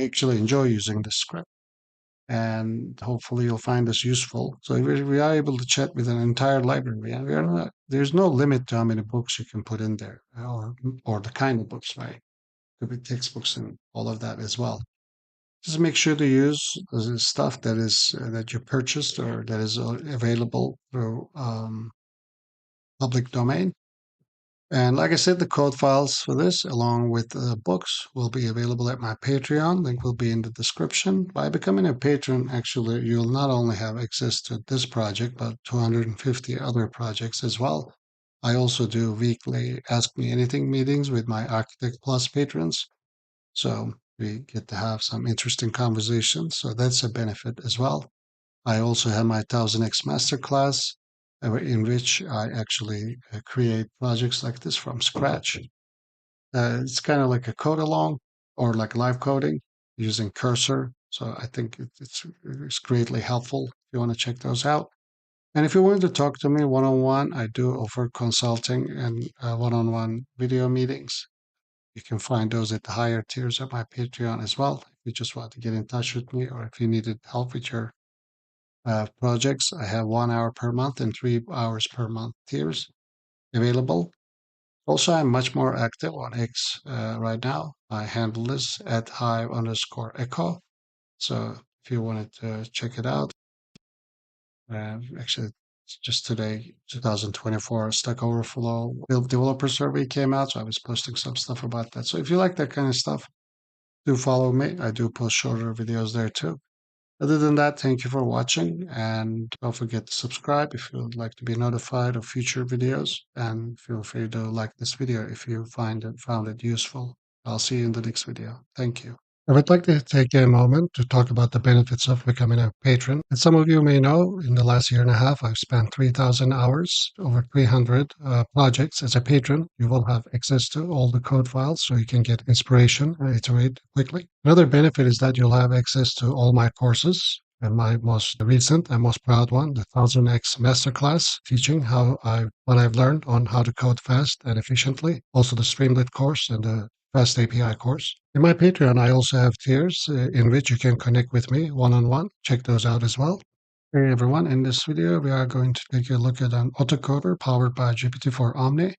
actually enjoy using this script. And hopefully you'll find this useful. So we are able to chat with an entire library, and there's no limit to how many books you can put in there, or the kind of books, right? could be textbooks and all of that as well. Just make sure to use the stuff that is that you purchased or that is available through public domain. And like I said, the code files for this, along with the books, will be available at my Patreon. Link will be in the description. By becoming a patron, actually, you'll not only have access to this project, but 250 other projects as well. I also do weekly Ask Me Anything meetings with my Architect Plus patrons. So we get to have some interesting conversations. So that's a benefit as well. I also have my 1000x masterclass in which I actually create projects like this from scratch. It's kind of like a code along or like live coding using Cursor. So I think it's greatly helpful if you want to check those out. And if you want to talk to me one-on-one, I do offer consulting and one-on-one video meetings. You can find those at the higher tiers of my Patreon as well. If you just want to get in touch with me or if you needed help with your projects, I have 1 hour per month and 3 hours per month tiers available. Also, I'm much more active on X right now. I handle this at hive_echo. So if you wanted to check it out, actually, just today, 2024 Stack Overflow developer survey came out. So I was posting some stuff about that. So if you like that kind of stuff, do follow me. I do post shorter videos there too. Other than that, thank you for watching and don't forget to subscribe if you would like to be notified of future videos, and feel free to like this video if you found it useful. I'll see you in the next video. Thank you. I would like to take a moment to talk about the benefits of becoming a patron. As some of you may know, in the last year and a half, I've spent 3,000 hours, over 300 projects as a patron. You will have access to all the code files so you can get inspiration and iterate quickly. Another benefit is that you'll have access to all my courses. And my most recent and most proud one, the 1000x Masterclass, teaching what I've learned on how to code fast and efficiently. Also the Streamlit course and the Fast API course. In my Patreon, I also have tiers in which you can connect with me one-on-one. Check those out as well. Hey everyone, in this video, we are going to take a look at an autocoder powered by GPT-4 Omni.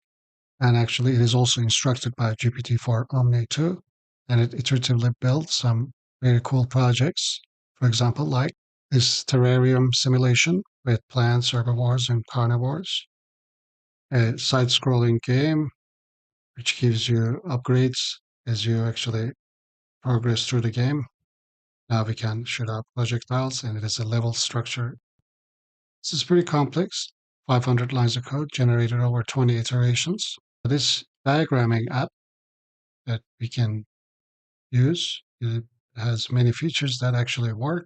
And actually, it is also instructed by GPT-4 Omni too. And it iteratively builds some very cool projects. For example, like this terrarium simulation with plants, herbivores, and carnivores. A side-scrolling game which gives you upgrades as you actually progress through the game. Now we can shoot out projectiles, and it is a level structure. This is pretty complex. 500 lines of code generated over 20 iterations. This diagramming app that we can use, it has many features that actually work,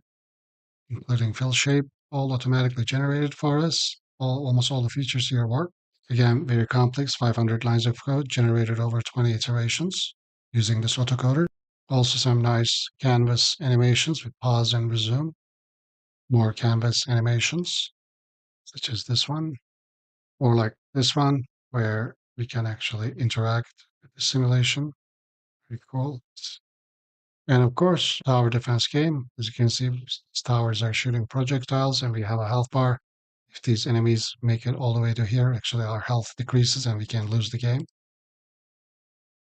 including fill shape, all automatically generated for us. Almost all the features here work. Again, very complex, 500 lines of code generated over 20 iterations using this autocoder. Also some nice canvas animations with pause and resume. More canvas animations, such as this one, or like this one, where we can actually interact with the simulation. Pretty cool. And of course, tower defense game. As you can see, towers are shooting projectiles and we have a health bar. If these enemies make it all the way to here, actually our health decreases and we can lose the game.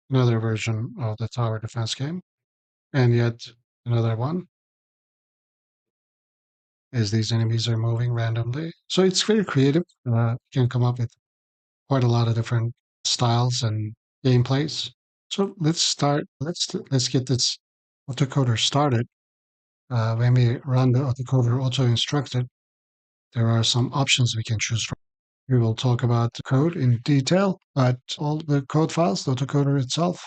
Another version of the tower defense game. And yet another one as these enemies are moving randomly. So it's very creative. You can come up with quite a lot of different styles and gameplays. So let's start. Let's get this autocoder started. When we run the autocoder auto instructed, there are some options we can choose from. We will talk about the code in detail, but all the code files, the autocoder itself,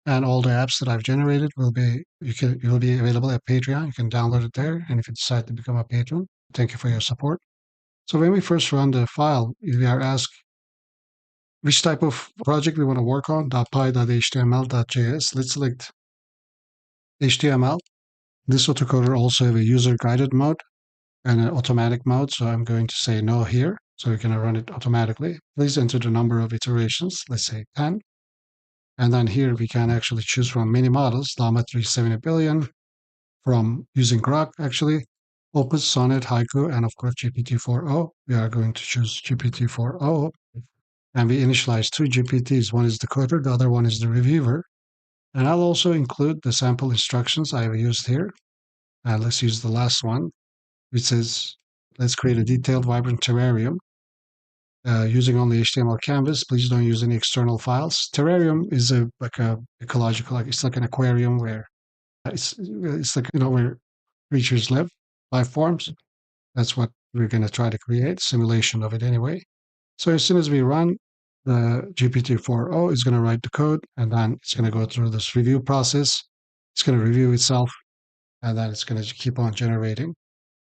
and all the apps that I've generated will be available at Patreon. You can download it there, and if you decide to become a patron, thank you for your support. So when we first run the file, we are asked which type of project we want to work on, .py.html.js. Let's select HTML. This autocoder also have a user guided mode and an automatic mode, so I'm going to say no here. So we're going to run it automatically. Please enter the number of iterations, let's say 10. And then here we can actually choose from many models, Llama 370 billion, from using Grok actually, Opus, Sonnet, Haiku, and of course GPT-4o. We are going to choose GPT-4o. And we initialize two GPTs. One is the coder, the other one is the reviewer. And I'll also include the sample instructions I've used here. And let's use the last one, which says, let's create a detailed, vibrant terrarium using only HTML canvas. Please don't use any external files. Terrarium is like a ecological, like it's like an aquarium where it's like, where creatures live, life forms. That's what we're going to try to create, simulation of it anyway. So as soon as we run, the GPT-4o is going to write the code, and then it's going to go through this review process. It's going to review itself, and then it's going to keep on generating.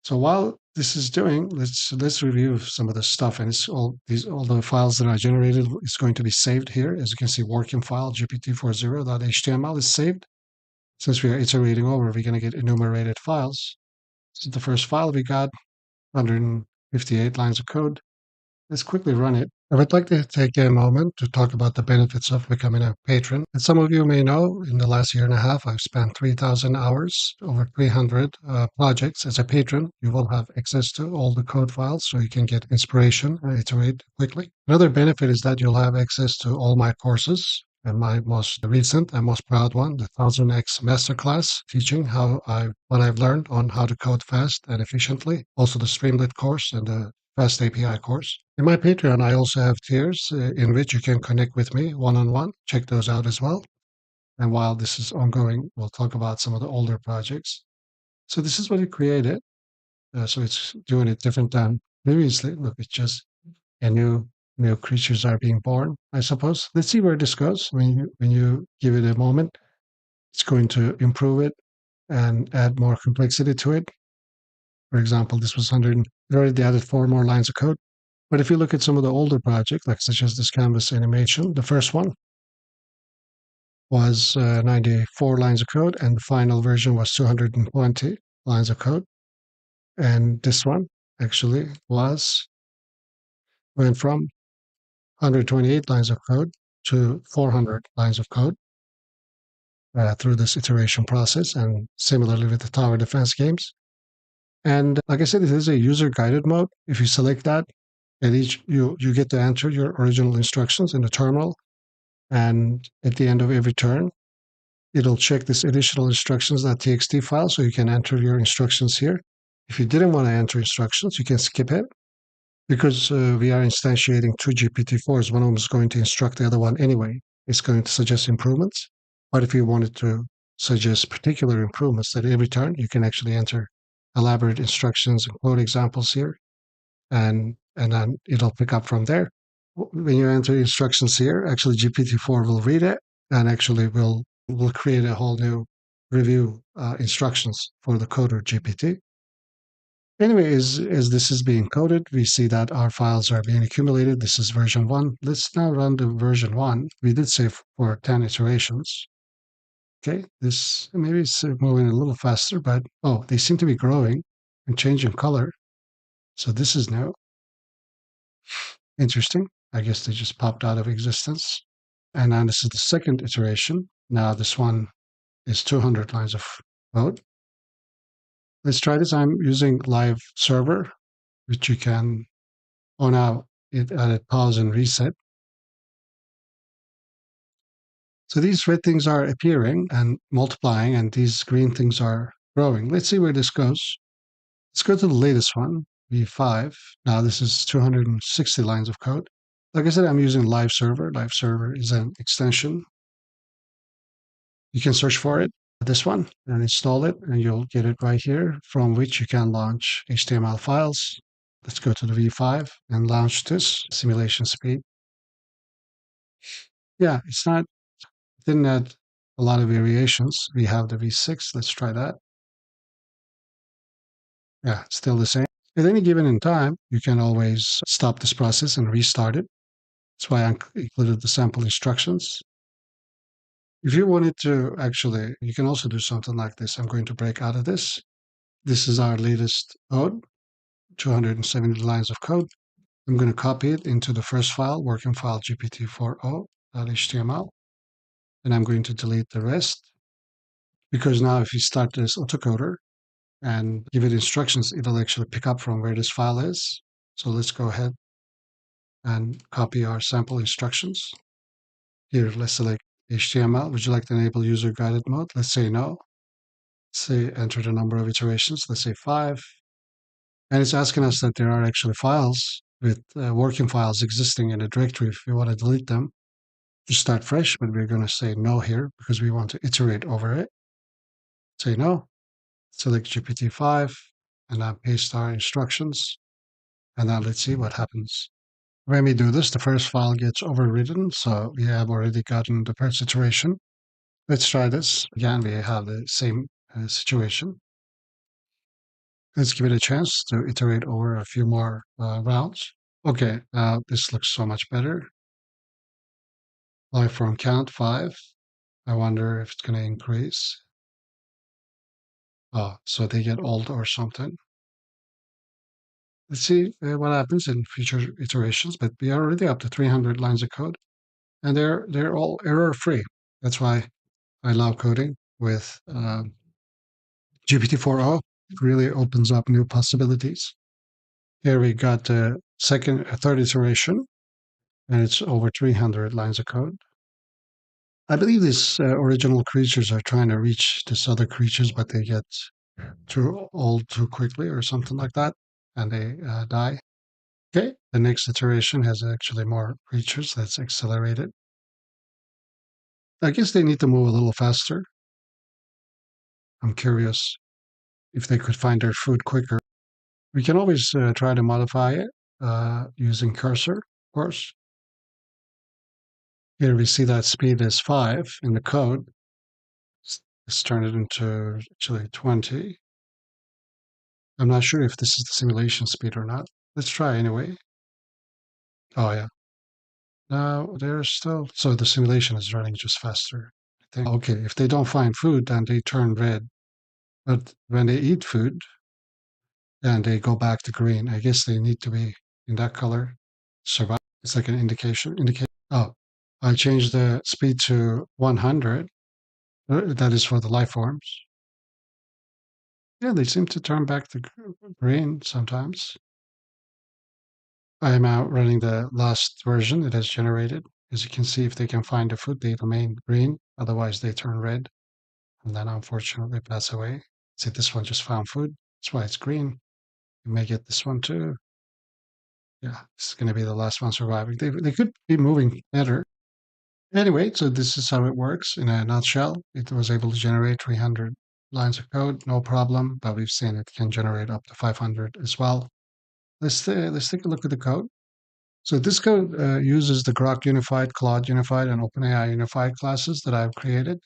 So while this is doing, let's review some of the stuff, and it's all the files that I generated is going to be saved here. As you can see, working file GPT-4o.html is saved. Since we are iterating over, we're going to get enumerated files. This is the first file we got, 158 lines of code. Let's quickly run it. I would like to take a moment to talk about the benefits of becoming a patron. As some of you may know, in the last year and a half, I've spent 3,000 hours, over 300 projects. As a patron, you will have access to all the code files so you can get inspiration and iterate quickly. Another benefit is that you'll have access to all my courses, and my most recent and most proud one, the 1000x Masterclass, teaching what I've learned on how to code fast and efficiently. Also the Streamlit course and the Fast API course. In my Patreon, I also have tiers in which you can connect with me one-on-one. Check those out as well. And while this is ongoing, we'll talk about some of the older projects. So this is what it created. So it's doing it different than previously. Look, it's just a new creatures are being born, I suppose. Let's see where this goes. When you give it a moment, it's going to improve it and add more complexity to it. For example, this was 100, it already added 4 more lines of code. But if you look at some of the older projects, like such as this canvas animation, the first one was 94 lines of code, and the final version was 220 lines of code. And this one actually went from 128 lines of code to 400 lines of code through this iteration process, and similarly with the tower defense games. And like I said, it is a user-guided mode. If you select that, at each you get to enter your original instructions in the terminal, and at the end of every turn, it'll check this additional instructions.txt file, so you can enter your instructions here. If you didn't want to enter instructions, you can skip it, because we are instantiating 2 GPT-4s. One of them is going to instruct the other one anyway. It's going to suggest improvements. But if you wanted to suggest particular improvements at every turn, you can actually enter elaborate instructions and code examples here, and then it'll pick up from there. When you enter instructions here, actually GPT-4 will read it, and actually will create a whole new review instructions for the coder GPT. Anyway, as this is being coded, we see that our files are being accumulated. This is version 1. Let's now run the version 1. We did say for 10 iterations. Okay, this maybe it's moving a little faster, but they seem to be growing and changing color. So this is new. Interesting. I guess they just popped out of existence. And now this is the second iteration. Now this one is 200 lines of code. Let's try this. I'm using live server, which you can, now it added pause and reset. So these red things are appearing and multiplying, and these green things are growing. Let's see where this goes. Let's go to the latest one, V5. Now this is 260 lines of code. Like I said, I'm using live server. Live server is an extension. You can search for it, this one, and install it, and you'll get it right here, from which you can launch HTML files. Let's go to the V5 and launch this simulation speed. Yeah, didn't add a lot of variations. We have the V6. Let's try that. Yeah, still the same. At any given in time, you can always stop this process and restart it. That's why I included the sample instructions. If you wanted to, actually, you can also do something like this. I'm going to break out of this. This is our latest code, 270 lines of code. I'm going to copy it into the first file, working file GPT-4o.html, and I'm going to delete the rest, because now if you start this autocoder and give it instructions, it'll actually pick up from where this file is. So let's go ahead and copy our sample instructions. Here, let's select HTML, would you like to enable user guided mode? Let's say no. Let's say enter the number of iterations. Let's say 5. And it's asking us that there are actually files with working files existing in a directory. If we want to delete them, just start fresh, but we're going to say no here because we want to iterate over it. Say no, select GPT-5, and then paste our instructions. And now let's see what happens. When we do this, the first file gets overridden, so we have already gotten the first iteration. Let's try this. Again, we have the same situation. Let's give it a chance to iterate over a few more rounds. Okay, this looks so much better. Live form count 5. I wonder if it's going to increase. Oh, so they get old or something. Let's see what happens in future iterations, but we are already up to 300 lines of code, and they're all error-free. That's why I love coding with GPT-4o. It really opens up new possibilities. Here we got the third iteration, and it's over 300 lines of code. I believe these original creatures are trying to reach these other creatures, but they get too old too quickly or something like that, and they die. Okay, the next iteration has actually more creatures. That's accelerated. I guess they need to move a little faster. I'm curious if they could find their food quicker. We can always try to modify it using cursor, of course. Here we see that speed is 5 in the code. Let's turn it into actually 20. I'm not sure if this is the simulation speed or not. Let's try anyway. Oh, yeah. Now there's still, so the simulation is running just faster. I think. Okay, if they don't find food, then they turn red. But when they eat food, then they go back to green. I guess they need to be in that color. Survive. It's like an indication. Oh, I changed the speed to 100. That is for the life forms. Yeah, they seem to turn back to green sometimes. I am out running the last version it has generated. As you can see, if they can find the food, they remain green. Otherwise, they turn red and then unfortunately pass away. See, this one just found food. That's why it's green. You may get this one too. Yeah, this is going to be the last one surviving. They could be moving better. Anyway, so this is how it works in a nutshell. It was able to generate 300 lines of code, no problem, but we've seen it can generate up to 500 as well. Let's take a look at the code. So this code uses the Grok Unified, Claude Unified, and OpenAI Unified classes that I've created.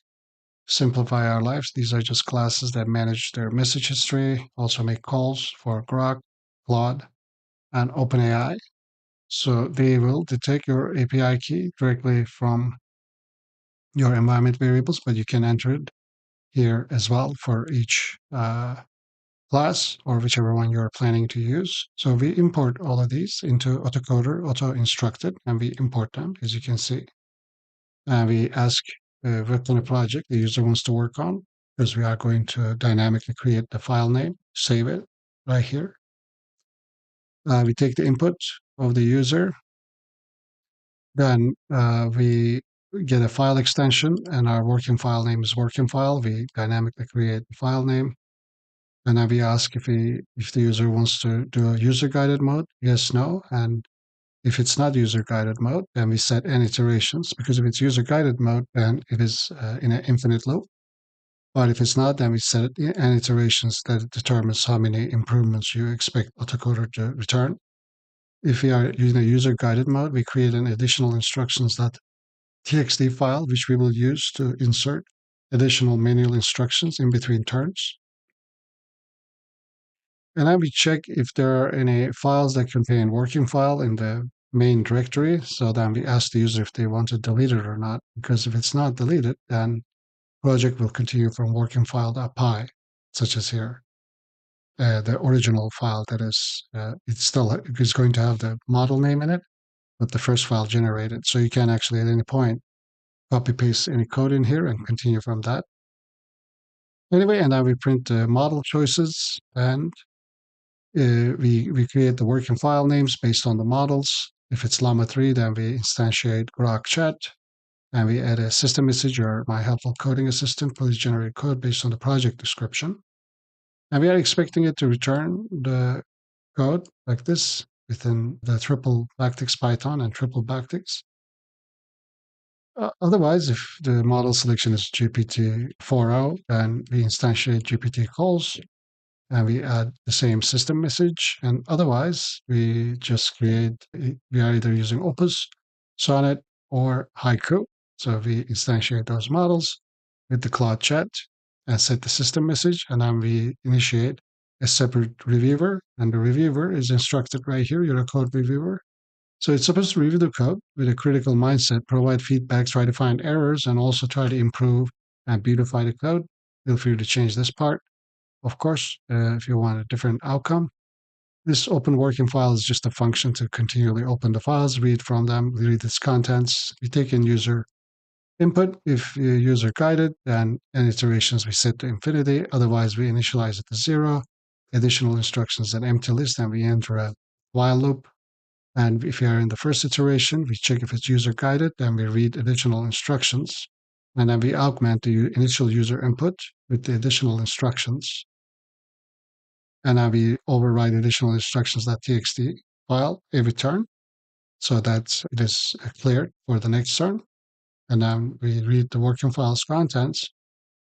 Simplify our lives. These are just classes that manage their message history, also make calls for Grok, Claude, and OpenAI. So they will detect your API key directly from your environment variables, but you can enter it here as well for each class or whichever one you're planning to use. So we import all of these into autocoder, auto-instructed, and we import them, as you can see. And we ask what kind of project the user wants to work on, because we are going to dynamically create the file name, save it right here. We take the input of the user. Then we get a file extension, and our working file name is working file. We dynamically create the file name. And then we ask if the user wants to do a user-guided mode, yes, no. And if it's not user-guided mode, then we set n iterations, because if it's user-guided mode, then it is in an infinite loop. But if it's not, then we set n iterations that determines how many improvements you expect autocoder to return. If we are using a user-guided mode, we create an additional instructions.txt file, which we will use to insert additional manual instructions in between turns. And then we check if there are any files that contain working file in the main directory. So then we ask the user if they want to delete it or not, because if it's not deleted, then project will continue from working file.py, such as here. The original file that is, it still is going to have the model name in it, but the first file generated. So you can actually at any point copy paste any code in here and continue from that. Anyway, and then we print the model choices, and we create the working file names based on the models. If it's Llama 3, then we instantiate Grok Chat. And we add a system message or my helpful coding assistant, please generate code based on the project description. And we are expecting it to return the code like this within the triple backticks Python and triple backticks. Otherwise, if the model selection is GPT-4o, then we instantiate GPT calls and we add the same system message. And otherwise, we just we are either using Opus, Sonnet, or Haiku. So we instantiate those models with the Claude chat and set the system message. And then we initiate a separate reviewer. And the reviewer is instructed right here, your code reviewer. So it's supposed to review the code with a critical mindset, provide feedback, try to find errors, and also try to improve and beautify the code. Feel free to change this part, of course, if you want a different outcome. This open working file is just a function to continually open the files, read from them, read its contents. We take in user input. If user guided, then any iterations we set to infinity. Otherwise, we initialize it to 0. Additional instructions and empty list, and we enter a while loop. And if you are in the first iteration, we check if it's user guided, then we read additional instructions. And then we augment the initial user input with the additional instructions. And then we override additional instructions.txt file every turn so that it is cleared for the next turn. And then we read the working file's contents.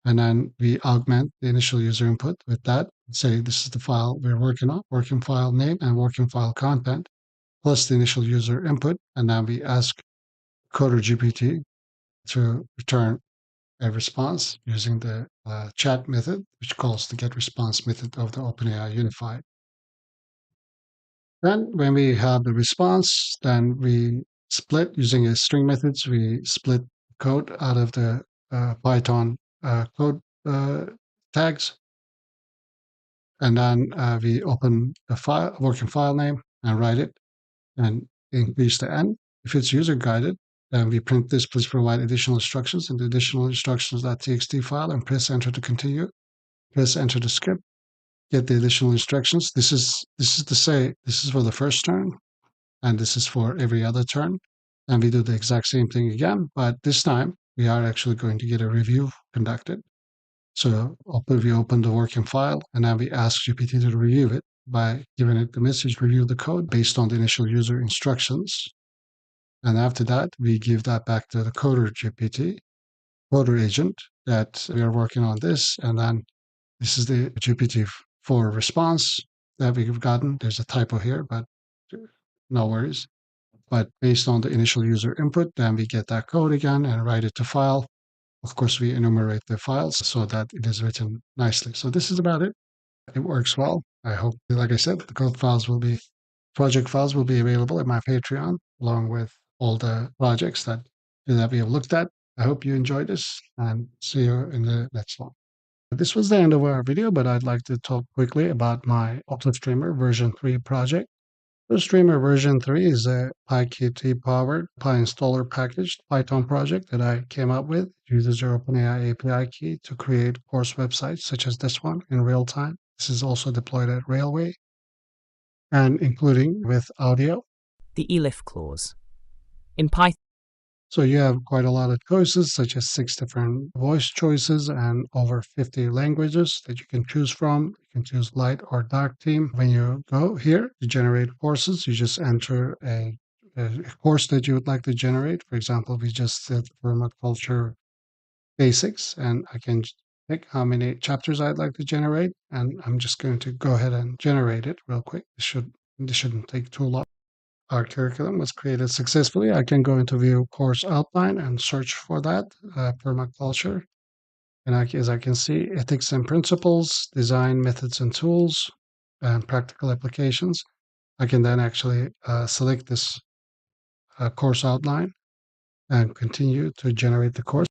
And then we augment the initial user input with that. Say this is the file we're working on, working file name and working file content, plus the initial user input, and then we ask Coder GPT to return a response using the chat method, which calls the getResponse method of the OpenAI Unified. Then when we have the response, then we split using a string methods, we split code out of the Python code tags, and then we open the file, working file name and write it and increase the n. If it's user guided, then we print this, please provide additional instructions in the additional instructions.txt file and press enter to continue. Press enter to skip, get the additional instructions. This is for the first turn, and this is for every other turn. And we do the exact same thing again, but this time we are actually going to get a review conducted. So we open the working file, and then we ask GPT to review it by giving it the message, review the code based on the initial user instructions. And after that, we give that back to the coder GPT, coder agent, that we are working on this. And then this is the GPT-4 response that we've gotten. There's a typo here, but no worries. But based on the initial user input, then we get that code again and write it to file. Of course, we enumerate the files so that it is written nicely. So this is about it. It works well. I hope, like I said, the project files will be available at my Patreon, along with all the projects that we have looked at. I hope you enjoyed this, and see you in the next one. This was the end of our video, but I'd like to talk quickly about my Streamer version 3 project. Streamer version 3 is a PyQt-powered PyInstaller packaged Python project that I came up with. It uses your OpenAI API key to create course websites such as this one in real time. This is also deployed at Railway and including with audio. The elif clause. In Python, So you have quite a lot of choices, such as 6 different voice choices and over 50 languages that you can choose from. You can choose light or dark theme. When you go here to generate courses, you just enter a course that you would like to generate. For example, we just said permaculture basics, and I can pick how many chapters I'd like to generate, and I'm just going to go ahead and generate it real quick. This shouldn't take too long. Our curriculum was created successfully. I can go into view course outline and search for that, permaculture. And as I can see, ethics and principles, design methods and tools, and practical applications. I can then actually select this course outline and continue to generate the course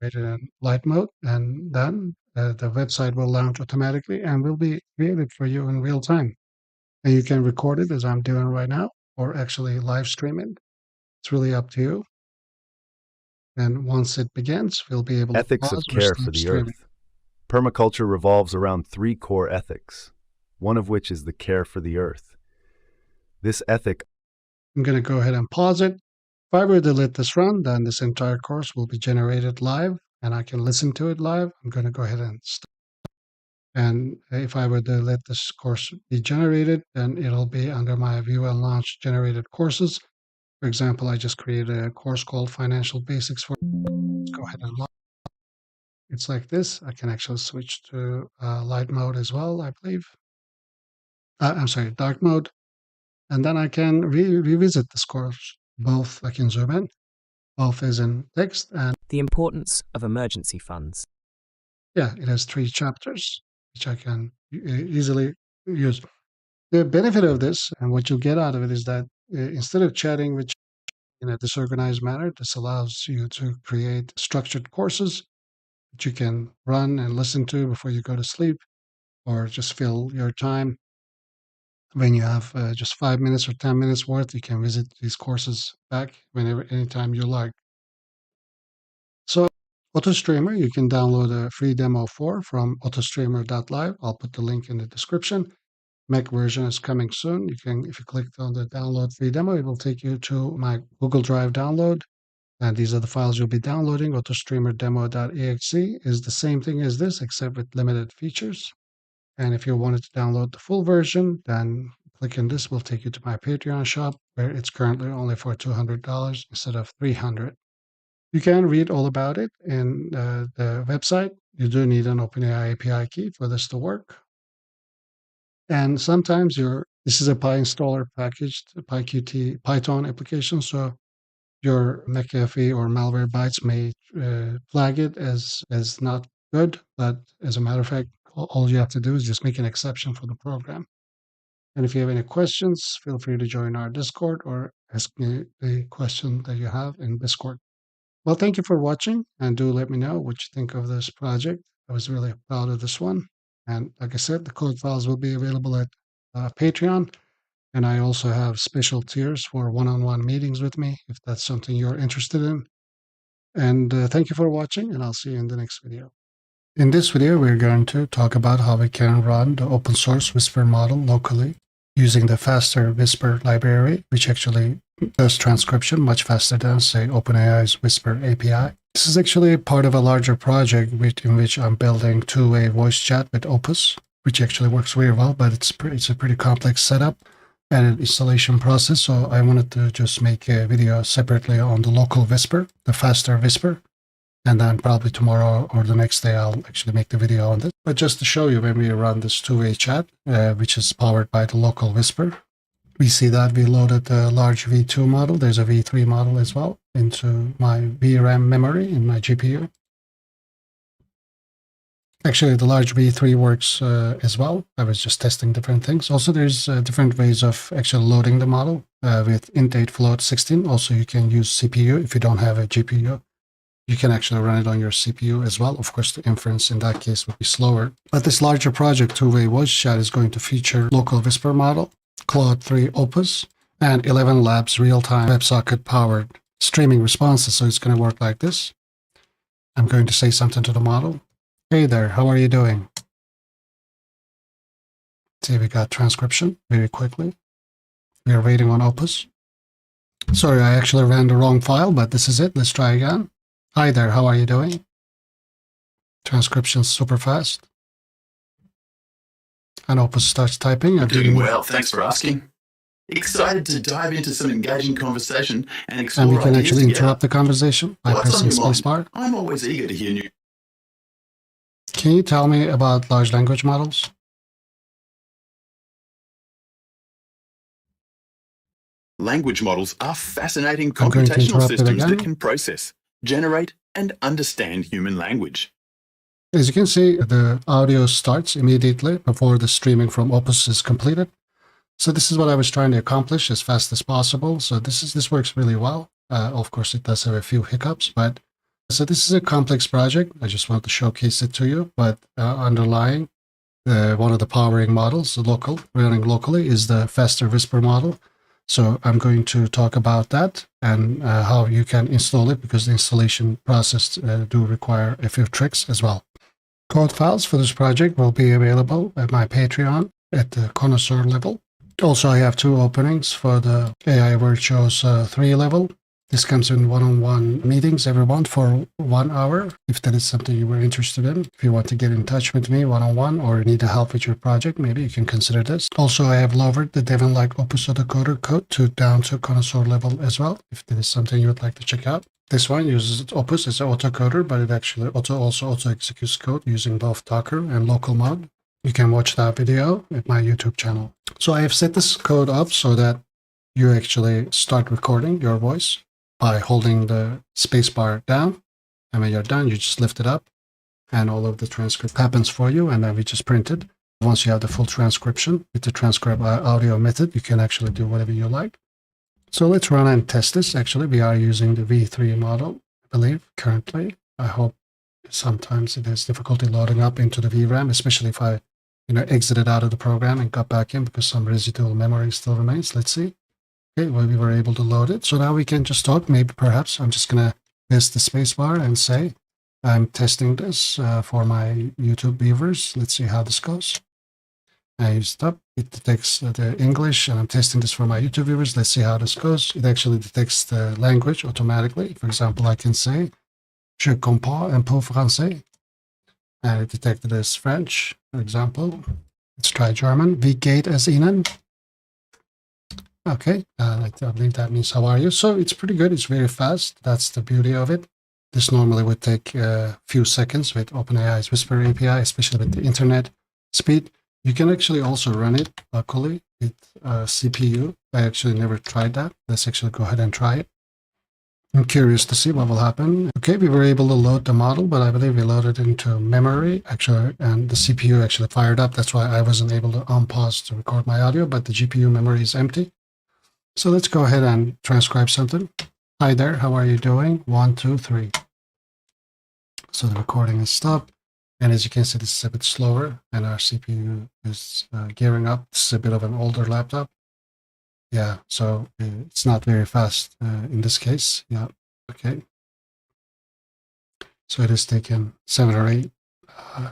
in light mode. And then the website will launch automatically and will be created for you in real time. And you can record it as I'm doing right now, or actually live stream it. It's really up to you. And once it begins, we'll be able to Ethics of pause or care stop for the streaming. earth. Permaculture revolves around 3 core ethics, one of which is the care for the earth. This ethic I'm going to go ahead and pause it. If I were to let this run, then this entire course will be generated live and I can listen to it live. I'm going to go ahead and stop. And if I were to let this course be generated, then it'll be under my view and launch generated courses. For example, I just created a course called Financial Basics for. Let's go ahead and launch. It's like this. I can actually switch to light mode as well, I believe. I'm sorry, dark mode. And then I can revisit this course. Both I can zoom in, both is in text, and The importance of emergency funds. yeah, it has 3 chapters, which I can easily use. The benefit of this and what you'll get out of it is that instead of chatting with in a disorganized manner, this allows you to create structured courses that you can run and listen to before you go to sleep, or just fill your time. When you have just 5 minutes or 10 minutes worth, you can visit these courses back whenever, anytime you like. So AutoStreamer, you can download a free demo for from autostreamer.live. I'll put the link in the description. Mac version is coming soon. You can, if you click on the download free demo, it will take you to my Google Drive download. And these are the files you'll be downloading. AutoStreamerDemo.exe is the same thing as this, except with limited features. And if you wanted to download the full version, then click on this. Will take you to my Patreon shop, where it's currently only for $200 instead of $300. You can read all about it in the website. You do need an OpenAI API key for this to work. And sometimes this is a PyInstaller packaged PyQt Python application, so your McAfee or Malwarebytes may flag it as not good, but as a matter of fact, all you have to do is just make an exception for the program. And if you have any questions, feel free to join our Discord or ask me the question that you have in Discord. Well, thank you for watching, and do let me know what you think of this project. I was really proud of this one. And like I said, the code files will be available at Patreon. And I also have special tiers for one-on-one meetings with me, if that's something you're interested in. And thank you for watching, and I'll see you in the next video. In this video, we're going to talk about how we can run the open source Whisper model locally using the faster Whisper library, which actually does transcription much faster than, say, OpenAI's Whisper API. This is actually part of a larger project in which I'm building two-way voice chat with Opus, which actually works very well, but it's a pretty complex setup and an installation process. So I wanted to just make a video separately on the local Whisper, the faster Whisper. And then probably tomorrow or the next day, I'll actually make the video on this. But just to show you, when we run this two-way chat, which is powered by the local Whisper, we see that we loaded the large V2 model. There's a V3 model as well into my VRAM memory in my GPU. Actually, the large V3 works as well. I was just testing different things. Also, there's different ways of actually loading the model with int8 float 16. Also, you can use CPU if you don't have a GPU. You can actually run it on your CPU as well. Of course, the inference in that case would be slower. But this larger project, two-way voice chat, is going to feature local Whisper model, Claude 3 Opus, and 11 Labs real-time WebSocket-powered streaming responses. So it's going to work like this. I'm going to say something to the model. Hey there, how are you doing? See, we got transcription very quickly. We are waiting on Opus. Sorry, I actually ran the wrong file, but this is it. Let's try again. Hi there, how are you doing? Transcription's super fast. And Opus starts typing. I'm doing well, thanks for asking. Excited to dive into some engaging conversation and explore And we can ideas actually together. interrupt the conversation by What's on pressing your spacebar. mind? I'm always eager to hear new. Can you tell me about large language models? Language models are fascinating I'm going to computational interrupt it systems again. that can process, generate, and understand human language. As you can see, the audio starts immediately before the streaming from Opus is completed. So this is what I was trying to accomplish as fast as possible. So this works really well. Of course, it does have a few hiccups, but so this is a complex project. I just wanted to showcase it to you. But underlying one of the powering models, running locally, is the faster Whisper model. So I'm going to talk about that and how you can install it, because the installation process do require a few tricks as well. Code files for this project will be available at my Patreon at the connoisseur level. Also, I have two openings for the AI Virtuos 3 level. This comes in one-on-one meetings every month for 1 hour. If that is something you were interested in, if you want to get in touch with me one-on-one or need help with your project, maybe you can consider this. Also, I have lowered the Devon-like Opus Auto Coder code down to connoisseur level as well, if that is something you would like to check out. This one uses Opus as an autocoder, but it actually also executes code using both Docker and local mode. You can watch that video at my YouTube channel. So I have set this code up so that you actually start recording your voice by holding the spacebar down. And when you're done, you just lift it up and all of the transcript happens for you. And then we just print it. Once you have the full transcription with the transcribe audio method, you can actually do whatever you like. So let's run and test this. Actually, we are using the V3 model, I believe, currently. I hope sometimes it has difficulty loading up into the VRAM, especially if I exited out of the program and got back in because some residual memory still remains. Let's see. Okay, well, we were able to load it. So now we can just talk. Maybe perhaps I'm just going to press the spacebar and say, I'm testing this for my YouTube viewers. Let's see how this goes. I stop. It detects the English, and I'm testing this for my YouTube viewers. Let's see how this goes. It actually detects the language automatically. For example, I can say, Je comprends un peu français. And it detected as French, for example. Let's try German. Wie geht es Ihnen? Okay, I believe that means how are you? So it's pretty good. It's very fast. That's the beauty of it. This normally would take a few seconds with OpenAI's Whisper API, especially with the internet speed. You can actually also run it locally with CPU. I actually never tried that. Let's actually go ahead and try it. I'm curious to see what will happen. Okay, we were able to load the model, but I believe we loaded into memory, actually, and the CPU actually fired up. That's why I wasn't able to unpause to record my audio, but the GPU memory is empty. So let's go ahead and transcribe something. Hi there, how are you doing? 1, 2, 3. So the recording is stopped. And as you can see, this is a bit slower, and our CPU is gearing up. This is a bit of an older laptop. Yeah, so it's not very fast in this case. Yeah, okay. So it has taken 7 or 8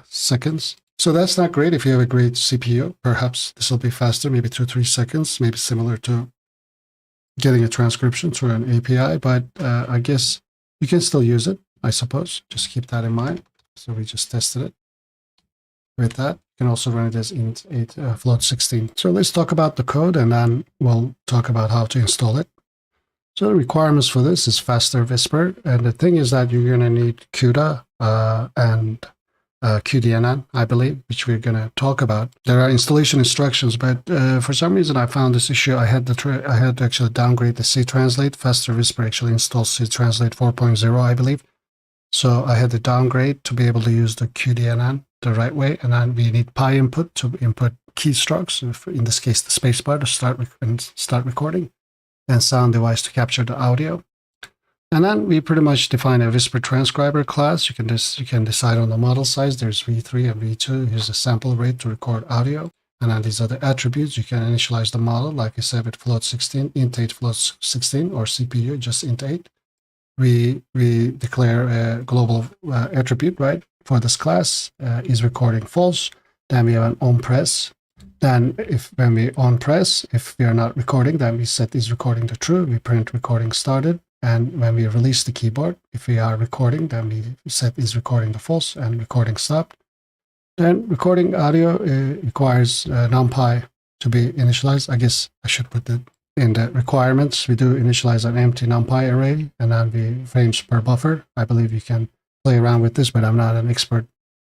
seconds. So that's not great if you have a great CPU. Perhaps this will be faster, maybe 2 or 3 seconds, maybe similar to getting a transcription through an API. But I guess you can still use it, I suppose. Just keep that in mind. So we just tested it with that. You can also run it as int8 float 16. So let's talk about the code, and then we'll talk about how to install it. So the requirements for this is faster Whisper. And the thing is that you're going to need CUDA and QDNN, I believe, which we're going to talk about. There are installation instructions, but for some reason I found this issue. I had to actually downgrade the C Translate. Faster Whisper actually installs C Translate 4.0, I believe. So I had to downgrade to be able to use the QDNN the right way. And then we need Pi input to input keystrokes, in this case the spacebar, to start recording, and sound device to capture the audio. And then we pretty much define a Whisper transcriber class. You can decide on the model size. There's V3 and V2. Here's a sample rate to record audio. And then these are the attributes. You can initialize the model, like I said, with float 16, int8 float 16, or CPU, just int8. We declare a global attribute, right, for this class, is recording false. Then we have an onPress. Then when we onPress, if we are not recording, then we set is recording to true. We print recording started. And when we release the keyboard, if we are recording, then we set is recording to false and recording stopped. Then recording audio requires NumPy to be initialized. I guess I should put it in the requirements. We do initialize an empty NumPy array, and then we frames per buffer. I believe you can play around with this, but I'm not an expert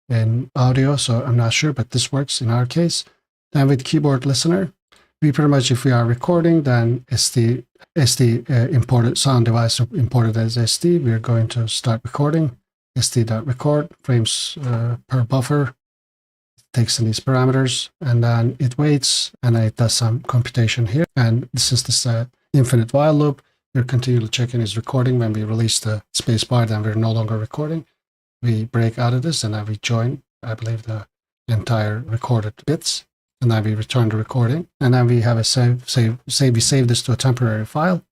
in audio, so I'm not sure, but this works in our case. Then with keyboard listener, we pretty much, if we are recording, then SD imported sound device imported as SD. We are going to start recording. SD.record frames per buffer. Takes in these parameters, and then it waits, and it does some computation here. And this is this infinite while loop. We're continually checking is recording. When we release the spacebar, then we're no longer recording. We break out of this, and then we join, I believe, the entire recorded bits, and then we return the recording. And then we have a we save this to a temporary file,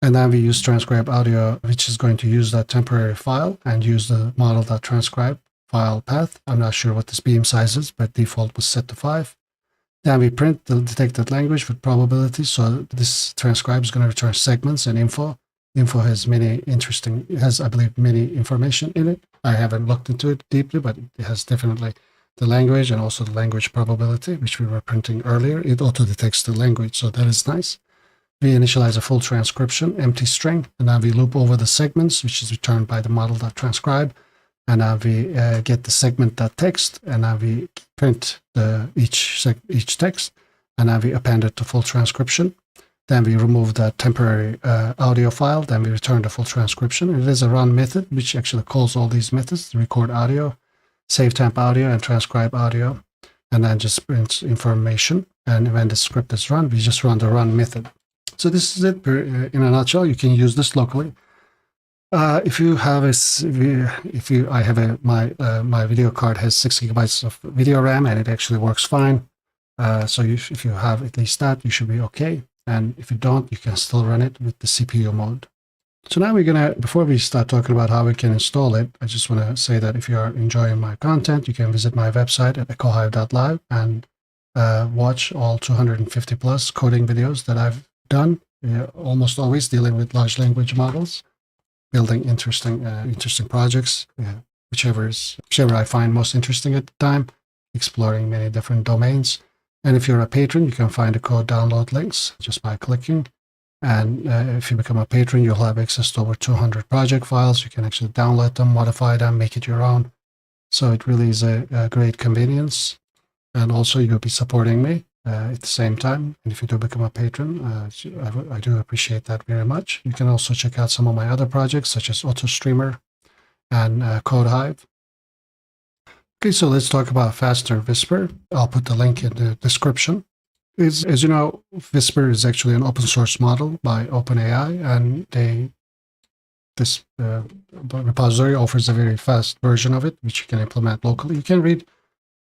and then we use transcribe audio, which is going to use that temporary file and use the model.transcribe file path. I'm not sure what this beam size is, but default was set to 5. Then we print the detected language with probability. So this transcribe is going to return segments and info. info has many interesting, it has, I believe, many information in it. I haven't looked into it deeply, but it has definitely the language and also the language probability, which we were printing earlier. It auto detects the language, so that is nice. We initialize a full transcription, empty string, and now we loop over the segments, which is returned by the model.transcribe. And now we get the segment.text, and now we print each text, and now we append it to full transcription. Then we remove the temporary audio file, then we return the full transcription. It is a run method, which actually calls all these methods: record audio, save temp audio, and transcribe audio, and then just prints information. And when the script is run, we just run the run method. So this is it in a nutshell. You can use this locally. If you have my video card has 6 gigabytes of video RAM, and it actually works fine. So if you have at least that, you should be okay. And if you don't, you can still run it with the CPU mode. So now before we start talking about how we can install it, I just want to say that if you are enjoying my content, you can visit my website at echohive.live and watch all 250 plus coding videos that I've done, almost always dealing with large language models, building interesting projects, whichever I find most interesting at the time, exploring many different domains. And if you're a patron, you can find the code download links just by clicking. And if you become a patron, you'll have access to over 200 project files. You can actually download them, modify them, make it your own. So it really is a great convenience. And also you'll be supporting me at the same time. And if you do become a patron, I do appreciate that very much. You can also check out some of my other projects, such as AutoStreamer and CodeHive. Okay, so let's talk about Faster Whisper. I'll put the link in the description. As you know, Whisper is actually an open source model by OpenAI, and this repository offers a very fast version of it, which you can implement locally. You can read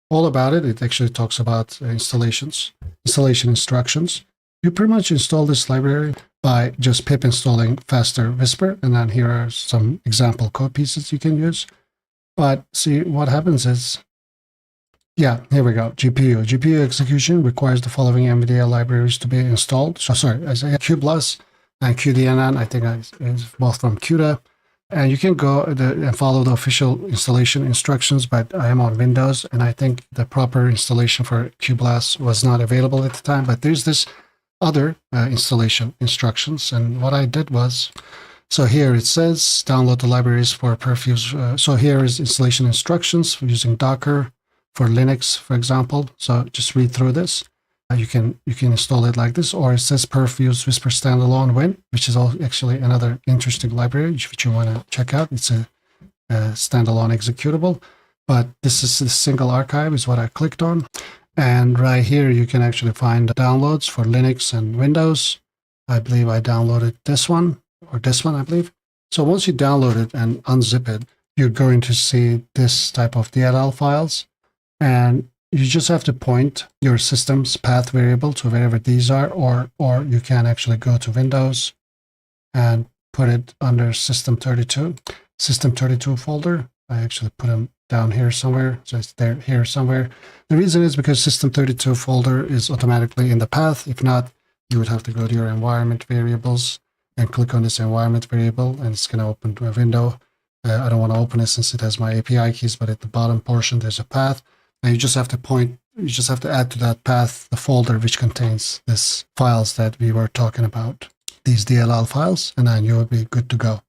all about it. It actually talks about installation instructions. You pretty much install this library by just pip installing Faster Whisper, and then here are some example code pieces you can use. But see, what happens is, yeah, here we go. GPU execution requires the following NVIDIA libraries to be installed. So sorry, I say QBLUS and QDNN. I think it's both from CUDA. And you can go and follow the official installation instructions, but I am on Windows, and I think the proper installation for QBLUS was not available at the time. But there's this other installation instructions, and what I did was, so here it says download the libraries for Perfuse. So here is installation instructions for using Docker for Linux, for example. So just read through this. You can install it like this, or it says Perfuse Whisper Standalone Win, which is actually another interesting library which you want to check out. It's a standalone executable, but this is the single archive is what I clicked on. And right here, you can actually find downloads for Linux and Windows. I believe I downloaded this one, I believe. So once you download it and unzip it, you're going to see this type of DLL files. And you just have to point your system's path variable to wherever these are, or you can actually go to Windows and put it under System32 folder. I actually put them down here somewhere, so it's there here somewhere. The reason is because System32 folder is automatically in the path. If not, you would have to go to your environment variables and click on this environment variable, and it's going to open to a window. I don't want to open it since it has my API keys, but at the bottom portion, there's a path. And you just have to add to that path the folder which contains these files that we were talking about, these DLL files, and then you will be good to go.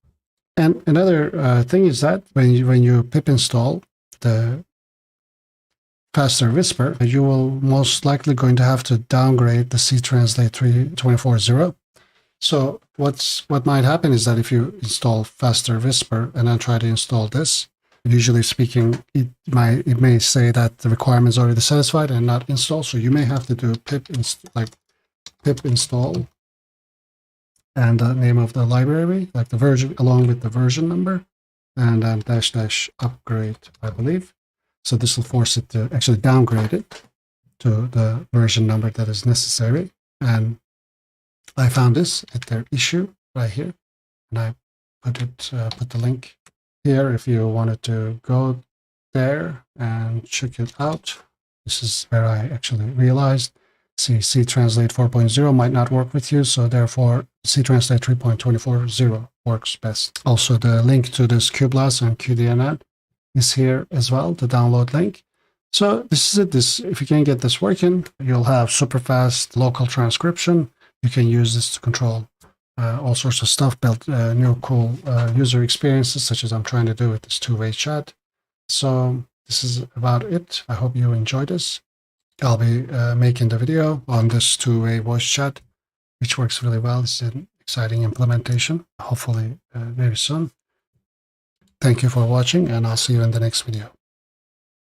And another thing is that when you pip install the Faster Whisper, you will most likely going to have to downgrade the CTranslate 3.24.0. So what might happen is that if you install Faster Whisper and then try to install this, usually speaking, it may say that the requirement is already satisfied and not installed. So you may have to do pip install and the name of the library, like the version, along with the version number, and then -- upgrade, I believe. So this will force it to actually downgrade it to the version number that is necessary. And I found this at their issue right here, and I put the link here if you wanted to go there and check it out. This is where I actually realized CTranslate 4.0 might not work with you, so therefore C Translate 3.24.0 works best. Also, the link to this QBLAS and QDNN is here as well, the download link. So this is it. If you can get this working, you'll have super fast local transcription. You can use this to control all sorts of stuff, build new cool user experiences, such as I'm trying to do with this two-way chat. So this is about it. I hope you enjoyed this. I'll be making the video on this two-way voice chat, which works really well. It's an exciting implementation, hopefully very soon. Thank you for watching, and I'll see you in the next video.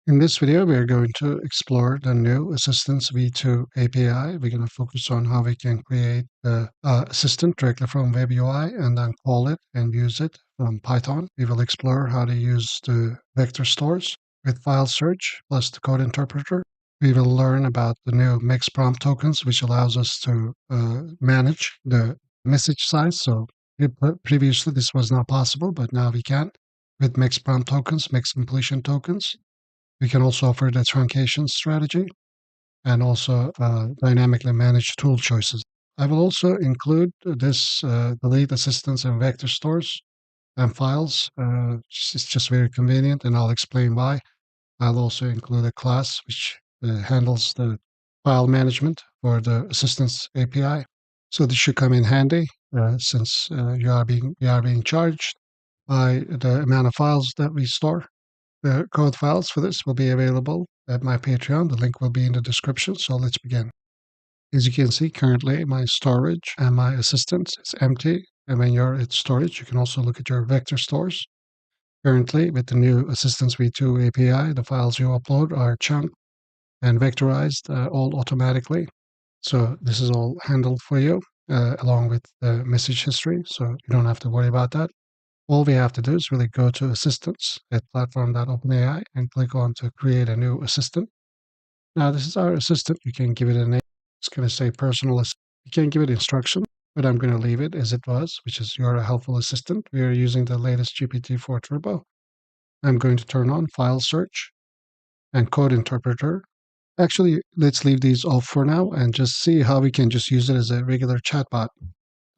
In this video, we are going to explore the new Assistants v2 API. We're going to focus on how we can create the assistant directly from Web UI and then call it and use it from Python. We will explore how to use the vector stores with file search plus the code interpreter. We will learn about the new mix prompt tokens, which allows us to manage the message size. So previously this was not possible, but now we can with mix prompt tokens, mix completion tokens. We can also offer the truncation strategy and also dynamically manage tool choices. I will also include this delete assistants and vector stores and files. It's just very convenient, and I'll explain why. I'll also include a class which handles the file management for the assistants API. So this should come in handy since we are being charged by the amount of files that we store. The code files for this will be available at my Patreon. The link will be in the description. So let's begin. As you can see, currently my storage and my assistant is empty. And when you're at storage, you can also look at your vector stores. Currently, with the new Assistants v2 API, the files you upload are chunked and vectorized all automatically. So this is all handled for you along with the message history. So you don't have to worry about that. All we have to do is really go to Assistants at platform.openai and click on to create a new assistant. Now, this is our assistant. You can give it a name. It's going to say personal assistant. You can give it instruction, but I'm going to leave it as it was, which is you're a helpful assistant. We are using the latest GPT-4 Turbo. I'm going to turn on file search and code interpreter. Actually, let's leave these off for now and just see how we can just use it as a regular chatbot.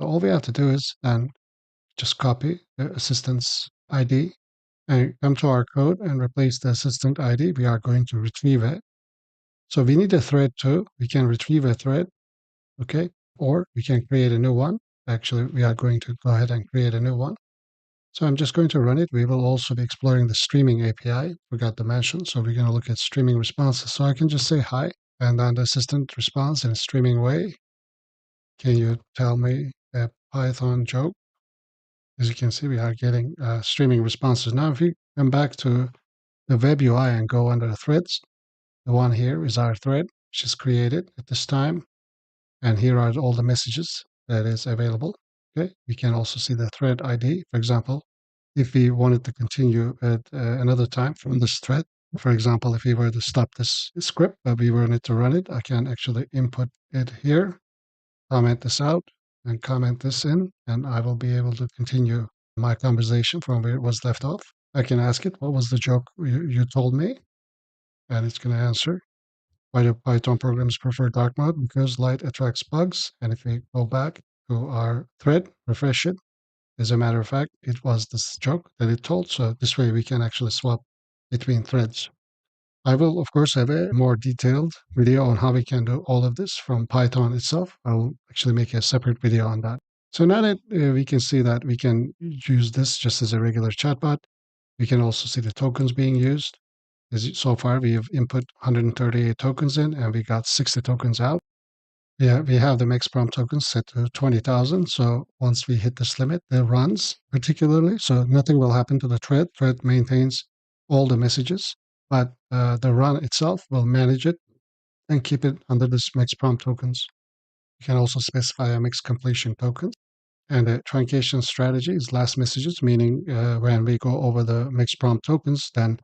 So all we have to do is then just copy the assistant's ID and come to our code and replace the assistant ID. We are going to retrieve it. So we need a thread too. We can retrieve a thread, okay? Or we can create a new one. Actually, we are going to go ahead and create a new one. So I'm just going to run it. We will also be exploring the streaming API. Forgot to mention. So we're going to look at streaming responses. So I can just say hi, and then the assistant responds in a streaming way. Can you tell me a Python joke? As you can see, we are getting streaming responses. Now, if we come back to the web UI and go under threads, the one here is our thread, which is created at this time. And here are all the messages that is available. Okay, we can also see the thread ID. For example, if we wanted to continue at another time from this thread, for example, if we were to stop this script, but we wanted to run it, I can actually input it here, comment this out, and comment this in, and I will be able to continue my conversation from where it was left off. I can ask it, what was the joke you told me? And it's going to answer. Why do Python programs prefer dark mode? Because light attracts bugs. And if we go back to our thread, refresh it, as a matter of fact, it was this joke that it told. So this way we can actually swap between threads. I will, of course, have a more detailed video on how we can do all of this from Python itself. I will actually make a separate video on that. So now that we can see that we can use this just as a regular chatbot, we can also see the tokens being used. So far, we have input 138 tokens in, and we got 60 tokens out. Yeah, we have the max prompt tokens set to 20,000. So once we hit this limit, it runs particularly. So nothing will happen to the thread. Thread maintains all the messages, but the run itself will manage it and keep it under this max prompt tokens. You can also specify a mix completion token. And the truncation strategy is last messages, meaning when we go over the mix prompt tokens, then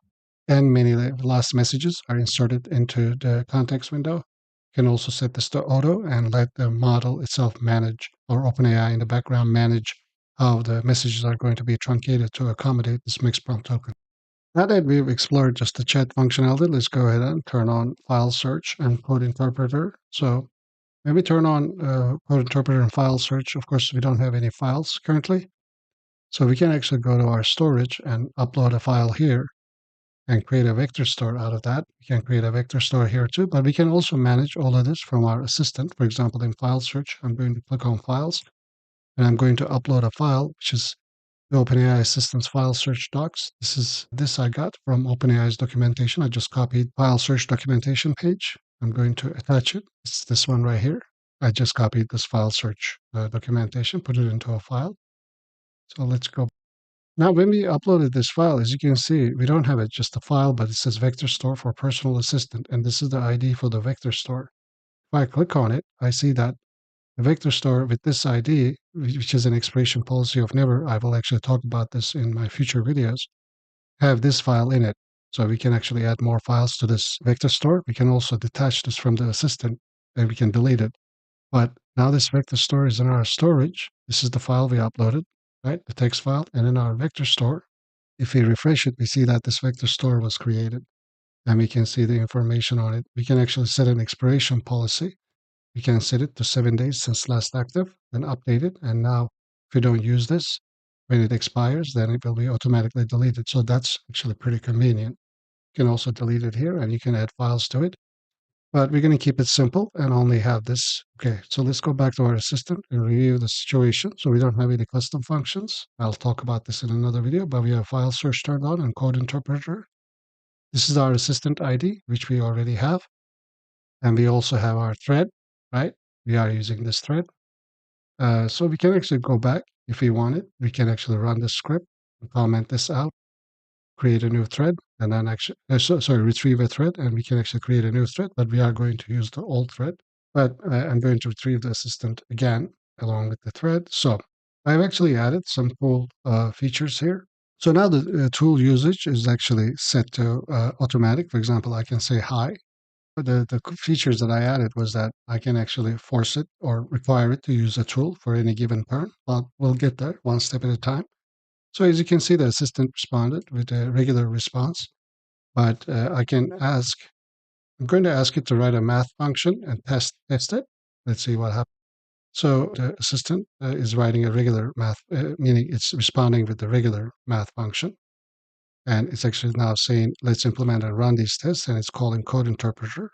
and many last messages are inserted into the context window. You can also set this to auto and let the model itself manage, or OpenAI in the background manage how the messages are going to be truncated to accommodate this mix prompt token. Now that we've explored just the chat functionality, let's go ahead and turn on file search and code interpreter. So When we turn on code interpreter and file search, of course, we don't have any files currently. So we can actually go to our storage and upload a file here and create a vector store out of that. We can create a vector store here too, but we can also manage all of this from our assistant. For example, in file search, I'm going to click on files and I'm going to upload a file, which is the OpenAI Assistant's file search docs. This I got from OpenAI's documentation. I just copied file search documentation page. I'm going to attach it. It's this one right here. I just copied this file search documentation, put it into a file. So let's go. Now, when we uploaded this file, as you can see, we don't have it just a file, but it says vector store for personal assistant, and this is the ID for the vector store. If I click on it, I see that the vector store with this ID, which is an expiration policy of never, I will actually talk about this in my future videos, have this file in it. So we can actually add more files to this vector store. We can also detach this from the assistant and we can delete it. But now this vector store is in our storage. This is the file we uploaded, right? The text file. And in our vector store, if we refresh it, we see that this vector store was created and we can see the information on it. We can actually set an expiration policy. We can set it to 7 days since last active, then update it. And now if we don't use this, when it expires, then it will be automatically deleted. So that's actually pretty convenient. You can also delete it here and you can add files to it. But we're going to keep it simple and only have this. Okay, so let's go back to our assistant and review the situation. So we don't have any custom functions. I'll talk about this in another video, but we have file search turned on and code interpreter. This is our assistant ID, which we already have. And we also have our thread, right? We are using this thread. So we can actually go back if we want it. We can actually run the script and comment this out, create a new thread, and then actually, retrieve a thread, and we can actually create a new thread, but we are going to use the old thread. But I'm going to retrieve the assistant again, along with the thread. So I've actually added some cool features here. So now the tool usage is actually set to automatic. For example, I can say hi. The features that I added was that I can actually force it or require it to use a tool for any given turn. But we'll get there one step at a time. So as you can see, the assistant responded with a regular response, but I'm going to ask it to write a math function and test it. Let's see what happens. So the assistant is writing a regular math, meaning it's responding with the regular math function. And it's actually now saying, let's implement and run these tests, and it's calling code interpreter.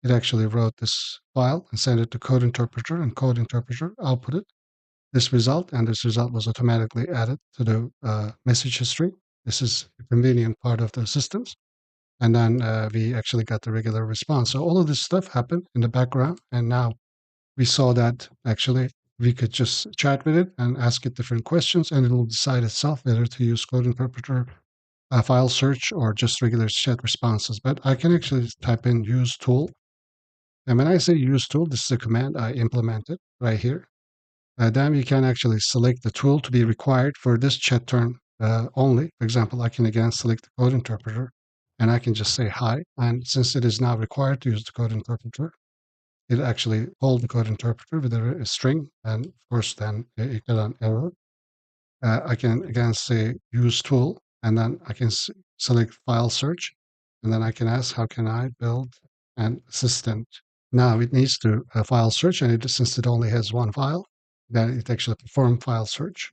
It actually wrote this file and sent it to code interpreter, and code interpreter outputted this result, and this result was automatically added to the message history. This is a convenient part of the systems. And then we actually got the regular response. So all of this stuff happened in the background, and now we saw that actually we could just chat with it and ask it different questions, and it will decide itself whether to use code interpreter, file search, or just regular chat responses. But I can actually type in use tool. And when I say use tool, this is a command I implemented right here. Then we can actually select the tool to be required for this chat turn only. For example, I can again select the code interpreter and I can just say hi. And since it is now required to use the code interpreter, it actually called the code interpreter with a string. And of course, then it got an error. I can again say use tool, and then I can select file search. And then I can ask, how can I build an assistant? Now it needs to file search, and since it only has one file, then it actually perform file search.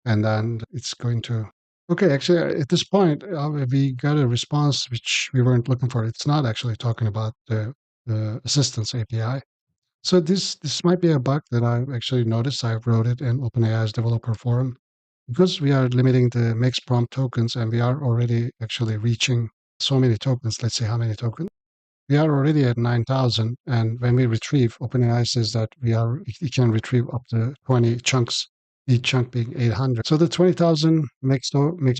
And then it's going to, okay, actually at this point, we got a response which we weren't looking for. It's not actually talking about the assistance API. So this might be a bug that I actually noticed. I wrote it in OpenAI's developer forum. Because we are limiting the max prompt tokens and we are already actually reaching so many tokens, let's say how many tokens. We are already at 9,000, and when we retrieve, OpenAI says that it can retrieve up to 20 chunks, each chunk being 800. So the 20,000 max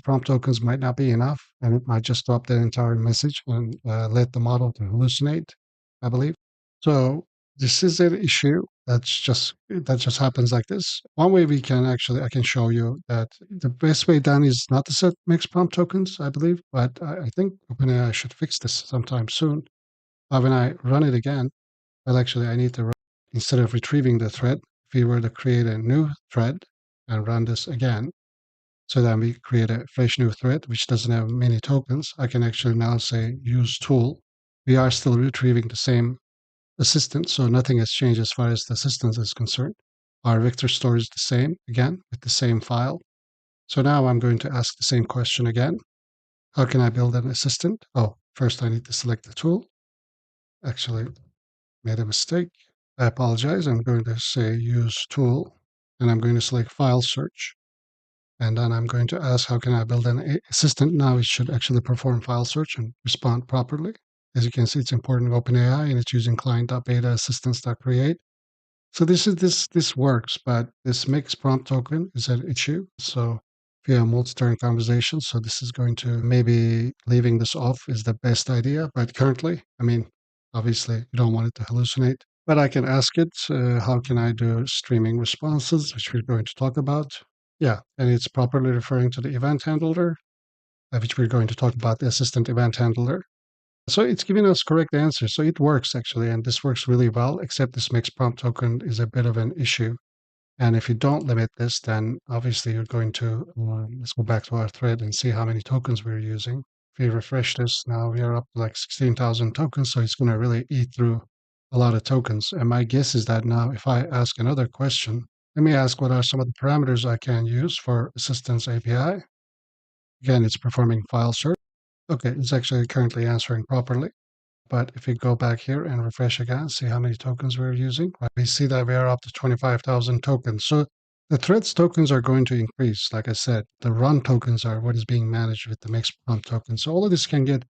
prompt tokens might not be enough, and it might just drop that entire message and let the model to hallucinate, I believe. So this is an issue that just happens like this. One way I can show you that the best way done is not to set max prompt tokens, I believe, but I think OpenAI should fix this sometime soon. When I run it again, well, actually, I need to run, instead of retrieving the thread, if we were to create a new thread and run this again, so then we create a fresh new thread, which doesn't have many tokens, I can actually now say use tool. We are still retrieving the same assistant, so nothing has changed as far as the assistant is concerned. Our vector store is the same, again, with the same file. So now I'm going to ask the same question again. How can I build an assistant? Oh, first I need to select the tool. Actually, made a mistake. I apologize. I'm going to say use tool, and I'm going to select file search. And then I'm going to ask, how can I build an assistant? Now it should actually perform file search and respond properly. As you can see, it's important in OpenAI, and it's using client.beta assistance.create. So this works, but this mixed prompt token is an issue. So if you have multi-turn conversations, so this is going to maybe leaving this off is the best idea. But currently, I mean, obviously you don't want it to hallucinate. But I can ask it, how can I do streaming responses, which we're going to talk about. Yeah, and it's properly referring to the event handler, which we're going to talk about, the assistant event handler. So it's giving us correct answers. So it works actually, and this works really well, except this mixed prompt token is a bit of an issue. And if you don't limit this, then obviously you're going to, let's go back to our thread and see how many tokens we're using. If we refresh this, now we are up to like 16,000 tokens, so it's going to really eat through a lot of tokens. And my guess is that now if I ask another question, let me ask what are some of the parameters I can use for Assistance API. Again, it's performing file search. Okay, it's actually currently answering properly. But if we go back here and refresh again, see how many tokens we're using, right, we see that we are up to 25,000 tokens. So the threads tokens are going to increase. Like I said, the run tokens are what is being managed with the mixed prompt token. So all of this can get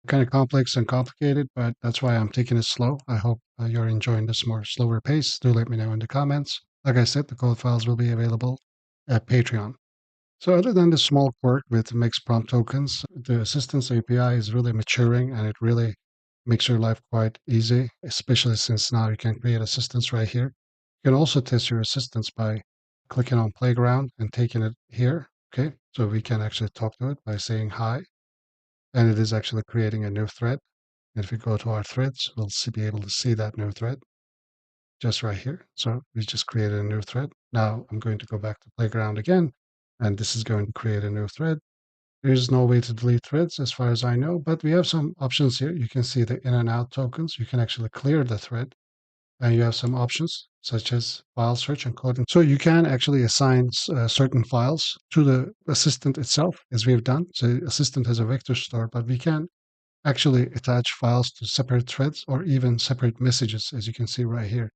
kind of complex and complicated, but that's why I'm taking it slow. I hope you're enjoying this more slower pace. Do let me know in the comments. Like I said, the code files will be available at Patreon. So other than the small quirk with mixed prompt tokens, the Assistance API is really maturing, and it really makes your life quite easy, especially since now you can create assistants right here. You can also test your assistants by clicking on Playground and taking it here. Okay, so we can actually talk to it by saying hi, and it is actually creating a new thread. And if we go to our threads, we'll be able to see that new thread just right here. So we just created a new thread. Now I'm going to go back to Playground again, and this is going to create a new thread. There's no way to delete threads as far as I know, but we have some options here. You can see the in and out tokens. You can actually clear the thread, and you have some options such as file search and coding. So you can actually assign certain files to the assistant itself, as we've done. So assistant has a vector store, but we can actually attach files to separate threads or even separate messages, as you can see right here.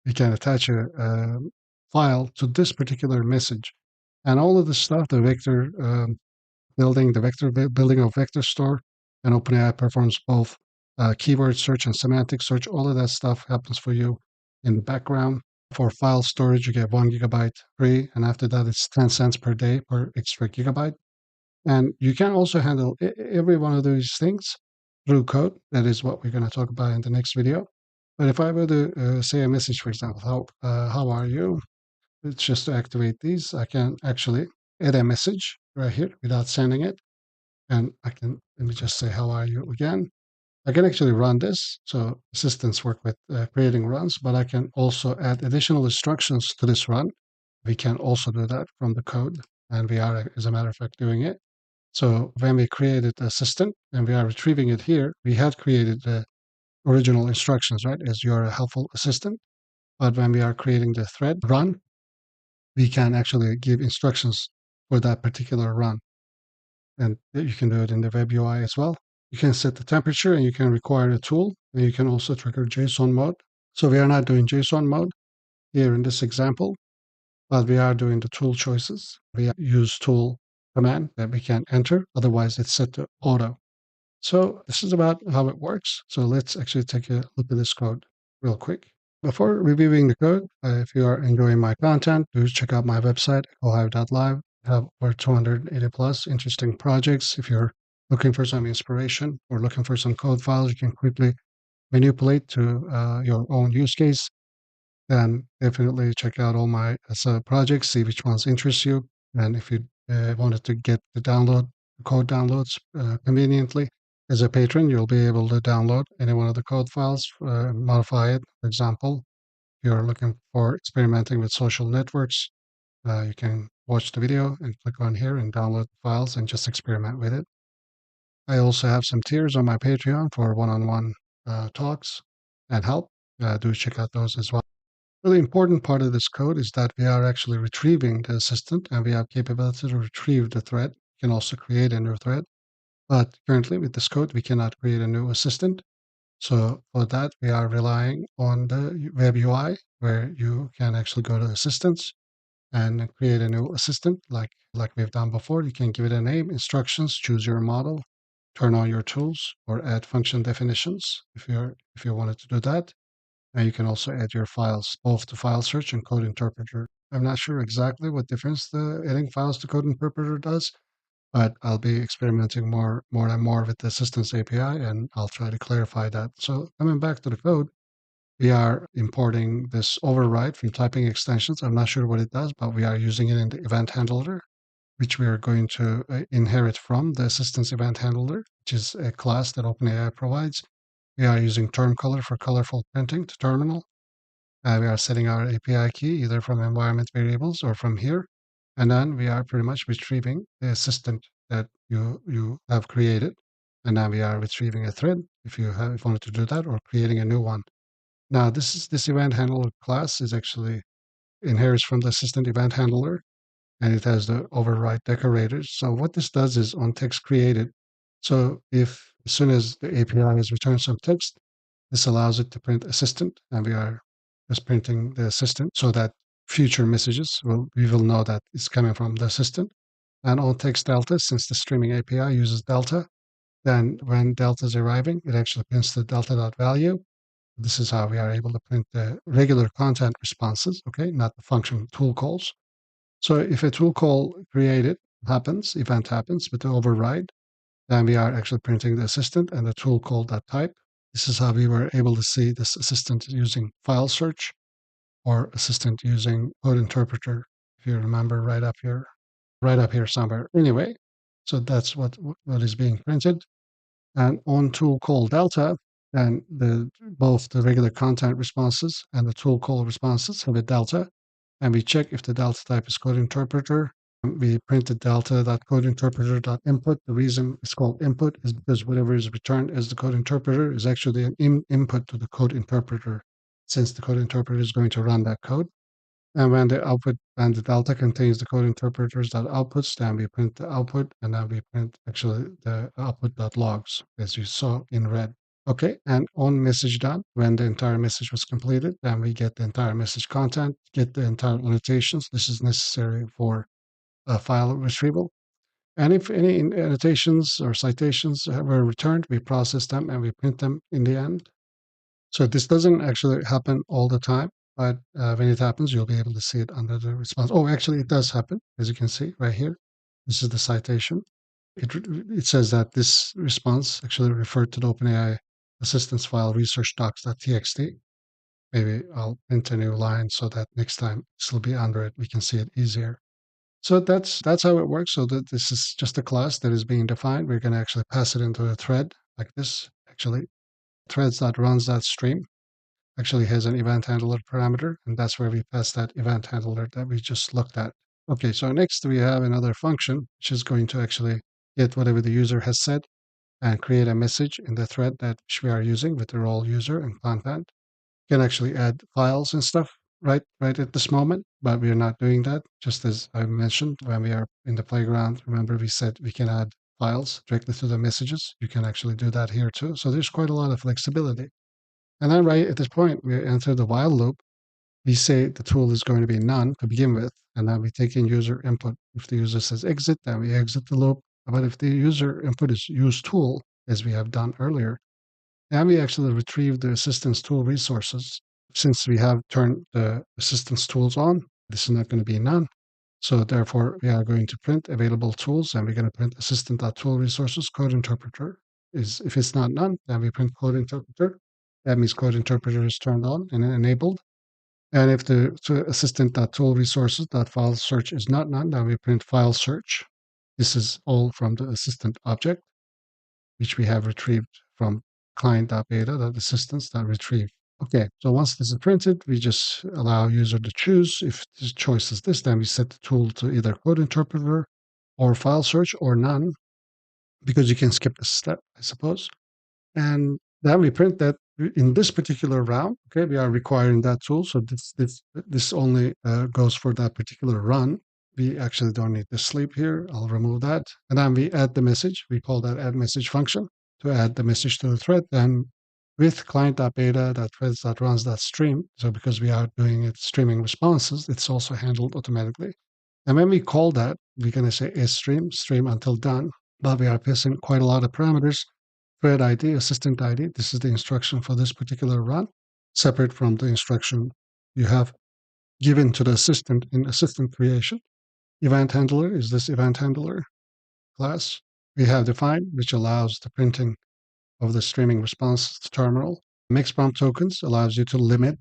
We can attach a file to this particular message, and all of this stuff, the vector building of vector store, and OpenAI performs both keyword search and semantic search. All of that stuff happens for you in the background. For file storage, you get 1 gigabyte free, and after that, it's 10 cents per day per extra gigabyte. And you can also handle every one of these things through code. That is what we're going to talk about in the next video. But if I were to say a message, for example, how are you? It's just to activate these. I can actually add a message right here without sending it. And let me just say, how are you again? I can actually run this. So assistants work with creating runs, but I can also add additional instructions to this run. We can also do that from the code. And we are, as a matter of fact, doing it. So when we created the assistant and we are retrieving it here, we had created the original instructions, right? As you're a helpful assistant. But when we are creating the thread run, we can actually give instructions for that particular run. And you can do it in the web UI as well. You can set the temperature, and you can require a tool, and you can also trigger JSON mode. So we are not doing JSON mode here in this example, but we are doing the tool choices. We use tool command that we can enter. Otherwise, it's set to auto. So this is about how it works. So let's actually take a look at this code real quick. Before reviewing the code, if you are enjoying my content, do check out my website, echohive.live. I have over 280 plus interesting projects. If you're looking for some inspiration or looking for some code files you can quickly manipulate to your own use case, then definitely check out all my projects, see which ones interest you. And if you wanted to get the code downloads conveniently, as a patron, you'll be able to download any one of the code files, modify it. For example, if you're looking for experimenting with social networks, you can watch the video and click on here and download the files and just experiment with it. I also have some tiers on my Patreon for one-on-one talks. and help. Do check out those as well. Really important part of this code is that we are actually retrieving the assistant, and we have capability to retrieve the thread. We can also create a new thread, but currently with this code, we cannot create a new assistant. So for that, we are relying on the web UI, where you can actually go to assistants and create a new assistant like we've done before. You can give it a name, instructions, choose your model, turn on your tools, or add function definitions if you wanted to do that. And you can also add your files, both to file search and code interpreter. I'm not sure exactly what difference the adding files to code interpreter does, but I'll be experimenting more and more with the Assistance API, and I'll try to clarify that. So coming back to the code, we are importing this override from typing extensions. I'm not sure what it does, but we are using it in the event handler, which we are going to inherit from the Assistance event handler, which is a class that OpenAI provides. We are using term color for colorful printing to terminal. We are setting our API key either from environment variables or from here. And then we are pretty much retrieving the assistant that you have created. And then we are retrieving a thread if you wanted to do that, or creating a new one. Now this event handler class is actually inherits from the assistant event handler, and it has the override decorators. So what this does is on text created. So if as soon as the API has returned some text, this allows it to print assistant, and we are just printing the assistant so that future messages we will know that it's coming from the assistant. And on text delta, since the streaming API uses delta, then when delta is arriving, it actually prints the delta.value. This is how we are able to print the regular content responses, okay, not the function tool calls. So if a tool call created event happens with the override, then we are actually printing the assistant and the tool call.type. This is how we were able to see this assistant using file search or assistant using code interpreter, if you remember right up here somewhere. Anyway, so that's what is being printed. And on tool call delta, then both the regular content responses and the tool call responses have a delta, and we check if the delta type is code interpreter. We printed delta.codeinterpreter.input. The reason it's called input is because whatever is returned as the code interpreter is actually an input to the code interpreter, since the code interpreter is going to run that code. And when the delta contains the code interpreters.outputs, then we print the output, and then we print actually the output.logs, as you saw in red. Okay, and on message done, when the entire message was completed, then we get the entire message content, get the entire annotations. This is necessary for file retrieval. And if any annotations or citations were returned, we process them and we print them in the end. So this doesn't actually happen all the time, but when it happens, you'll be able to see it under the response. Oh, actually, it does happen, as you can see right here. This is the citation. It says that this response actually referred to the OpenAI assistance file research.docs.txt. Maybe I'll print a new line so that next time this will be under it. We can see it easier. So that's how it works. So that this is just a class that is being defined. We're going to actually pass it into a thread like this. Actually, threads that runs that stream actually has an event handler parameter, and that's where we pass that event handler that we just looked at. Okay, so next we have another function, which is going to actually get whatever the user has said and create a message in the thread that we are using with the role user and content. You can actually add files and stuff right at this moment, but we are not doing that. Just as I mentioned, when we are in the playground, remember we said we can add files directly to the messages. You can actually do that here too. So there's quite a lot of flexibility. And then right at this point, we enter the while loop. We say the tool is going to be none to begin with, and then we take in user input. If the user says exit, then we exit the loop. But if the user input is use tool, as we have done earlier, then we actually retrieve the assistance tool resources. Since we have turned the assistance tools on, this is not going to be none. So therefore, we are going to print available tools, and we're going to print assistant.tool resources code interpreter. If it's not none, then we print code interpreter. That means code interpreter is turned on and enabled. And if the assistant.tool resources.file search is not none, then we print file search. This is all from the assistant object, which we have retrieved from client.beta.assistance.retrieve. Okay, so once this is printed, we just allow user to choose. If the choice is this, then we set the tool to either code interpreter or file search or none, because you can skip this step, I suppose. And then we print that in this particular round, okay, we are requiring that tool. So this only goes for that particular run. We actually don't need the sleep here. I'll remove that. And then we add the message. We call that add message function to add the message to the thread. And with client.beta.threads.runs.stream, so because we are doing it streaming responses, it's also handled automatically. And when we call that, we're going to say stream, stream until done. But we are passing quite a lot of parameters. Thread ID, assistant ID, this is the instruction for this particular run, separate from the instruction you have given to the assistant in assistant creation. Event handler is this event handler class we have defined, which allows the printing of the streaming response to terminal. Makes prompt tokens allows you to limit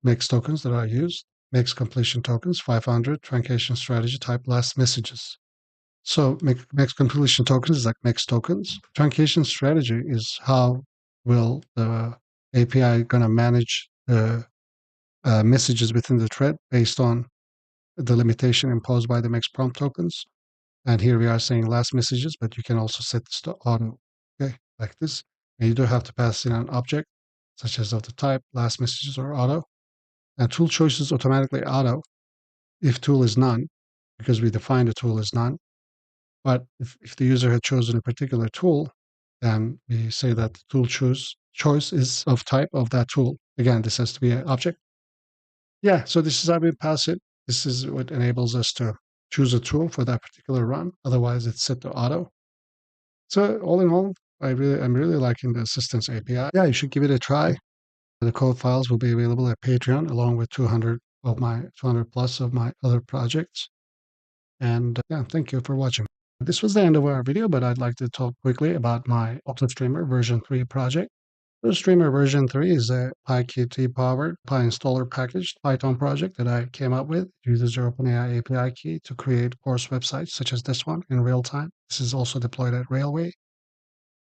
makes tokens that are used. Makes completion tokens 500, truncation strategy type last messages. So makes completion tokens is like makes tokens. Truncation strategy is how will the API gonna manage the messages within the thread based on the limitation imposed by the makes prompt tokens. And here we are saying last messages, but you can also set this to auto, okay, like this. And you do have to pass in an object, such as of the type last messages or auto. And tool choice is automatically auto if tool is none, because we define the tool as none. But if the user had chosen a particular tool, then we say that the tool choice is of type of that tool. Again, this has to be an object. Yeah, so this is how we pass it. This is what enables us to choose a tool for that particular run. Otherwise, it's set to auto. So all in all, I'm really liking the Assistance API. Yeah, you should give it a try. The code files will be available at Patreon along with 200 plus of my other projects. And yeah, thank you for watching. This was the end of our video, but I'd like to talk quickly about my AutoStreamer version 3 project. AutoStreamer version 3 is a PyQt-powered PyInstaller packaged Python project that I came up with. It uses your OpenAI API key to create course websites such as this one in real time. This is also deployed at Railway.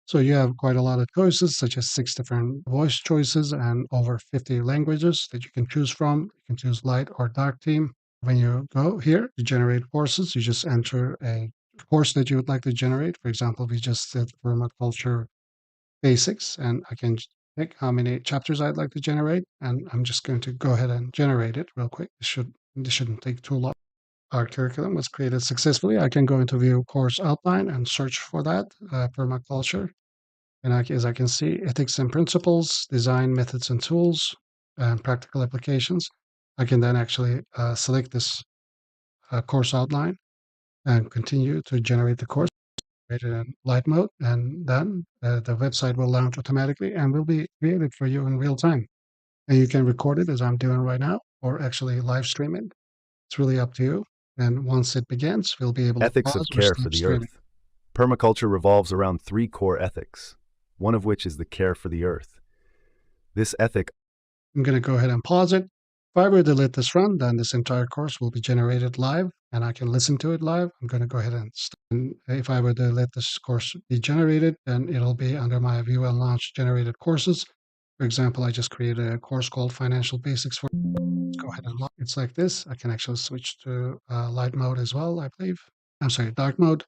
So you have quite a lot of choices, such as 6 different voice choices and over 50 languages that you can choose from. You can choose light or dark theme. When you go here to generate courses, you just enter a course that you would like to generate. For example, we just did permaculture basics, and I can pick how many chapters I'd like to generate, and I'm just going to go ahead and generate it real quick. This shouldn't take too long. Our curriculum was created successfully. I can go into view course outline and search for that permaculture. And as I can see, ethics and principles, design methods and tools, and practical applications. I can then actually select this course outline and continue to generate the course created in light mode. And then the website will launch automatically and will be created for you in real time. And you can record it as I'm doing right now, or actually live stream it. It's really up to you. And once it begins, we'll be able to Ethics pause of or care stop for the streaming. earth. Permaculture revolves around 3 core ethics, one of which is the care for the earth. This ethic I'm going to go ahead and pause it. If I were to let this run, then this entire course will be generated live and I can listen to it live. I'm going to go ahead and stop. And if I were to let this course be generated, then it'll be under my view and launch generated courses. For example, I just created a course called Financial Basics for. Let's go ahead and launch. It's like this. I can actually switch to light mode as well, I believe. I'm sorry, dark mode.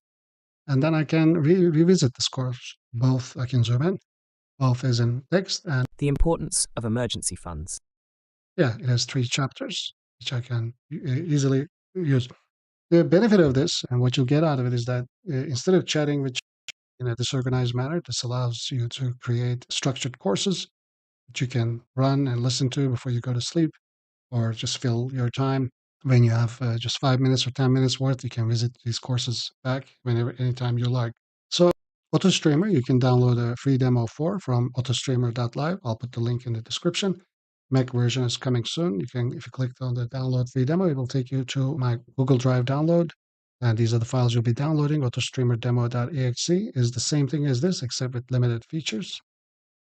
And then I can revisit this course. Both I can zoom in, both is in text and The importance of emergency funds. yeah, it has 3 chapters, which I can easily use. The benefit of this and what you'll get out of it is that instead of chatting with in a disorganized manner, this allows you to create structured courses that you can run and listen to before you go to sleep, or just fill your time. When you have just 5 minutes or 10 minutes worth, you can visit these courses back whenever, anytime you like. So AutoStreamer, you can download a free demo from autostreamer.live. I'll put the link in the description. Mac version is coming soon. You can, if you click on the download free demo, it will take you to my Google Drive download. And these are the files you'll be downloading. AutoStreamerDemo.exe is the same thing as this, except with limited features.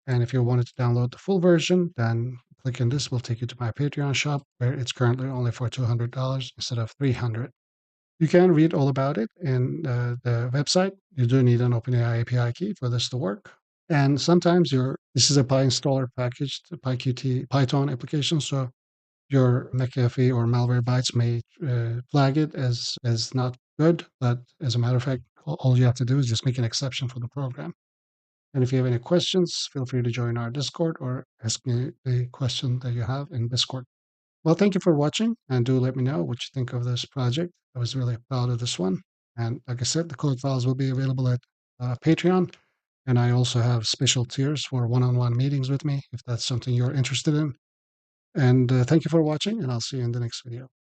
And if you wanted to download the full version, then clicking this will take you to my Patreon shop, where it's currently only for $200 instead of $300. You can read all about it in the website. You do need an OpenAI API key for this to work. And sometimes this is a PyInstaller packaged PyQt Python application, so your McAfee or Malwarebytes may flag it as not good, but as a matter of fact, all you have to do is just make an exception for the program. And if you have any questions, feel free to join our Discord or ask me a question that you have in Discord. Well, thank you for watching, and do let me know what you think of this project. I was really proud of this one. And like I said, the code files will be available at Patreon. And I also have special tiers for one-on-one meetings with me, if that's something you're interested in. And thank you for watching, and I'll see you in the next video.